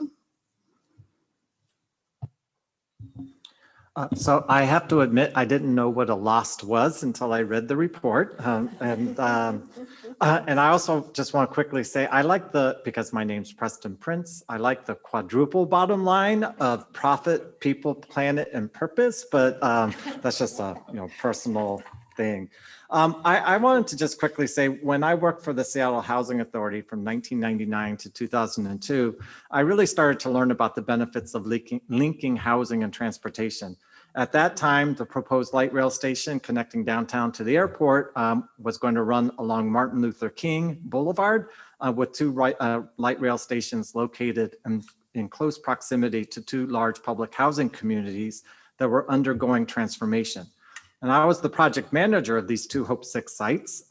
So I have to admit, I didn't know what a LOST was until I read the report. And I also just want to quickly say, because my name's Preston Prince, I like the quadruple bottom line of profit, people, planet, and purpose, but that's just a personal thing. I wanted to just quickly say, when I worked for the Seattle Housing Authority from 1999 to 2002, I really started to learn about the benefits of linking housing and transportation. At that time, the proposed light rail station connecting downtown to the airport was going to run along Martin Luther King Boulevard with two light rail stations located in close proximity to two large public housing communities that were undergoing transformation. And I was the project manager of these two Hope 6 sites.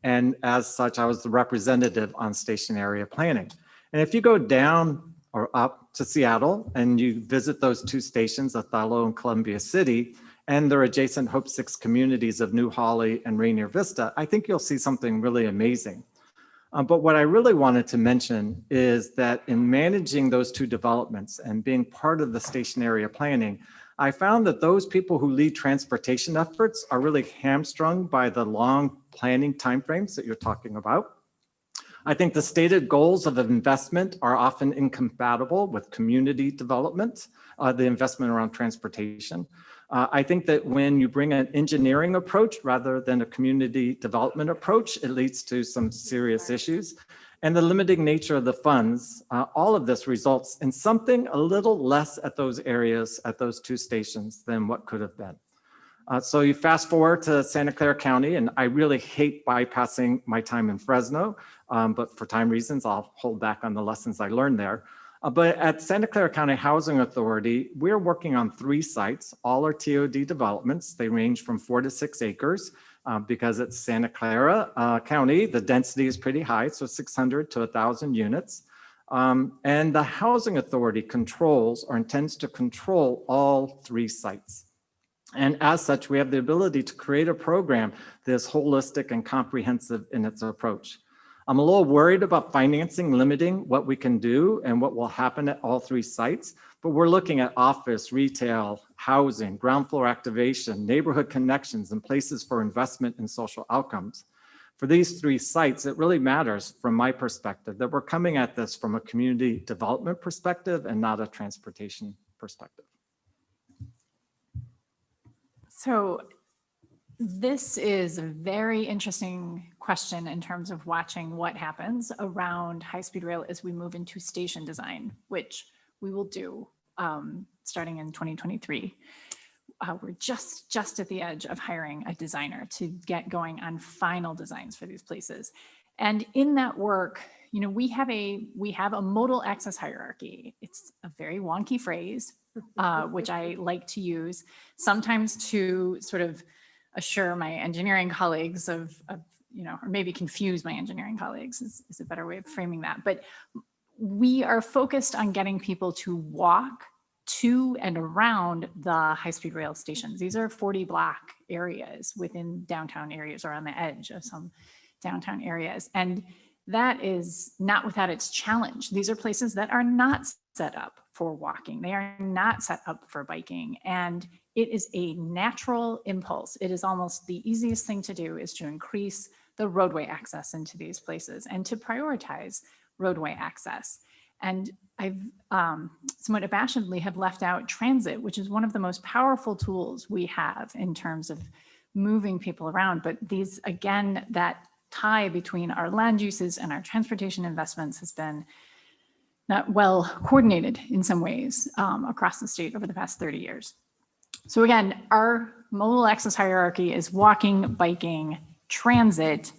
And as such, I was the representative on station area planning. And if you go down or up to Seattle and you visit those two stations, Othello and Columbia City, and their adjacent Hope 6 communities of New Holly and Rainier Vista, I think you'll see something really amazing. But what I really wanted to mention is that in managing those two developments and being part of the station area planning, I found that those people who lead transportation efforts are really hamstrung by the long planning timeframes that you're talking about. I think the stated goals of investment are often incompatible with community development, the investment around transportation. I think that when you bring an engineering approach rather than a community development approach, it leads to some serious issues. And the limiting nature of the funds, all of this results in something a little less at those areas, at those two stations than what could have been. So you fast forward to Santa Clara County, and I really hate bypassing my time in Fresno, but for time reasons, I'll hold back on the lessons I learned there. But at Santa Clara County Housing Authority, we're working on 3 sites. All are TOD developments. They range from 4 to 6 acres. Because it's Santa Clara County, the density is pretty high, so 600 to 1,000 units. And the Housing Authority controls or intends to control all 3 sites. And as such, we have the ability to create a program that is holistic and comprehensive in its approach. I'm a little worried about financing limiting what we can do and what will happen at all 3 sites, but we're looking at office, retail, housing, ground floor activation, neighborhood connections, and places for investment and social outcomes. For these 3 sites, it really matters from my perspective that we're coming at this from a community development perspective and not a transportation perspective. So this is a very interesting question in terms of watching what happens around high-speed rail as we move into station design, which we will do starting in 2023. We're just at the edge of hiring a designer to get going on final designs for these places. And in that work, we have a modal access hierarchy. It's a very wonky phrase, which I like to use sometimes to sort of assure my engineering colleagues or maybe confuse my engineering colleagues is a better way of framing that. But we are focused on getting people to walk to and around the high-speed rail stations. These are 40 block areas within downtown areas or on the edge of some downtown areas. And that is not without its challenge. These are places that are not set up for walking. They are not set up for biking. And it is a natural impulse. It is almost the easiest thing to do is to increase the roadway access into these places and to prioritize roadway access. And I've somewhat abashedly have left out transit, which is one of the most powerful tools we have in terms of moving people around. But these, again, that tie between our land uses and our transportation investments has been not well coordinated in some ways across the state over the past 30 years. So again, our modal access hierarchy is walking, biking, transit,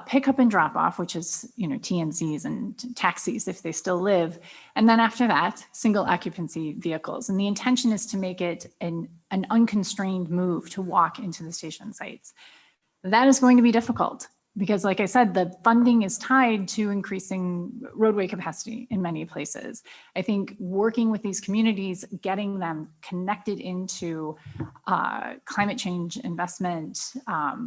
pickup and drop off, which is, TNCs and taxis if they still live. And then after that, single occupancy vehicles. And the intention is to make it an unconstrained move to walk into the station sites. That is going to be difficult because, like I said, the funding is tied to increasing roadway capacity in many places. I think working with these communities, getting them connected into climate change investment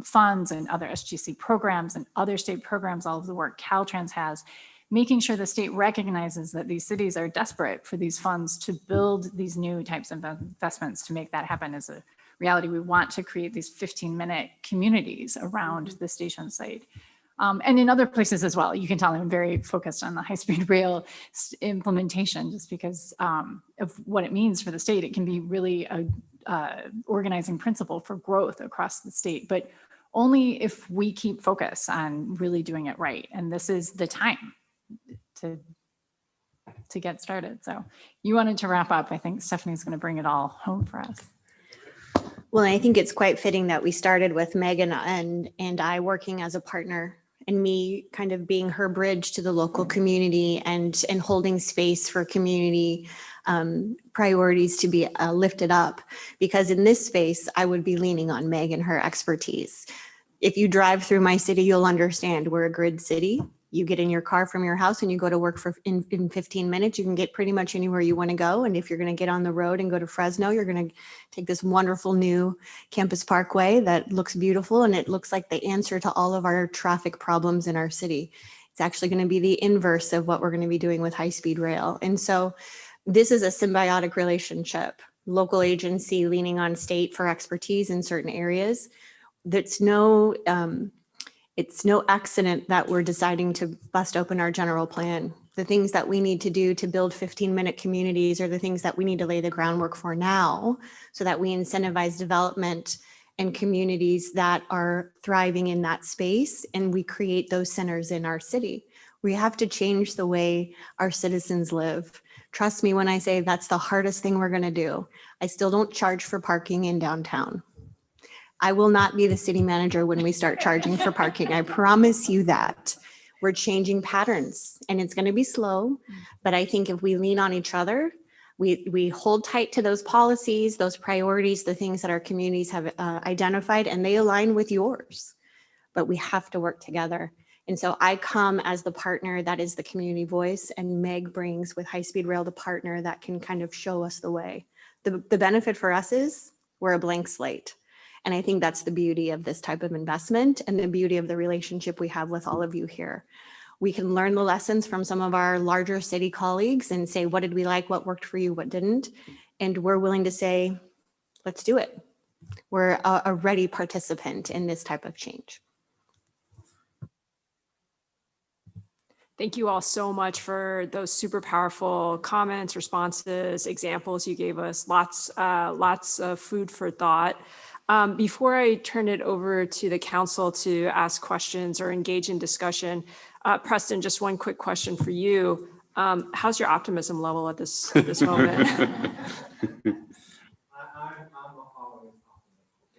funds and other SGC programs and other state programs, all of the work Caltrans has, making sure the state recognizes that these cities are desperate for these funds to build these new types of investments to make that happen is a reality. We want to create these 15-minute communities around the station site. And in other places as well. You can tell I'm very focused on the high-speed rail implementation just because of what it means for the state. It can be really a organizing principle for growth across the state, but only if we keep focus on really doing it right. And this is the time to get started. So you wanted to wrap up. I think Stephanie's going to bring it all home for us. Well, I think it's quite fitting that we started with Megan and I working as a partner and me kind of being her bridge to the local community and holding space for community priorities to be lifted up. Because in this space, I would be leaning on Meg and her expertise. If you drive through my city, you'll understand we're a grid city. You get in your car from your house and you go to work in 15 minutes, you can get pretty much anywhere you want to go. And if you're going to get on the road and go to Fresno, you're going to take this wonderful new campus parkway that looks beautiful. And it looks like the answer to all of our traffic problems in our city. It's actually going to be the inverse of what we're going to be doing with high-speed rail. And so this is a symbiotic relationship, local agency leaning on state for expertise in certain areas. It's no accident that we're deciding to bust open our general plan. The things that we need to do to build 15-minute communities are the things that we need to lay the groundwork for now so that we incentivize development and communities that are thriving in that space and we create those centers in our city. We have to change the way our citizens live. Trust me when I say that's the hardest thing we're going to do. I still don't charge for parking in downtown. I will not be the city manager when we start charging for parking. I promise you that. We're changing patterns and it's going to be slow, but I think if we lean on each other, we hold tight to those policies, those priorities, the things that our communities have identified, and they align with yours, but we have to work together. And so I come as the partner that is the community voice, and Meg brings with high-speed rail the partner that can kind of show us the way. The benefit for us is we're a blank slate. And I think that's the beauty of this type of investment and the beauty of the relationship we have with all of you here. We can learn the lessons from some of our larger city colleagues and say, what did we like? What worked for you? What didn't? And we're willing to say, let's do it. We're a ready participant in this type of change. Thank you all so much for those super powerful comments, responses, examples you gave us. Lots of food for thought. Before I turn it over to the council to ask questions or engage in discussion, Preston, just one quick question for you. How's your optimism level at this moment?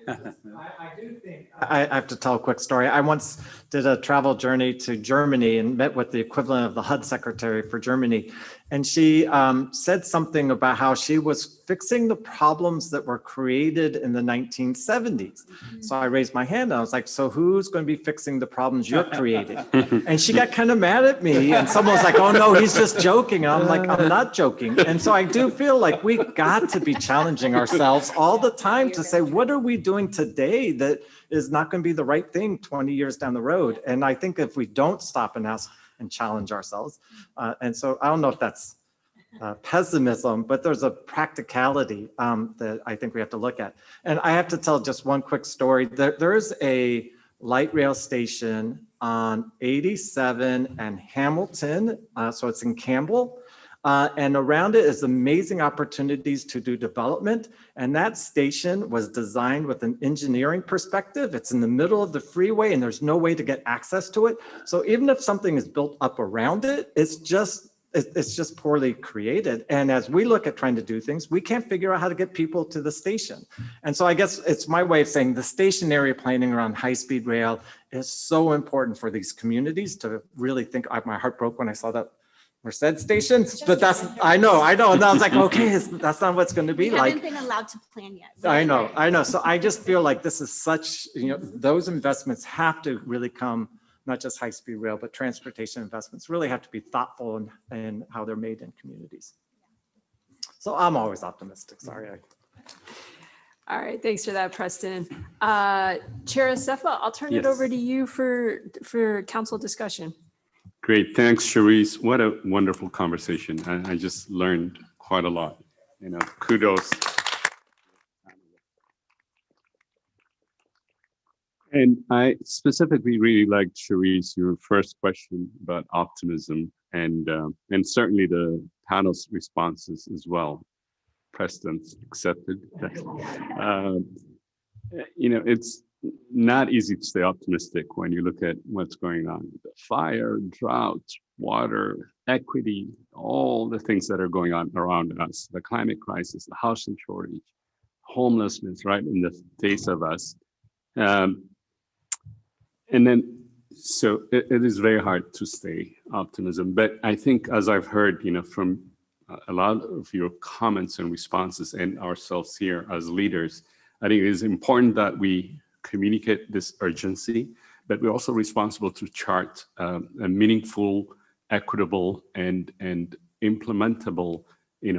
I do think I have to tell a quick story. I once did a travel journey to Germany and met with the equivalent of the HUD secretary for Germany. And she said something about how she was fixing the problems that were created in the 1970s. So I raised my hand and I was like, so who's going to be fixing the problems you're creating? And she got kind of mad at me, and someone was like, oh no, he's just joking. And I'm like, I'm not joking. And so I do feel like we got to be challenging ourselves all the time to say, what are we doing today that is not going to be the right thing 20 years down the road? And I think if we don't stop and ask and challenge ourselves, and so I don't know if that's pessimism, but there's a practicality that I think we have to look at. And I have to tell just one quick story. There is a light rail station on 87 and Hamilton, so it's in Campbell. And around it is amazing opportunities to do development. And that station was designed with an engineering perspective. It's in the middle of the freeway and there's no way to get access to it. So even if something is built up around it, it's just poorly created. And as we look at trying to do things, we can't figure out how to get people to the station. And so I guess it's my way of saying the station area planning around high-speed rail is so important for these communities to really think. My heart broke when I saw that Merced station, but I know. And I was like, okay, that's not what's going to be like. We haven't been allowed to plan yet. I know. So I just feel like this is such, those investments have to really come, not just high-speed rail, but transportation investments really have to be thoughtful in how they're made in communities. So I'm always optimistic. Sorry. All right, thanks for that, Preston. Chair Estefa, I'll turn it over to you for council discussion. Great, thanks, Cherise. What a wonderful conversation. I just learned quite a lot. Kudos. And I specifically really liked, Cherise, your first question about optimism and certainly the panel's responses as well. Preston's accepted. It's not easy to stay optimistic when you look at what's going on. The fire, drought, water, equity, all the things that are going on around us, the climate crisis, the housing shortage, homelessness right in the face of us. So it is very hard to stay optimism. But I think, as I've heard, from a lot of your comments and responses and ourselves here as leaders, I think it is important that we communicate this urgency, but we're also responsible to chart a meaningful, equitable, and implementable,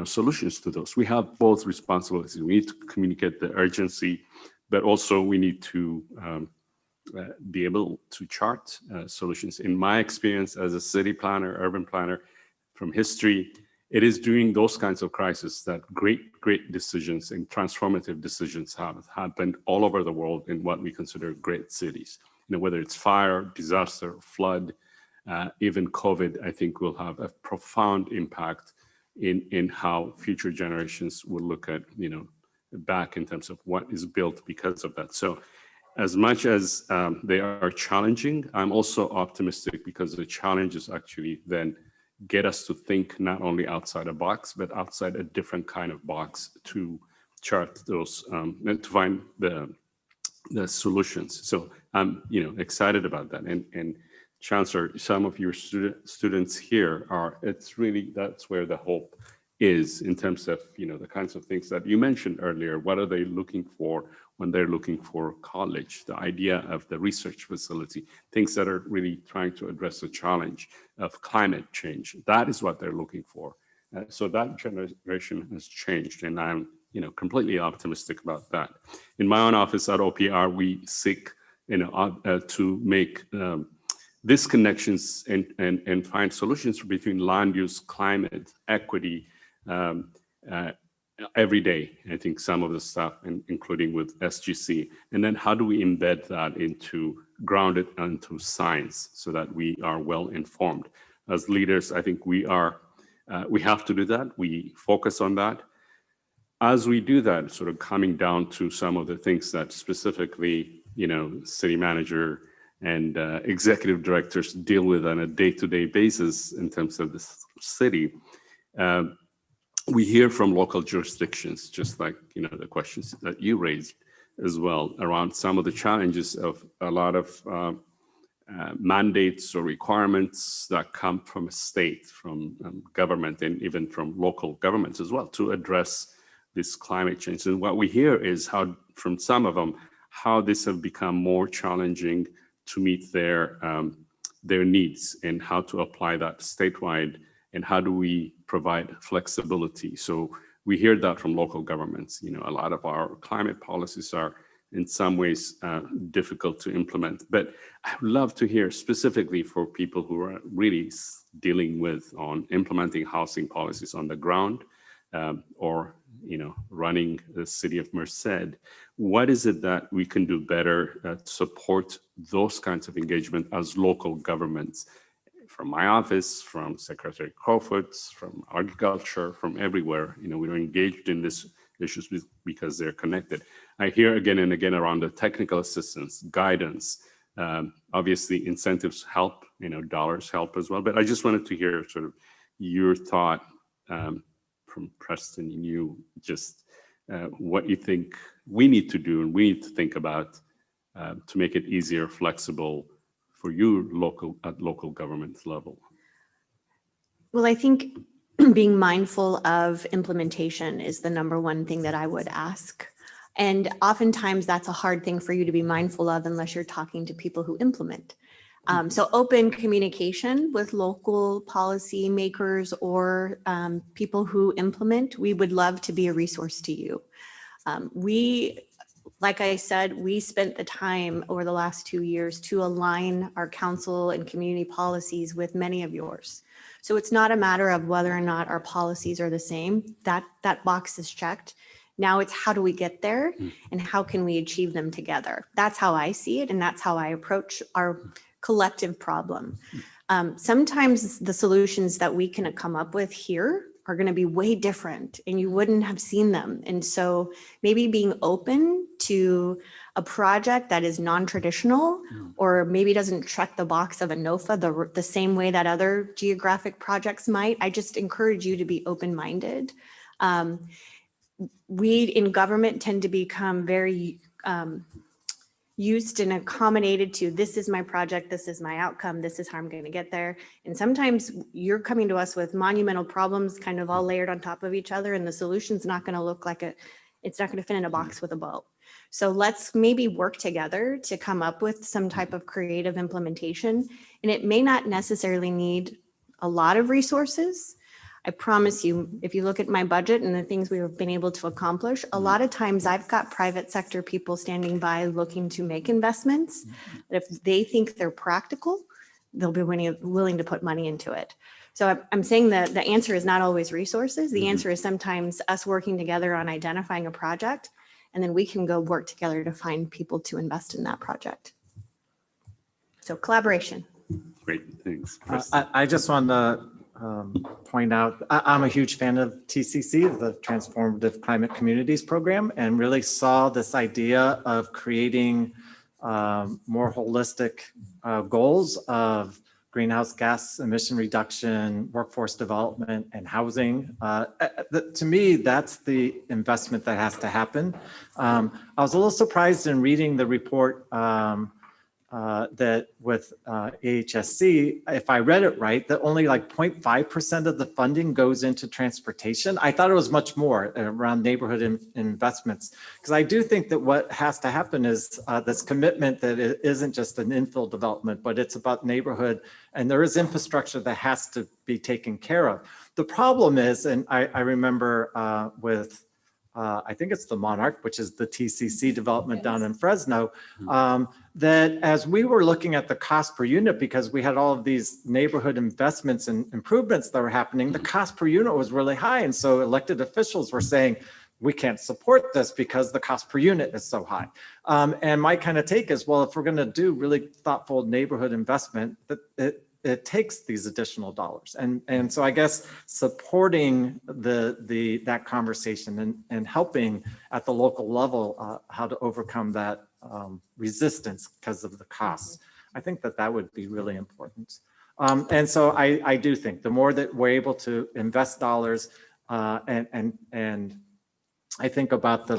solutions to those. We have both responsibilities. We need to communicate the urgency, but also we need to be able to chart solutions. In my experience as a city planner, urban planner, from history, it is during those kinds of crises that great decisions and transformative decisions have happened all over the world in what we consider great cities. Whether it's fire, disaster, flood, even COVID, I think will have a profound impact in how future generations will look at, back in terms of what is built because of that. So as much as they are challenging, I'm also optimistic because the challenges actually then get us to think not only outside a box, but outside a different kind of box to chart those, and to find the solutions. So I'm, excited about that. And Chancellor, some of your students here that's where the hope is in terms of, the kinds of things that you mentioned earlier. What are they looking for when they're looking for college? The idea of the research facility, things that are really trying to address the challenge of climate change. That is what they're looking for. So that generation has changed, and I'm, completely optimistic about that. In my own office at OPR, we seek, to make these connections and find solutions between land use, climate, equity, every day. I think some of the stuff, including with SGC, and then how do we embed that ground it into science so that we are well informed. As leaders, I think we have to do that. We focus on that. As we do that, sort of coming down to some of the things that specifically, city manager and executive directors deal with on a day-to-day basis in terms of the city. We hear from local jurisdictions, just like, the questions that you raised as well, around some of the challenges of a lot of mandates or requirements that come from a state, from government, and even from local governments as well to address this climate change. And what we hear is how, from some of them, how this have become more challenging to meet their needs, and how to apply that statewide, and how do we provide flexibility. So we hear that from local governments. You know, a lot of our climate policies are in some ways difficult to implement. But I would love to hear specifically for people who are really dealing with on implementing housing policies on the ground, or, you know, running the city of Merced, what is it that we can do better to support those kinds of engagement as local governments? From my office, from Secretary Crowfoot's, from agriculture, from everywhere, you know, we're engaged in these issues because they're connected. I hear again and again around the technical assistance, guidance, obviously incentives help, you know, dollars help as well. But I just wanted to hear sort of your thought from Preston and you, just what you think we need to do and we need to think about to make it easier, flexible for you at local government level. Well, I think being mindful of implementation is the number one thing that I would ask. And oftentimes that's a hard thing for you to be mindful of unless you're talking to people who implement. So open communication with local policy makers or people who implement, we would love to be a resource to you. Like I said, we spent the time over the last 2 years to align our council and community policies with many of yours. So it's not a matter of whether or not our policies are the same. That box is checked. Now it's how do we get there and how can we achieve them together? That's how I see it, and that's how I approach our collective problem. Sometimes the solutions that we can come up with here are going to be way different and you wouldn't have seen them. And so maybe being open to a project that is non-traditional or maybe doesn't check the box of a NOFA the same way that other geographic projects might, I just encourage you to be open-minded. We in government tend to become very used and accommodated to, this is my project, this is my outcome, this is how I'm going to get there. And sometimes you're coming to us with monumental problems kind of all layered on top of each other, and the solution's not going to look like it's not going to fit in a box with a bow. So let's maybe work together to come up with some type of creative implementation. And it may not necessarily need a lot of resources. I promise you, if you look at my budget and the things we have been able to accomplish, a lot of times I've got private sector people standing by looking to make investments. If they think they're practical, they'll be willing to put money into it. So I'm saying that the answer is not always resources. The answer is sometimes us working together on identifying a project, and then we can go work together to find people to invest in that project. So collaboration. Great, thanks. I just want to point out, I'm a huge fan of TCC, the Transformative Climate Communities Program, and really saw this idea of creating more holistic goals of greenhouse gas emission reduction, workforce development, and housing. To me, that's the investment that has to happen. I was a little surprised in reading the report that with AHSC, if I read it right, that only like 0.5% of the funding goes into transportation. I thought it was much more around neighborhood investments, because I do think that what has to happen is this commitment that it isn't just an infill development, but it's about neighborhood, and there is infrastructure that has to be taken care of. The problem is, and I remember with I think it's the Monarch, which is the TCC development down in Fresno, that as we were looking at the cost per unit, because we had all of these neighborhood investments and improvements that were happening, the cost per unit was really high. And so elected officials were saying, we can't support this because the cost per unit is so high. And my kind of take is, well, if we're going to do really thoughtful neighborhood investment, it takes these additional dollars. And so I guess supporting that conversation and helping at the local level how to overcome that resistance because of the costs, I think that would be really important. And so I do think the more that we're able to invest dollars and I think about the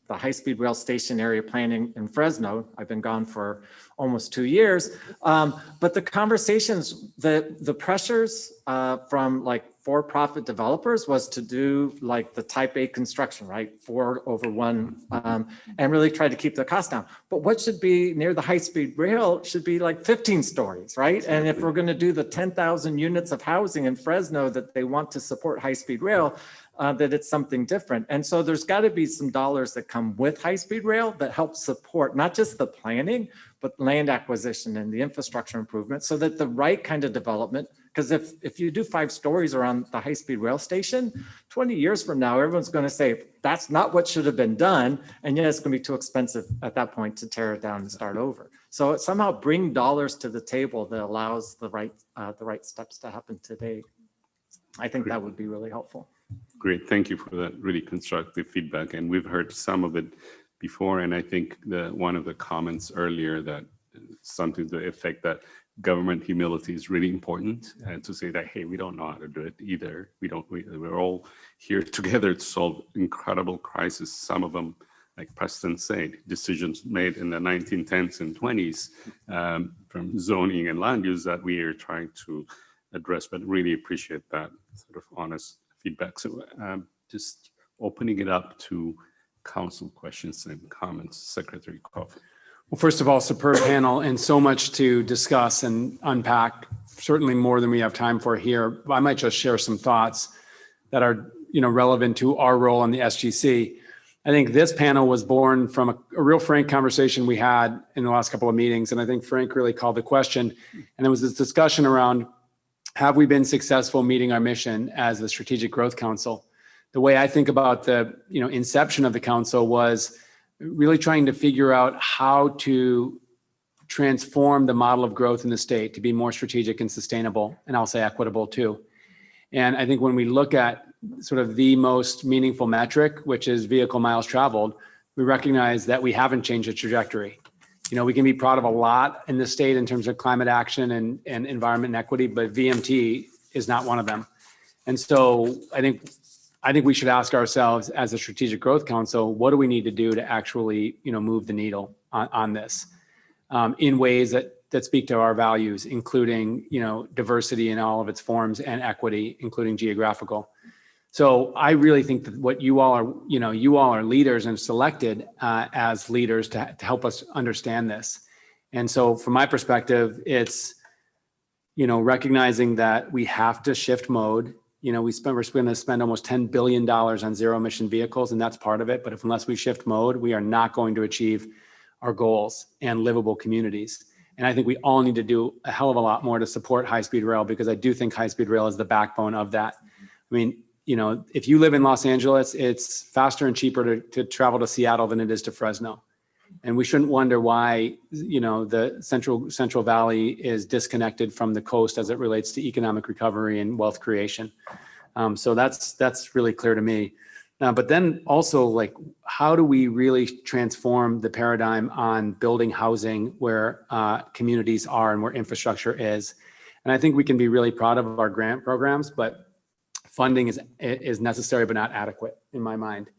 the high-speed rail station area planning in Fresno. I've been gone for almost 2 years. But the conversations, the pressures from like for-profit developers was to do like the type A construction, right? 4/1, and really try to keep the cost down. But what should be near the high-speed rail should be like 15 stories, right? And if we're gonna do the 10,000 units of housing in Fresno that they want to support high-speed rail, that it's something different. And so there's got to be some dollars that come with high-speed rail that help support not just the planning, but land acquisition and the infrastructure improvement so that the right kind of development, because if you do 5 stories around the high-speed rail station, 20 years from now, everyone's going to say, that's not what should have been done. And yet it's going to be too expensive at that point to tear it down and start over. So somehow bring dollars to the table that allows the right steps to happen today. I think that would be really helpful. Great, thank you for that really constructive feedback. And we've heard some of it before. And I think one of the comments earlier that something to the effect that government humility is really important, and to say that, hey, we don't know how to do it either. We're all here together to solve incredible crises. Some of them, like Preston said, decisions made in the 1910s and 20s from zoning and land use that we are trying to address, but really appreciate that sort of honest feedback. So just opening it up to council questions and comments. Secretary Koff. Well, first of all, superb panel and so much to discuss and unpack, certainly more than we have time for here. I might just share some thoughts that are relevant to our role in the SGC. I think this panel was born from a real frank conversation we had in the last couple of meetings. And I think Frank really called the question. And there was this discussion around, have we been successful meeting our mission as the Strategic Growth Council? The way I think about the inception of the council was really trying to figure out how to transform the model of growth in the state to be more strategic and sustainable, and I'll say equitable too. And I think when we look at sort of the most meaningful metric, which is vehicle miles traveled, we recognize that we haven't changed the trajectory. We can be proud of a lot in the state in terms of climate action and environment and equity, but VMT is not one of them. And so I think we should ask ourselves as a Strategic Growth Council, what do we need to do to actually, move the needle on this in ways that speak to our values, including, diversity in all of its forms and equity, including geographical. So I really think that what you all are leaders and selected as leaders to help us understand this. And so from my perspective, it's, recognizing that we have to shift mode. We're going to spend almost $10 billion on zero emission vehicles, and that's part of it. But unless we shift mode, we are not going to achieve our goals and livable communities. And I think we all need to do a hell of a lot more to support high-speed rail, because I do think high-speed rail is the backbone of that. I mean, if you live in Los Angeles, it's faster and cheaper to travel to Seattle than it is to Fresno. And we shouldn't wonder why, the Central Valley is disconnected from the coast as it relates to economic recovery and wealth creation. So that's really clear to me. But then also, like, how do we really transform the paradigm on building housing where communities are and where infrastructure is? And I think we can be really proud of our grant programs, but funding is necessary but not adequate in my mind.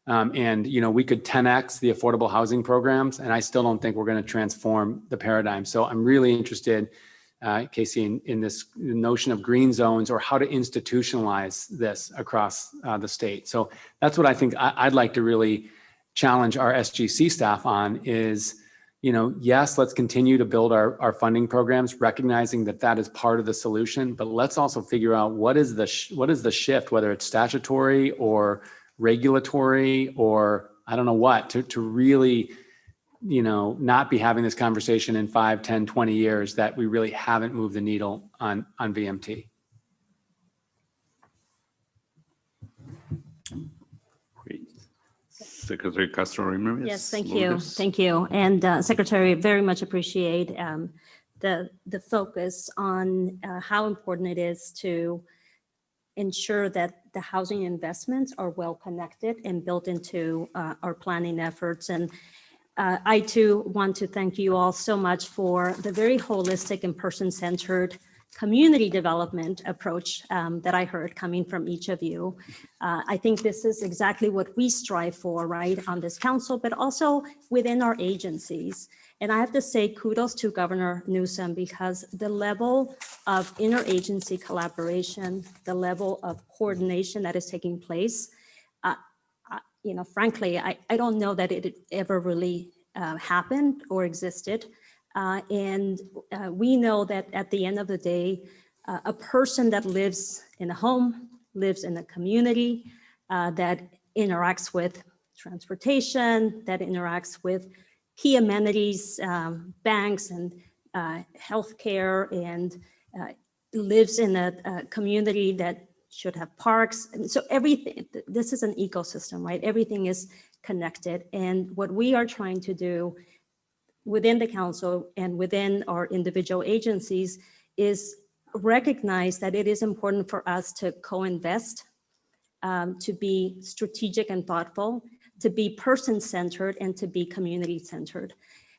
And we could 10x the affordable housing programs, and I still don't think we're going to transform the paradigm. So I'm really interested, Casey, in this notion of green zones, or how to institutionalize this across the state. So that's what I think I'd like to really challenge our SGC staff on is, yes, let's continue to build our funding programs, recognizing that is part of the solution, but let's also figure out what is the shift, whether it's statutory or regulatory or I don't know what, to really, not be having this conversation in 5, 10, 20 years that we really haven't moved the needle on VMT. Great. Secretary Castro Ramirez. Yes, thank you. Thank you. And Secretary, very much appreciate the focus on how important it is to ensure that the housing investments are well connected and built into our planning efforts. And I too want to thank you all so much for the very holistic and person-centered community development approach that I heard coming from each of you. I think this is exactly what we strive for, right, on this council, but also within our agencies. And I have to say kudos to Governor Newsom, because the level of interagency collaboration, the level of coordination that is taking place, frankly, I don't know that it ever really happened or existed. We know that at the end of the day, a person that lives in a home, lives in a community, that interacts with transportation, that interacts with key amenities, banks and healthcare, and lives in a community that should have parks. And so everything, this is an ecosystem, right? Everything is connected. And what we are trying to do within the council and within our individual agencies is recognize that it is important for us to co-invest, to be strategic and thoughtful, to be person-centered, and to be community-centered.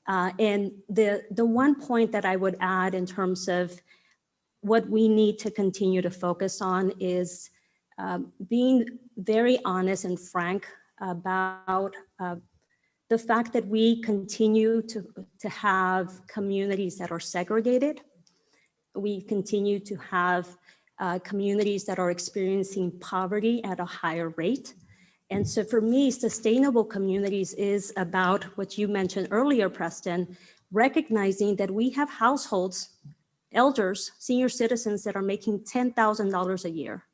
And the one point that I would add in terms of what we need to continue to focus on is being very honest and frank about the fact that we continue to have communities that are segregated. We continue to have communities that are experiencing poverty at a higher rate. And so for me, sustainable communities is about what you mentioned earlier, Preston, recognizing that we have households, elders, senior citizens that are making $10,000 a year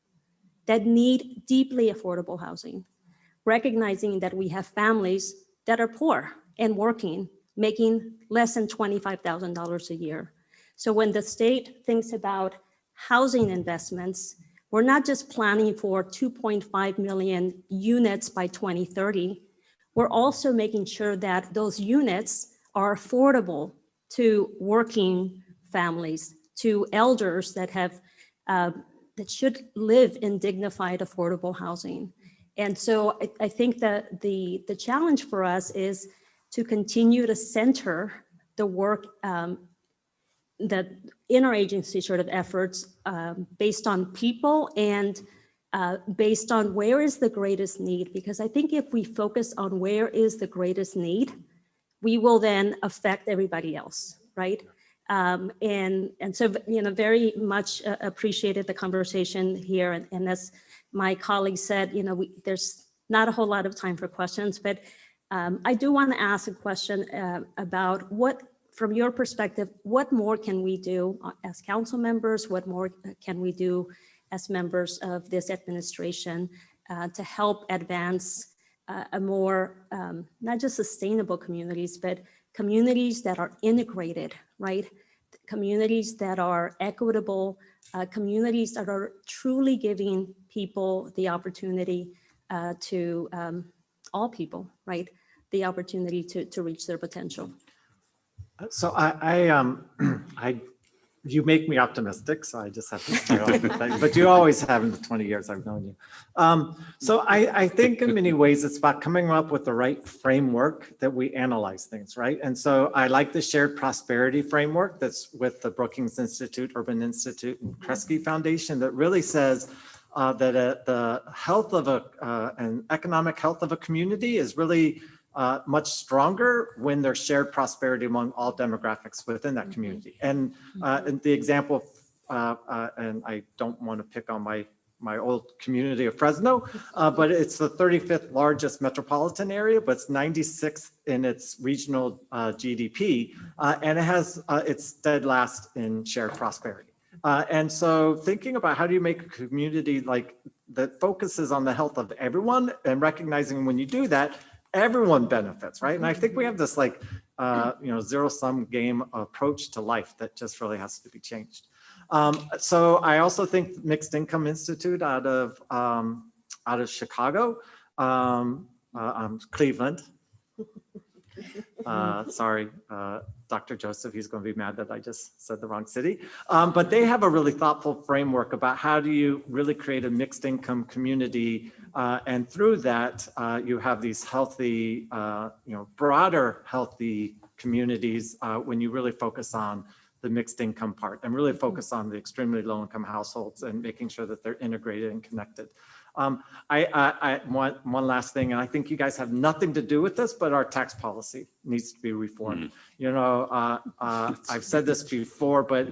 that need deeply affordable housing, recognizing that we have families that are poor and working, making less than $25,000 a year. So when the state thinks about housing investments, we're not just planning for 2.5 million units by 2030, we're also making sure that those units are affordable to working families, to elders that have that should live in dignified, affordable housing. And so I think that the challenge for us is to continue to center the work, the interagency sort of efforts based on people and based on where is the greatest need. Because I think if we focus on where is the greatest need, we will then affect everybody else, right? And so, very much appreciated the conversation here. And as my colleague said, there's not a whole lot of time for questions, but I do want to ask a question about what, from your perspective, what more can we do as council members? What more can we do as members of this administration to help advance a more, not just sustainable communities, but communities that are integrated, right? Communities that are equitable, communities that are truly giving people the opportunity to, all people, right? The opportunity to reach their potential. So you make me optimistic, so I just have to start off with that. But you always have in the 20 years I've known you. So I think in many ways it's about coming up with the right framework that we analyze things, right? And so I like the shared prosperity framework that's with the Brookings Institute, Urban Institute, and Kresge Foundation that really says that the health of an economic health of a community is really much stronger when there's shared prosperity among all demographics within that community. And the example, and I don't want to pick on my old community of Fresno, but it's the 35th largest metropolitan area, but it's 96th in its regional GDP, and it has it's dead last in shared prosperity. And so thinking about how do you make a community like that focuses on the health of everyone, and recognizing when you do that, everyone benefits, right? And I think we have this like, zero-sum game approach to life that just really has to be changed. So I also think Mixed Income Institute out of Chicago, Cleveland. Sorry, Dr. Joseph, he's going to be mad that I just said the wrong city. But they have a really thoughtful framework about how do you really create a mixed income community, and through that you have these healthy, broader healthy communities when you really focus on the mixed income part and really focus on the extremely low income households and making sure that they're integrated and connected. I want one last thing, and I think you guys have nothing to do with this, but our tax policy needs to be reformed. You know, I've said this before, but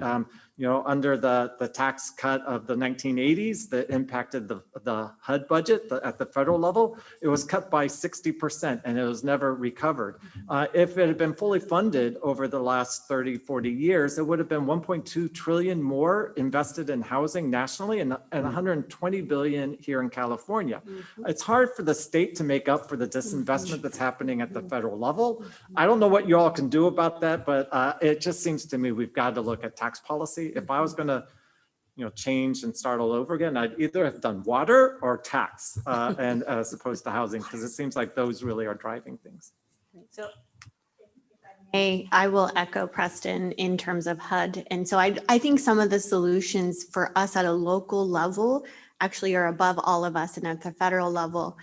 you know, under the tax cut of the 1980s that impacted the HUD budget at the federal level, it was cut by 60% and it was never recovered. If it had been fully funded over the last 30, 40 years, it would have been 1.2 trillion more invested in housing nationally and 120 billion here in California. It's hard for the state to make up for the disinvestment that's happening at the federal level. I don't know what you all can do about that, but it just seems to me we've got to look at tax policy. If I was going to, you know, change and start all over again, I'd either have done water or tax, and as opposed to housing, because it seems like those really are driving things. So I will echo Preston in terms of HUD. And so I think some of the solutions for us at a local level actually are above all of us and at the federal level.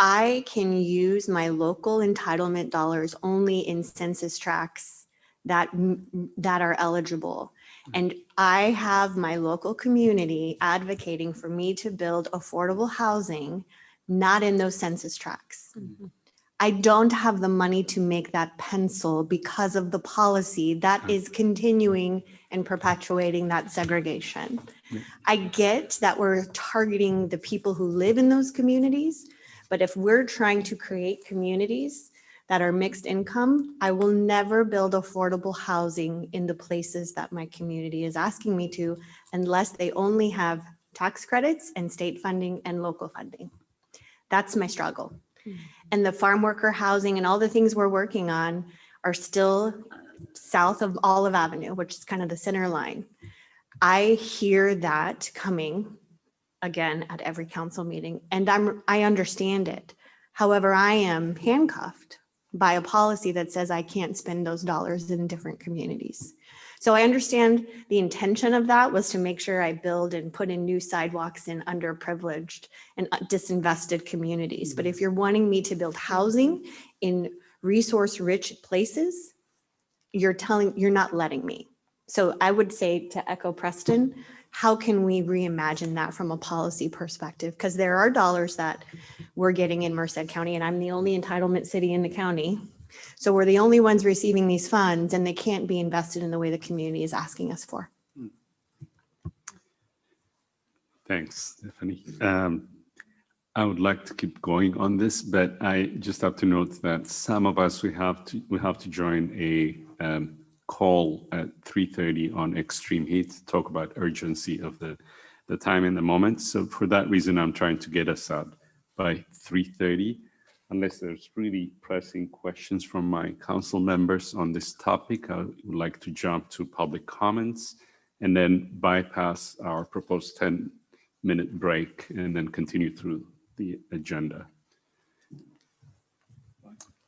I can use my local entitlement dollars only in census tracts that are eligible. And I have my local community advocating for me to build affordable housing, not in those census tracts. I don't have the money to make that pencil because of the policy that is continuing and perpetuating that segregation. I get that we're targeting the people who live in those communities, but if we're trying to create communities that are mixed income, I will never build affordable housing in the places that my community is asking me to, unless they only have tax credits and state funding and local funding. That's my struggle. And the farm worker housing and all the things we're working on are still south of Olive Avenue, which is kind of the center line. I hear that coming again at every council meeting, and I understand it. However, I am handcuffed by a policy that says I can't spend those dollars in different communities. So I understand the intention of that was to make sure I build and put in new sidewalks in underprivileged and disinvested communities. But if you're wanting me to build housing in resource-rich places, you're not letting me. So I would say, to echo Preston, how can we reimagine that from a policy perspective? Because there are dollars that we're getting in Merced County, and I'm the only entitlement city in the county. So we're the only ones receiving these funds, and they can't be invested in the way the community is asking us for. Thanks, Stephanie. I would like to keep going on this, but I just have to note that some of us, we have to join a call at 3:30 on extreme heat to talk about urgency of the time and the moment. So for that reason, I'm trying to get us out by 3:30, unless there's really pressing questions from my council members on this topic. I would like to jump to public comments and then bypass our proposed 10-minute break and then continue through the agenda.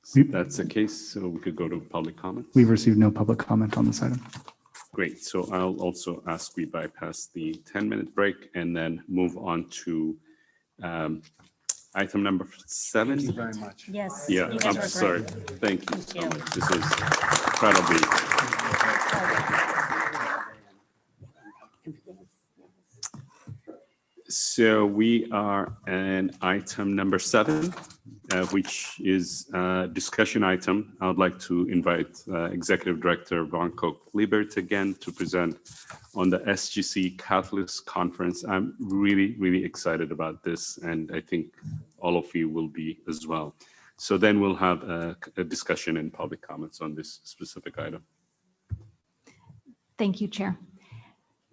So that's the case, so we could go to public comments. We've received no public comment on this item. Great, so I'll also ask we bypass the 10-minute break and then move on to item number 7. Thank you very much. Yes. Yeah, you guys I'm were sorry. great. Thank you Thank so you. much. This is incredibly. So we are in item number 7, which is a discussion item. I would like to invite Executive Director Branko Liebert again to present on the SGC Catalyst Conference. I'm really, really excited about this, and I think all of you will be as well. So then we'll have a discussion and public comments on this specific item. Thank you, Chair.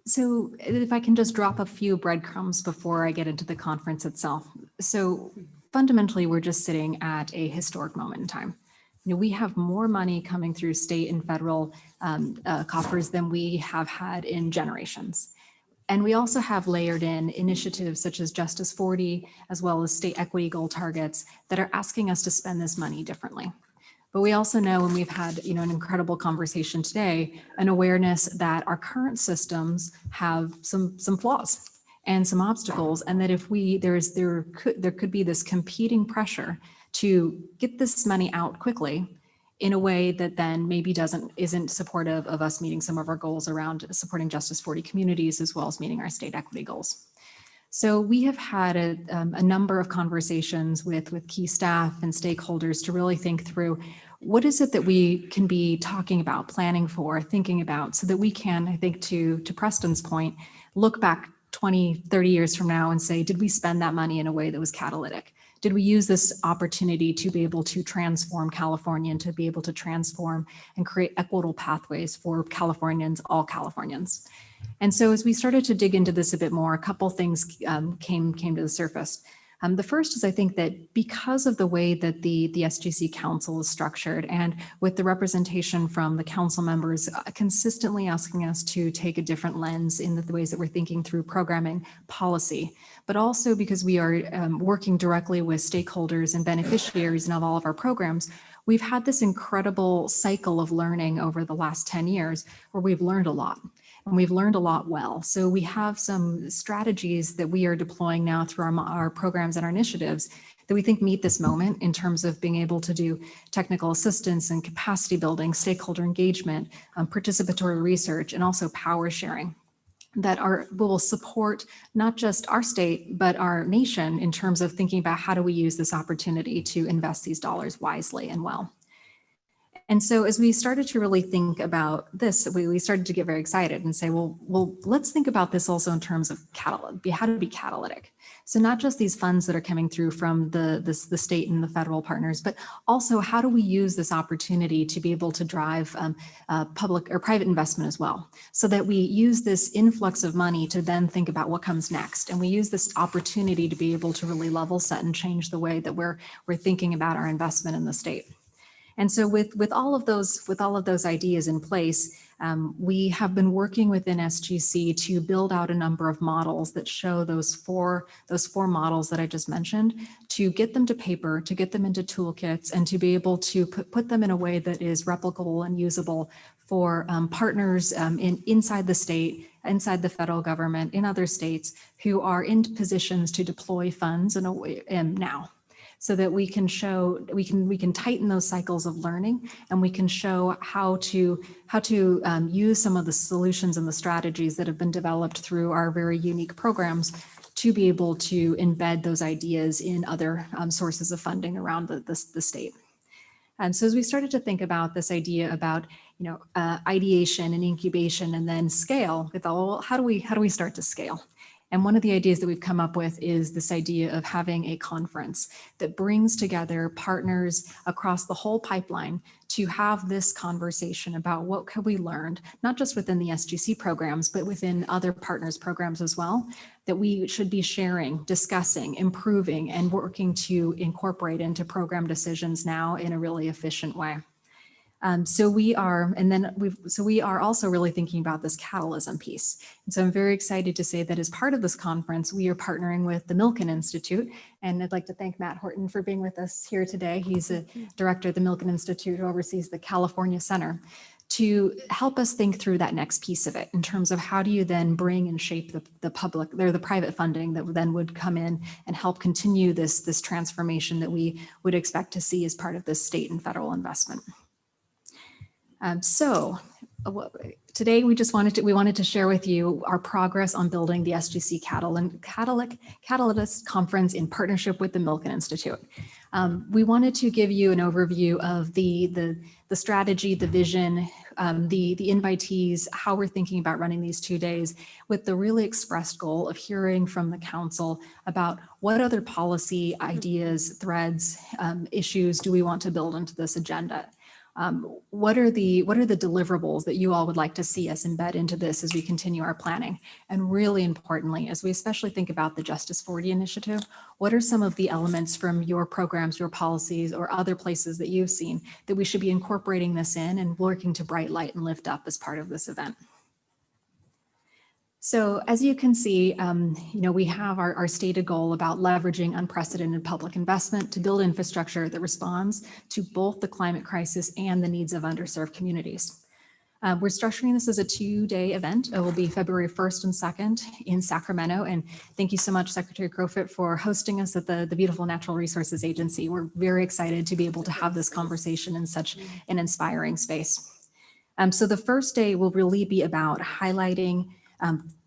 So if I can just drop a few breadcrumbs before I get into the conference itself. So fundamentally, we're just sitting at a historic moment in time. You know, we have more money coming through state and federal coffers than we have had in generations. And we also have layered in initiatives such as Justice 40, as well as state equity goal targets that are asking us to spend this money differently. But we also know, and we've had, you know, an incredible conversation today, an awareness that our current systems have some flaws and some obstacles, and that if there could be this competing pressure to get this money out quickly in a way that then maybe isn't supportive of us meeting some of our goals around supporting Justice 40 communities, as well as meeting our state equity goals. So we have had a number of conversations with key staff and stakeholders to really think through what is it that we can be talking about, planning for, thinking about, so that we can, I think to Preston's point, look back 20, 30 years from now and say, did we spend that money in a way that was catalytic? Did we use this opportunity to be able to transform California and to be able to transform and create equitable pathways for Californians, all Californians? And so as we started to dig into this a bit more, a couple things came to the surface. The first is, I think that because of the way that the SGC Council is structured, and with the representation from the council members consistently asking us to take a different lens in the ways that we're thinking through programming policy, but also because we are working directly with stakeholders and beneficiaries in all of our programs, we've had this incredible cycle of learning over the last 10 years where we've learned a lot. And we've learned a lot well. So we have some strategies that we are deploying now through our programs and our initiatives that we think meet this moment in terms of being able to do technical assistance and capacity building, stakeholder engagement, participatory research, and also power sharing that will support not just our state, but our nation in terms of thinking about how do we use this opportunity to invest these dollars wisely and well. And so as we started to really think about this, we started to get very excited and say, well, let's think about this also in terms of how to be catalytic. So not just these funds that are coming through from the state and the federal partners, but also how do we use this opportunity to be able to drive public or private investment as well, so that we use this influx of money to then think about what comes next. And we use this opportunity to be able to really level set and change the way that we're thinking about our investment in the state. And so with all of those ideas in place, we have been working within SGC to build out a number of models that show those four models that I just mentioned, to get them to paper, to get them into toolkits, and to be able to put them in a way that is replicable and usable for partners inside the state, inside the federal government, in other states who are in positions to deploy funds in a way now. So that we can show, we can tighten those cycles of learning, and we can show how to use some of the solutions and the strategies that have been developed through our very unique programs to be able to embed those ideas in other sources of funding around the state. And so as we started to think about this idea about ideation and incubation and then scale, we thought, well, how do we start to scale? And one of the ideas that we've come up with is this idea of having a conference that brings together partners across the whole pipeline to have this conversation about what have we learned, not just within the SGC programs, but within other partners' programs as well, that we should be sharing, discussing, improving, and working to incorporate into program decisions now in a really efficient way. So we are also really thinking about this catalysm piece. And so I'm very excited to say that as part of this conference, we are partnering with the Milken Institute. And I'd like to thank Matt Horton for being with us here today. He's a director of the Milken Institute who oversees the California Center, to help us think through that next piece of it in terms of how do you then bring and shape the public or the private funding that then would come in and help continue this transformation that we would expect to see as part of this state and federal investment. Today we wanted to share with you our progress on building the SGC Catalyst Conference in partnership with the Milken Institute. We wanted to give you an overview of the strategy, the vision, the invitees, how we're thinking about running these 2 days, with the really expressed goal of hearing from the council about what other policy ideas, threads, issues do we want to build into this agenda. What are the deliverables that you all would like to see us embed into this as we continue our planning? And really importantly, as we especially think about the Justice 40 initiative, what are some of the elements from your programs, your policies, or other places that you've seen that we should be incorporating this in and working to bright light and lift up as part of this event? So as you can see, we have our stated goal about leveraging unprecedented public investment to build infrastructure that responds to both the climate crisis and the needs of underserved communities. We're structuring this as a 2-day event. It will be February 1st and 2nd in Sacramento. And thank you so much, Secretary Crowfoot, for hosting us at the beautiful Natural Resources Agency. We're very excited to be able to have this conversation in such an inspiring space. So the first day will really be about highlighting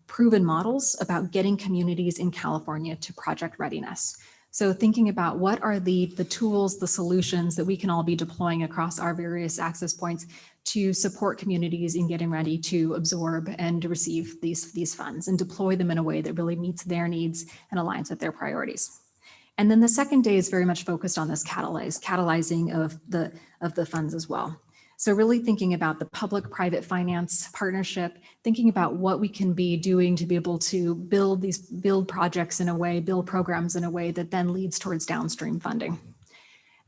proven models about getting communities in California to project readiness. So thinking about what are the tools, the solutions that we can all be deploying across our various access points to support communities in getting ready to absorb and receive these funds and deploy them in a way that really meets their needs and aligns with their priorities. And then the second day is very much focused on this catalyzing of the funds as well. So really thinking about the public-private finance partnership, thinking about what we can be doing to be able to build projects in a way, build programs in a way that then leads towards downstream funding.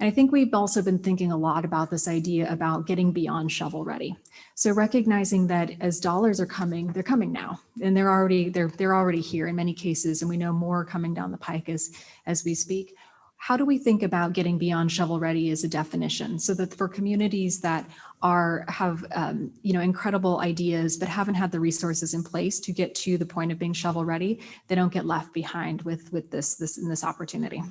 And I think we've also been thinking a lot about this idea about getting beyond shovel ready. So recognizing that as dollars are coming, they're coming now, and they're already here in many cases, and we know more coming down the pike as we speak. How do we think about getting beyond shovel ready as a definition, so that for communities that have incredible ideas but haven't had the resources in place to get to the point of being shovel ready, they don't get left behind with this opportunity.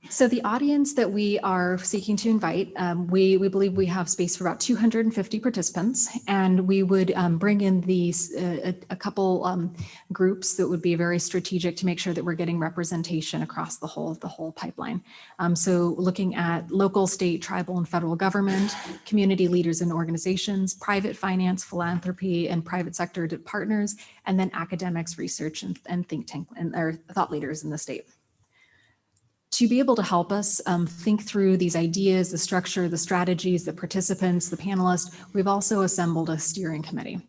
So the audience that we are seeking to invite, we believe we have space for about 250 participants, and we would bring in a couple groups that would be very strategic to make sure that we're getting representation across the whole pipeline. So looking at local, state, tribal, and federal government, community leaders and organizations, private finance, philanthropy, and private sector partners, and then academics, research, and think tank or thought leaders in the state. To be able to help us think through these ideas, the structure, the strategies, the participants, the panelists, we've also assembled a steering committee.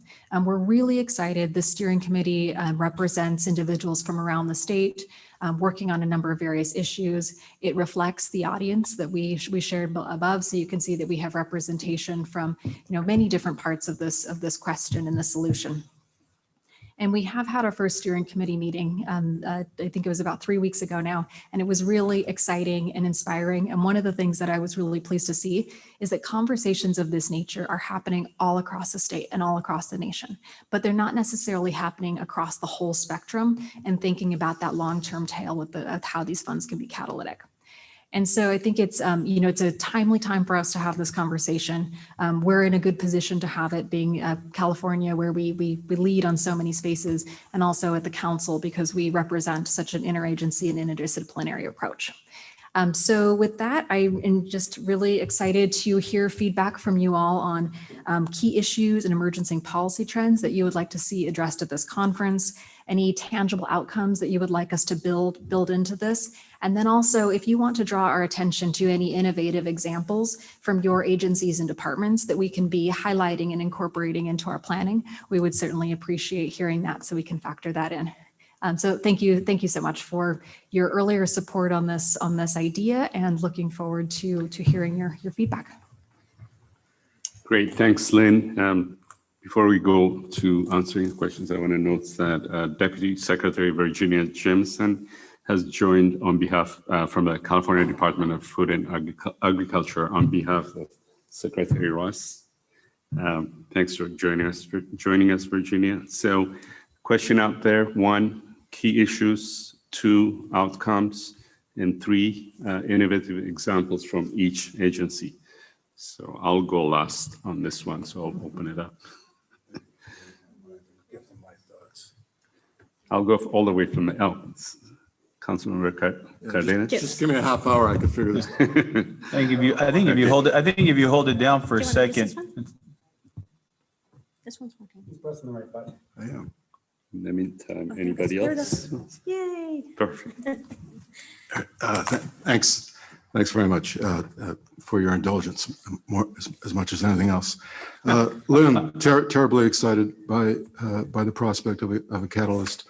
We're really excited. The steering committee represents individuals from around the state, working on a number of various issues. It reflects the audience that we shared above, so you can see that we have representation from many different parts of this question and the solution. And we have had our first steering committee meeting, I think it was about 3 weeks ago now, and it was really exciting and inspiring. And one of the things that I was really pleased to see is that conversations of this nature are happening all across the state and all across the nation, but they're not necessarily happening across the whole spectrum and thinking about that long-term tail with how these funds can be catalytic. And so I think it's a timely time for us to have this conversation. We're in a good position to have it, being California, where we lead on so many spaces, and also at the council because we represent such an interagency and interdisciplinary approach. So with that, I am just really excited to hear feedback from you all on key issues and emerging policy trends that you would like to see addressed at this conference, any tangible outcomes that you would like us to build into this. And then also, if you want to draw our attention to any innovative examples from your agencies and departments that we can be highlighting and incorporating into our planning, we would certainly appreciate hearing that so we can factor that in. So thank you so much for your earlier support on this idea, and looking forward to hearing your feedback. Great, thanks, Lynn. Before we go to answering questions, I want to note that Deputy Secretary Virginia Jameson has joined on behalf from the California Department of Food and Agriculture on behalf of Secretary Ross. Thanks for joining us, Virginia. So, question out there: 1, key issues; 2, outcomes; and 3, innovative examples from each agency. So I'll go last on this one, so I'll open it up. I'll go all the way from the Councilmember Cardenas. Just give me a half hour, I can figure this. I think if you hold it down for a second. This one's working. He's pressing the right button. I am. In the meantime, anybody else? Yay. Perfect. Thanks very much for your indulgence, as much as anything else. Lynn, terribly excited by the prospect of a Catalyst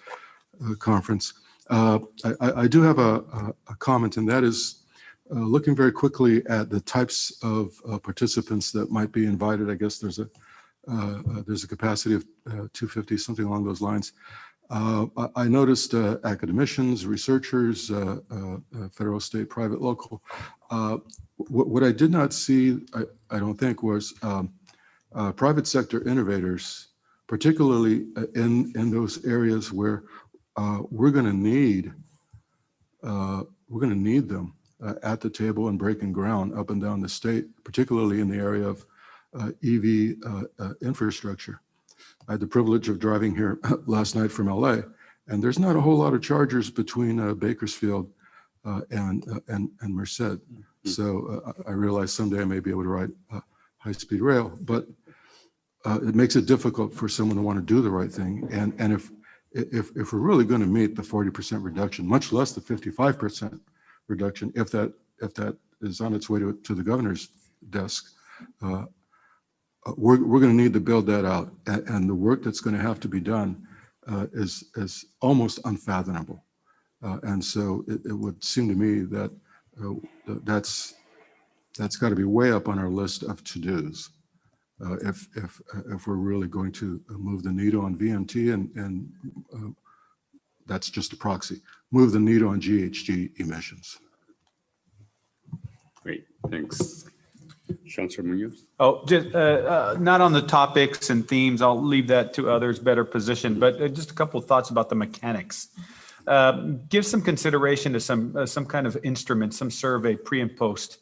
conference. I do have a comment, and that is looking very quickly at the types of participants that might be invited. I guess there's a capacity of 250, something along those lines. I noticed academicians, researchers, federal, state, private, local. what I did not see, I don't think, was private sector innovators, particularly in those areas where we're going to need them at the table and breaking ground up and down the state, particularly in the area of EV infrastructure. I had the privilege of driving here last night from LA, and there's not a whole lot of chargers between Bakersfield and Merced. So I realize someday I may be able to ride high-speed rail, but it makes it difficult for someone to want to do the right thing. And if we're really going to meet the 40% reduction, much less the 55% reduction, if that is on its way to the governor's desk, we're going to need to build that out. And the work that's going to have to be done is almost unfathomable. And so it would seem to me that that's got to be way up on our list of to-dos. If we're really going to move the needle on VMT and that's just a proxy, move the needle on GHG emissions. Great, thanks. Chancellor Munoz. Oh, just not on the topics and themes. I'll leave that to others better positioned, but just a couple of thoughts about the mechanics. Give some consideration to some kind of instrument, some survey pre and post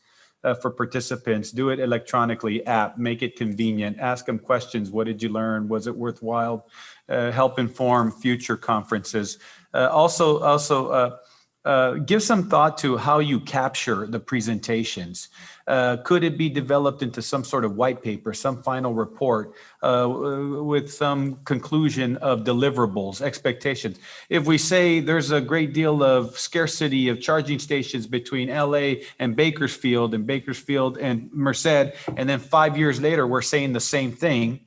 for participants. Do it electronically, app, make it convenient, ask them questions. What did you learn? Was it worthwhile? Help inform future conferences. Also, give some thought to how you capture the presentations. Could it be developed into some sort of white paper, some final report with some conclusion of deliverables, expectations? If we say there's a great deal of scarcity of charging stations between LA and Bakersfield and Merced, and then 5 years later, we're saying the same thing,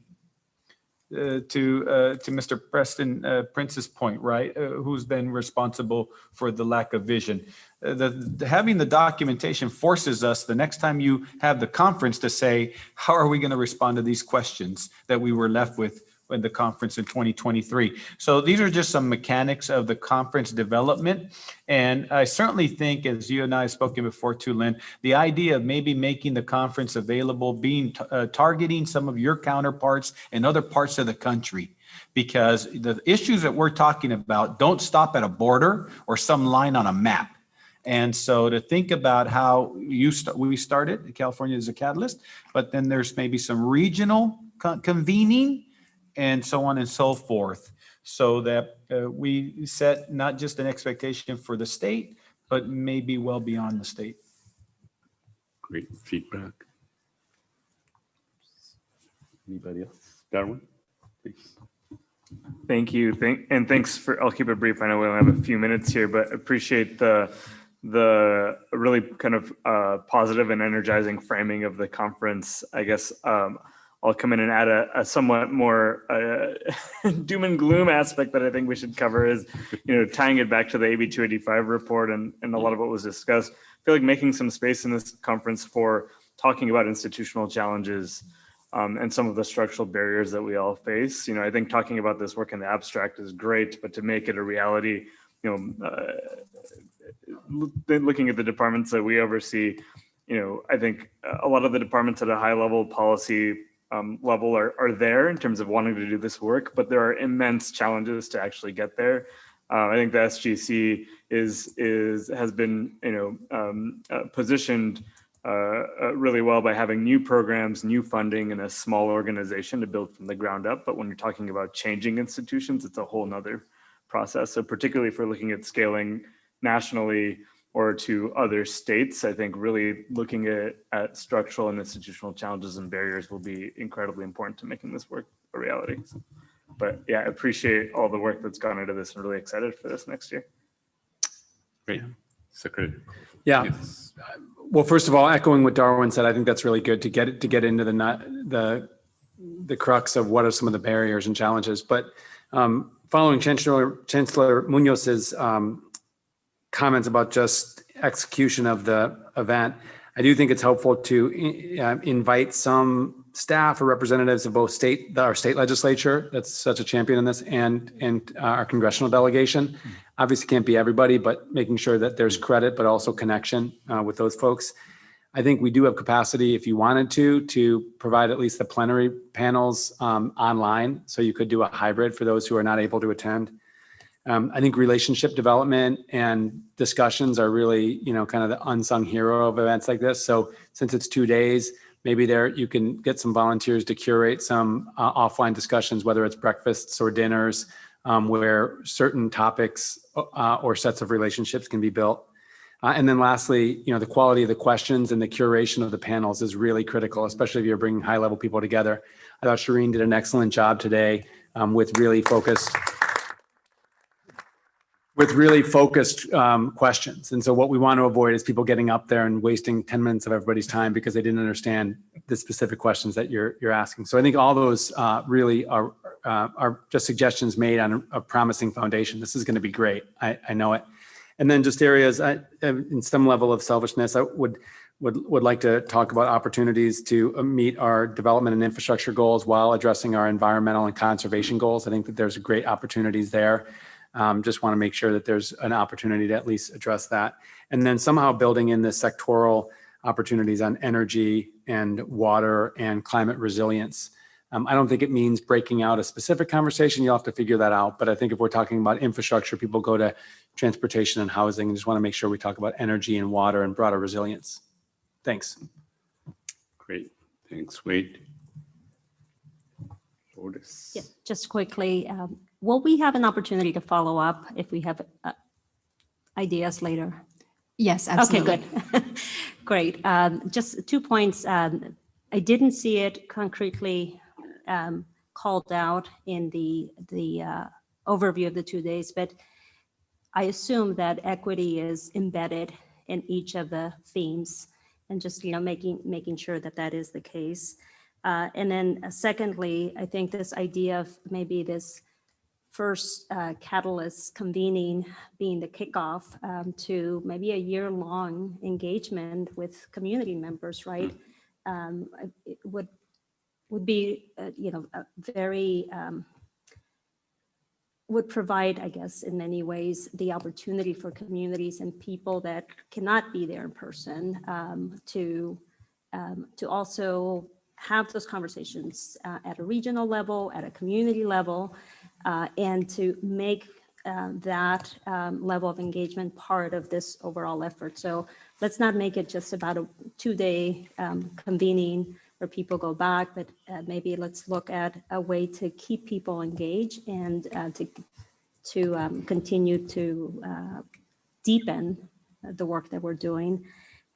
to Mr. Preston Prince's point, right? Who's been responsible for the lack of vision? Having the documentation forces us the next time you have the conference to say, how are we going to respond to these questions that we were left with in the conference in 2023? So these are just some mechanics of the conference development. And I certainly think, as you and I have spoken before too, Lynn, the idea of maybe making the conference available, targeting some of your counterparts in other parts of the country, because the issues that we're talking about don't stop at a border or some line on a map. And so to think about how we started, California as a catalyst, but then there's maybe some regional convening and so on and so forth, so that we set not just an expectation for the state, but maybe well beyond the state. Great feedback. Anybody else? Darwin, please. Thank you. Thanks for, I'll keep it brief. I know we only have a few minutes here, but appreciate the really kind of positive and energizing framing of the conference. I guess I'll come in and add a somewhat more doom and gloom aspect that I think we should cover is, tying it back to the AB 285 report and a lot of what was discussed. I feel like making some space in this conference for talking about institutional challenges and some of the structural barriers that we all face. I think talking about this work in the abstract is great, but to make it a reality, looking at the departments that we oversee, I think a lot of the departments at a high level policy level are there in terms of wanting to do this work, but there are immense challenges to actually get there. I think the SGC has been positioned really well by having new programs, new funding, and a small organization to build from the ground up. But when you're talking about changing institutions, it's a whole nother process. So particularly if we're looking at scaling nationally or to other states, I think really looking at structural and institutional challenges and barriers will be incredibly important to making this work a reality. But yeah, I appreciate all the work that's gone into this and really excited for this next year. Great. Secretary. Yeah. Yes. Well, first of all, echoing what Darwin said, I think that's really good to get into the crux of what are some of the barriers and challenges. But following Chancellor Munoz's comments about just execution of the event, I do think it's helpful to invite some staff or representatives of both our state legislature, that's such a champion in this, and our congressional delegation. Obviously can't be everybody, but making sure that there's credit, but also connection with those folks. I think we do have capacity, if you wanted to provide at least the plenary panels online. So you could do a hybrid for those who are not able to attend. I think relationship development and discussions are really, kind of the unsung hero of events like this. So since it's 2 days, maybe you can get some volunteers to curate some offline discussions, whether it's breakfasts or dinners, where certain topics or sets of relationships can be built. And then lastly, the quality of the questions and the curation of the panels is really critical, especially if you're bringing high-level people together. I thought Shireen did an excellent job today with really focused questions. And so what we want to avoid is people getting up there and wasting 10 minutes of everybody's time because they didn't understand the specific questions that you're asking. So I think all those really are just suggestions made on a promising foundation. This is going to be great. I know it. And then just areas in some level of selfishness, I would like to talk about opportunities to meet our development and infrastructure goals while addressing our environmental and conservation goals. I think that there's great opportunities there. Just want to make sure that there's an opportunity to at least address that. And then somehow building in the sectoral opportunities on energy and water and climate resilience. I don't think it means breaking out a specific conversation. You'll have to figure that out. But I think if we're talking about infrastructure, people go to transportation and housing, and just want to make sure we talk about energy and water and broader resilience. Thanks. Great. Thanks, Wade. Lourdes. Yeah, just quickly, will we have an opportunity to follow up if we have ideas later? Yes, absolutely. Okay, good. Great. Just 2 points. I didn't see it concretely called out in the overview of the 2 days, but I assume that equity is embedded in each of the themes, and just making sure that that is the case. And then secondly, I think this idea of maybe this first catalyst convening being the kickoff to maybe a year-long engagement with community members, right? It would be, very, would provide, I guess, in many ways, the opportunity for communities and people that cannot be there in person to also have those conversations at a regional level, at a community level, and to make that level of engagement part of this overall effort. So let's not make it just about a 2-day convening where people go back, but maybe let's look at a way to keep people engaged and to continue to deepen the work that we're doing.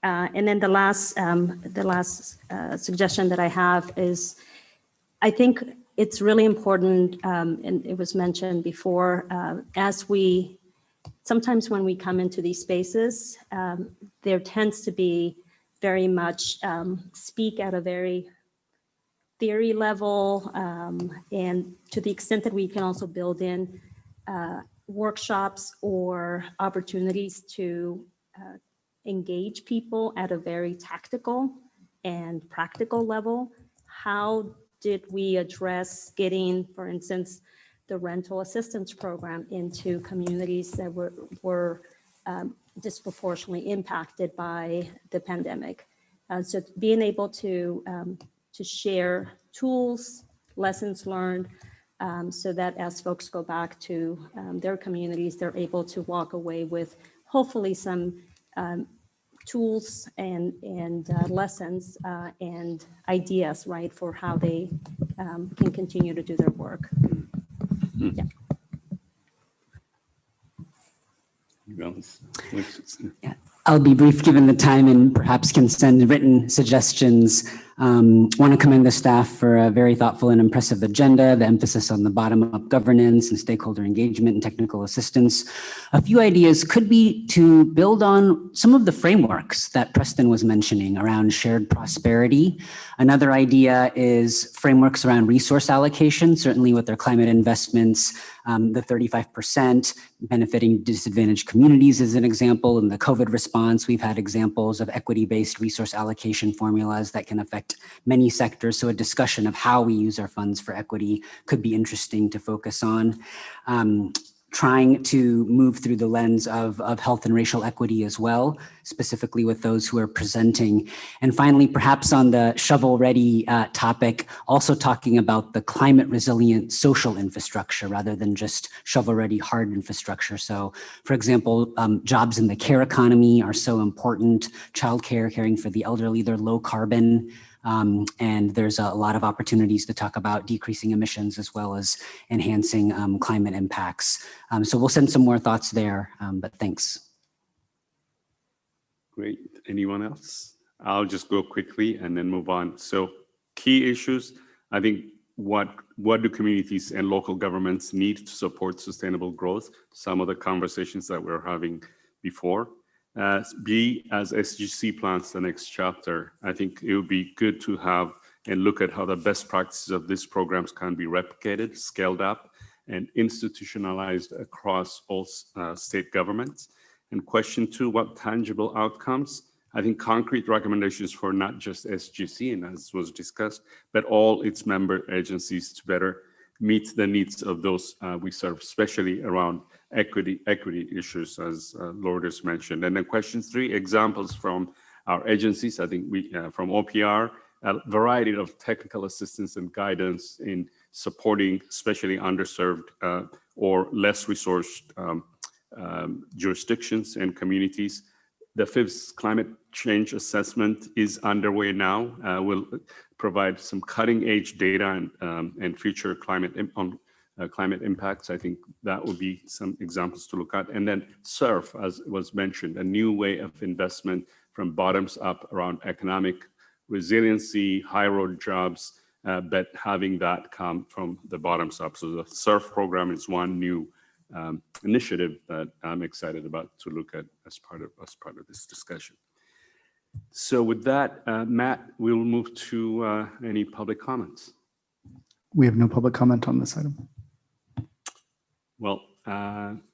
And then the last suggestion that I have is, I think it's really important, and it was mentioned before, sometimes when we come into these spaces, there tends to be very much speak at a very theory level, and to the extent that we can also build in workshops or opportunities to engage people at a very tactical and practical level. How did we address getting, for instance, the rental assistance program into communities that were disproportionately impacted by the pandemic? So being able to share tools, lessons learned, so that as folks go back to their communities, they're able to walk away with hopefully some tools and lessons and ideas, right, for how they can continue to do their work. Yeah. Yeah, I'll be brief given the time and perhaps can send written suggestions. Want to commend the staff for a very thoughtful and impressive agenda, the emphasis on the bottom-up governance and stakeholder engagement and technical assistance. A few ideas could be to build on some of the frameworks that Preston was mentioning around shared prosperity. Another idea is frameworks around resource allocation, certainly with their climate investments, the 35% benefiting disadvantaged communities is an example. In the COVID response, we've had examples of equity-based resource allocation formulas that can affect many sectors. So a discussion of how we use our funds for equity could be interesting to focus on. trying to move through the lens of health and racial equity as well, specifically with those who are presenting. And finally, perhaps on the shovel-ready topic, also talking about the climate resilient social infrastructure rather than just shovel-ready hard infrastructure. So for example, jobs in the care economy are so important. Childcare, caring for the elderly, they're low carbon. And there's a lot of opportunities to talk about decreasing emissions as well as enhancing climate impacts. So we'll send some more thoughts there, but thanks. Great. Anyone else? I'll just go quickly and then move on. So key issues, I think what do communities and local governments need to support sustainable growth? Some of the conversations that we're having before. B, as SGC plans the next chapter, I think it would be good to have and look at how the best practices of these programs can be replicated, scaled up, and institutionalized across all state governments. And question 2, what tangible outcomes? I think concrete recommendations for not just SGC, and as was discussed, but all its member agencies to better meet the needs of those we serve, especially around equity issues, as Lourdes mentioned. And then question 3, examples from our agencies. I think we, from OPR, a variety of technical assistance and guidance in supporting especially underserved or less resourced jurisdictions and communities. The 5th climate change assessment is underway now. We'll provide some cutting edge data and future climate impacts. I think that would be some examples to look at. And then SURF, as was mentioned, a new way of investment from bottoms up around economic resiliency, high road jobs, but having that come from the bottoms up. So the SURF program is one new initiative that I'm excited about to look at as part of this discussion. So with that, Matt, we'll move to any public comments. We have no public comment on this item. Well,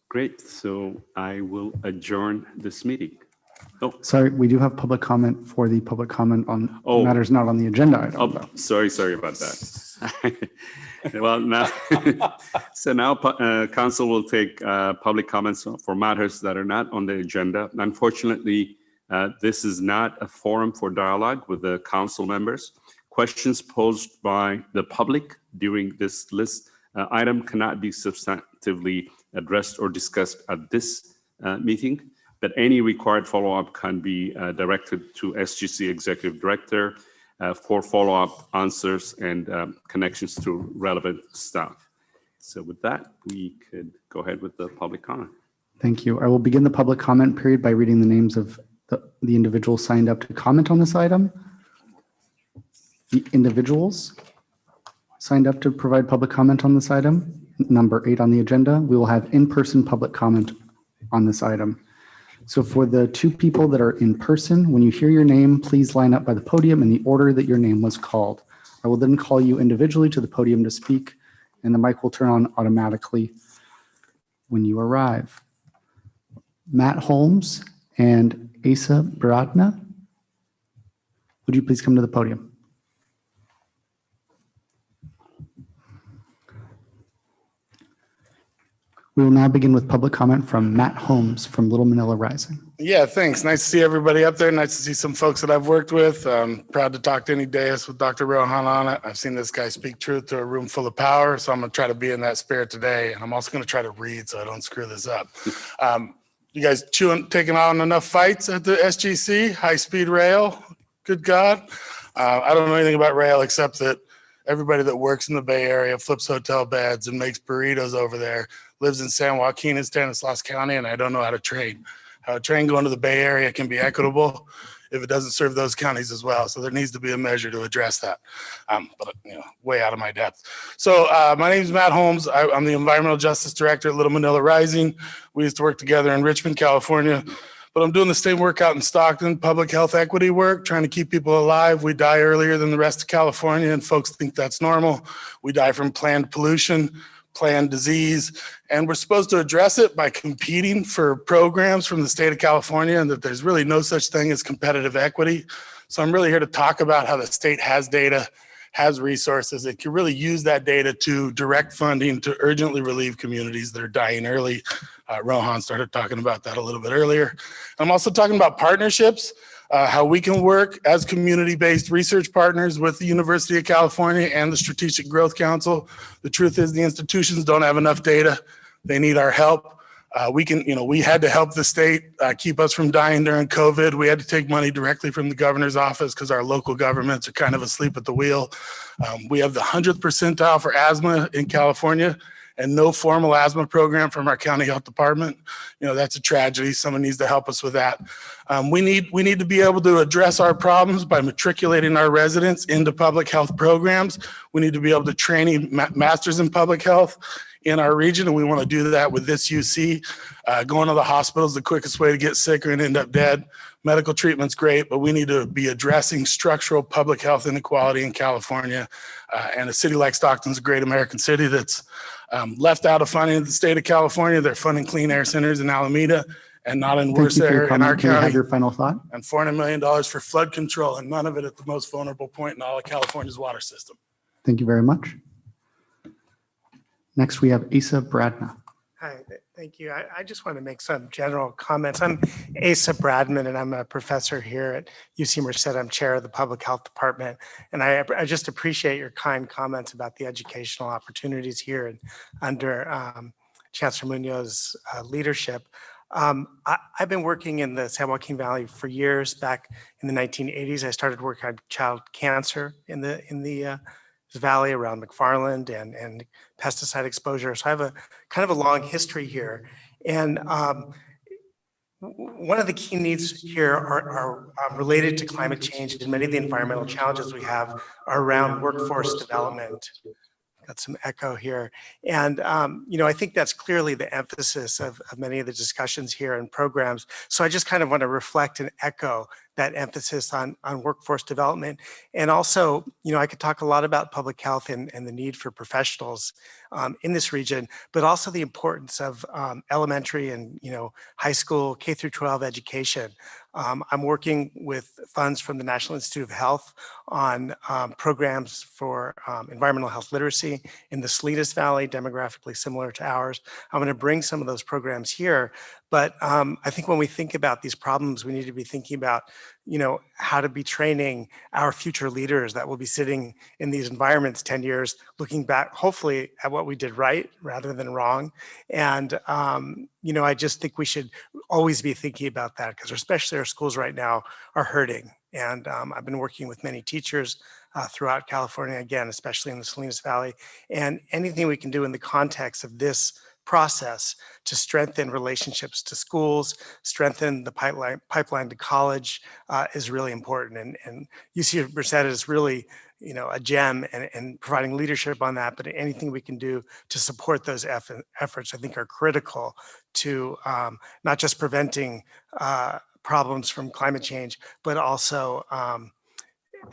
great. So I will adjourn this meeting. Oh, sorry, we do have public comment for the public comment on matters not on the agenda item. Oh, sorry about that. Well, now, so now council will take public comments for matters that are not on the agenda. Unfortunately, this is not a forum for dialogue with the council members. Questions posed by the public during this list item cannot be substantively addressed or discussed at this meeting, but any required follow-up can be directed to SGC Executive Director for follow-up answers and connections to relevant staff. So with that, we could go ahead with the public comment. Thank you. I will begin the public comment period by reading the names of the individuals signed up to comment on this item. The individuals signed up to provide public comment on this item, number 8 on the agenda, we will have in-person public comment on this item. So for the 2 people that are in person, when you hear your name, please line up by the podium in the order that your name was called. I will then call you individually to the podium to speak, and the mic will turn on automatically when you arrive. Matt Holmes and Asa Baratna, would you please come to the podium? We will now begin with public comment from Matt Holmes from Little Manila Rising. Yeah, thanks. Nice to see everybody up there. Nice to see some folks that I've worked with. Proud to talk to any dais with Dr. Rohan on it. I've seen this guy speak truth to a room full of power, so I'm going to try to be in that spirit today. And I'm also going to try to read so I don't screw this up. You guys taking on enough fights at the SGC, high-speed rail? Good God. I don't know anything about rail except that everybody that works in the Bay Area flips hotel beds and makes burritos over there, lives in San Joaquin and Stanislaus County, and I don't know how to train. How a train going to the Bay Area can be equitable if it doesn't serve those counties as well. So there needs to be a measure to address that. But way out of my depth. So my name is Matt Holmes. I'm the Environmental Justice Director at Little Manila Rising. We used to work together in Richmond, California. But I'm doing the same work out in Stockton, public health equity work, trying to keep people alive. We die earlier than the rest of California, and folks think that's normal. We die from planned pollution, planned disease, and we're supposed to address it by competing for programs from the state of California, and that there's really no such thing as competitive equity. So I'm really here to talk about how the state has data, has resources. It can really use that data to direct funding to urgently relieve communities that are dying early. Rohan started talking about that a little bit earlier. I'm also talking about partnerships, how we can work as community-based research partners with the University of California and the Strategic Growth Council. The truth is the institutions don't have enough data. They need our help. We had to help the state keep us from dying during COVID. We had to take money directly from the governor's office because our local governments are kind of asleep at the wheel. We have the 100th percentile for asthma in California and no formal asthma program from our county health department. That's a tragedy. Someone needs to help us with that. We need to be able to address our problems by matriculating our residents into public health programs. We need to be able to train masters in public health in our region, and we want to do that with this UC. Going to the hospital is the quickest way to get sicker and end up dead. Medical treatment's great, but we need to be addressing structural public health inequality in California. And a city like Stockton's a great American city that's left out of funding in the state of California. They're funding clean air centers in Alameda and not in worse air in our Can we have county. your final thought? And $400 million for flood control, and none of it at the most vulnerable point in all of California's water system. Thank you very much. Next, we have Asa Bradna. Hi, thank you. I just want to make some general comments. I'm Asa Bradman, and I'm a professor here at UC Merced. I'm chair of the public health department. And I just appreciate your kind comments about the educational opportunities here and under Chancellor Munoz's leadership. I've been working in the San Joaquin Valley for years. Back in the 1980s, I started working on child cancer in the valley around McFarland and pesticide exposure. So I have a kind of a long history here. And one of the key needs here are related to climate change, and many of the environmental challenges we have are around workforce development. Got some echo here. And, I think that's clearly the emphasis of many of the discussions here and programs. So I just kind of want to reflect and echo that emphasis on workforce development. And also, I could talk a lot about public health and the need for professionals in this region, but also the importance of elementary and, high school K through 12 education. I'm working with funds from the National Institute of Health on programs for environmental health literacy in the Salinas Valley, demographically similar to ours. I'm going to bring some of those programs here. But I think when we think about these problems, we need to be thinking about, how to be training our future leaders that will be sitting in these environments 10 years, looking back, hopefully, at what we did right rather than wrong. And, I just think we should always be thinking about that, because especially our schools right now are hurting. And I've been working with many teachers throughout California, again, especially in the Salinas Valley, and anything we can do in the context of this process to strengthen relationships to schools, strengthen the pipeline to college is really important. And UC Merced is really, a gem and providing leadership on that. But anything we can do to support those efforts, I think, are critical to not just preventing problems from climate change, but also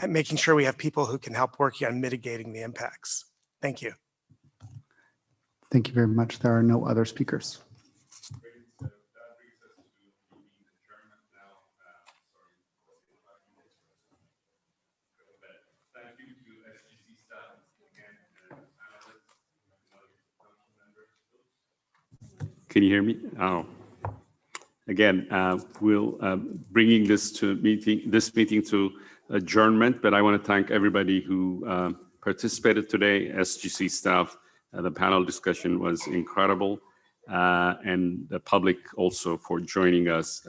making sure we have people who can help working on mitigating the impacts. Thank you. Thank you very much. There are no other speakers. Can you hear me? Oh. Again, we'll bringing this meeting to adjournment, but I want to thank everybody who participated today, SGC staff. The panel discussion was incredible, and the public also for joining us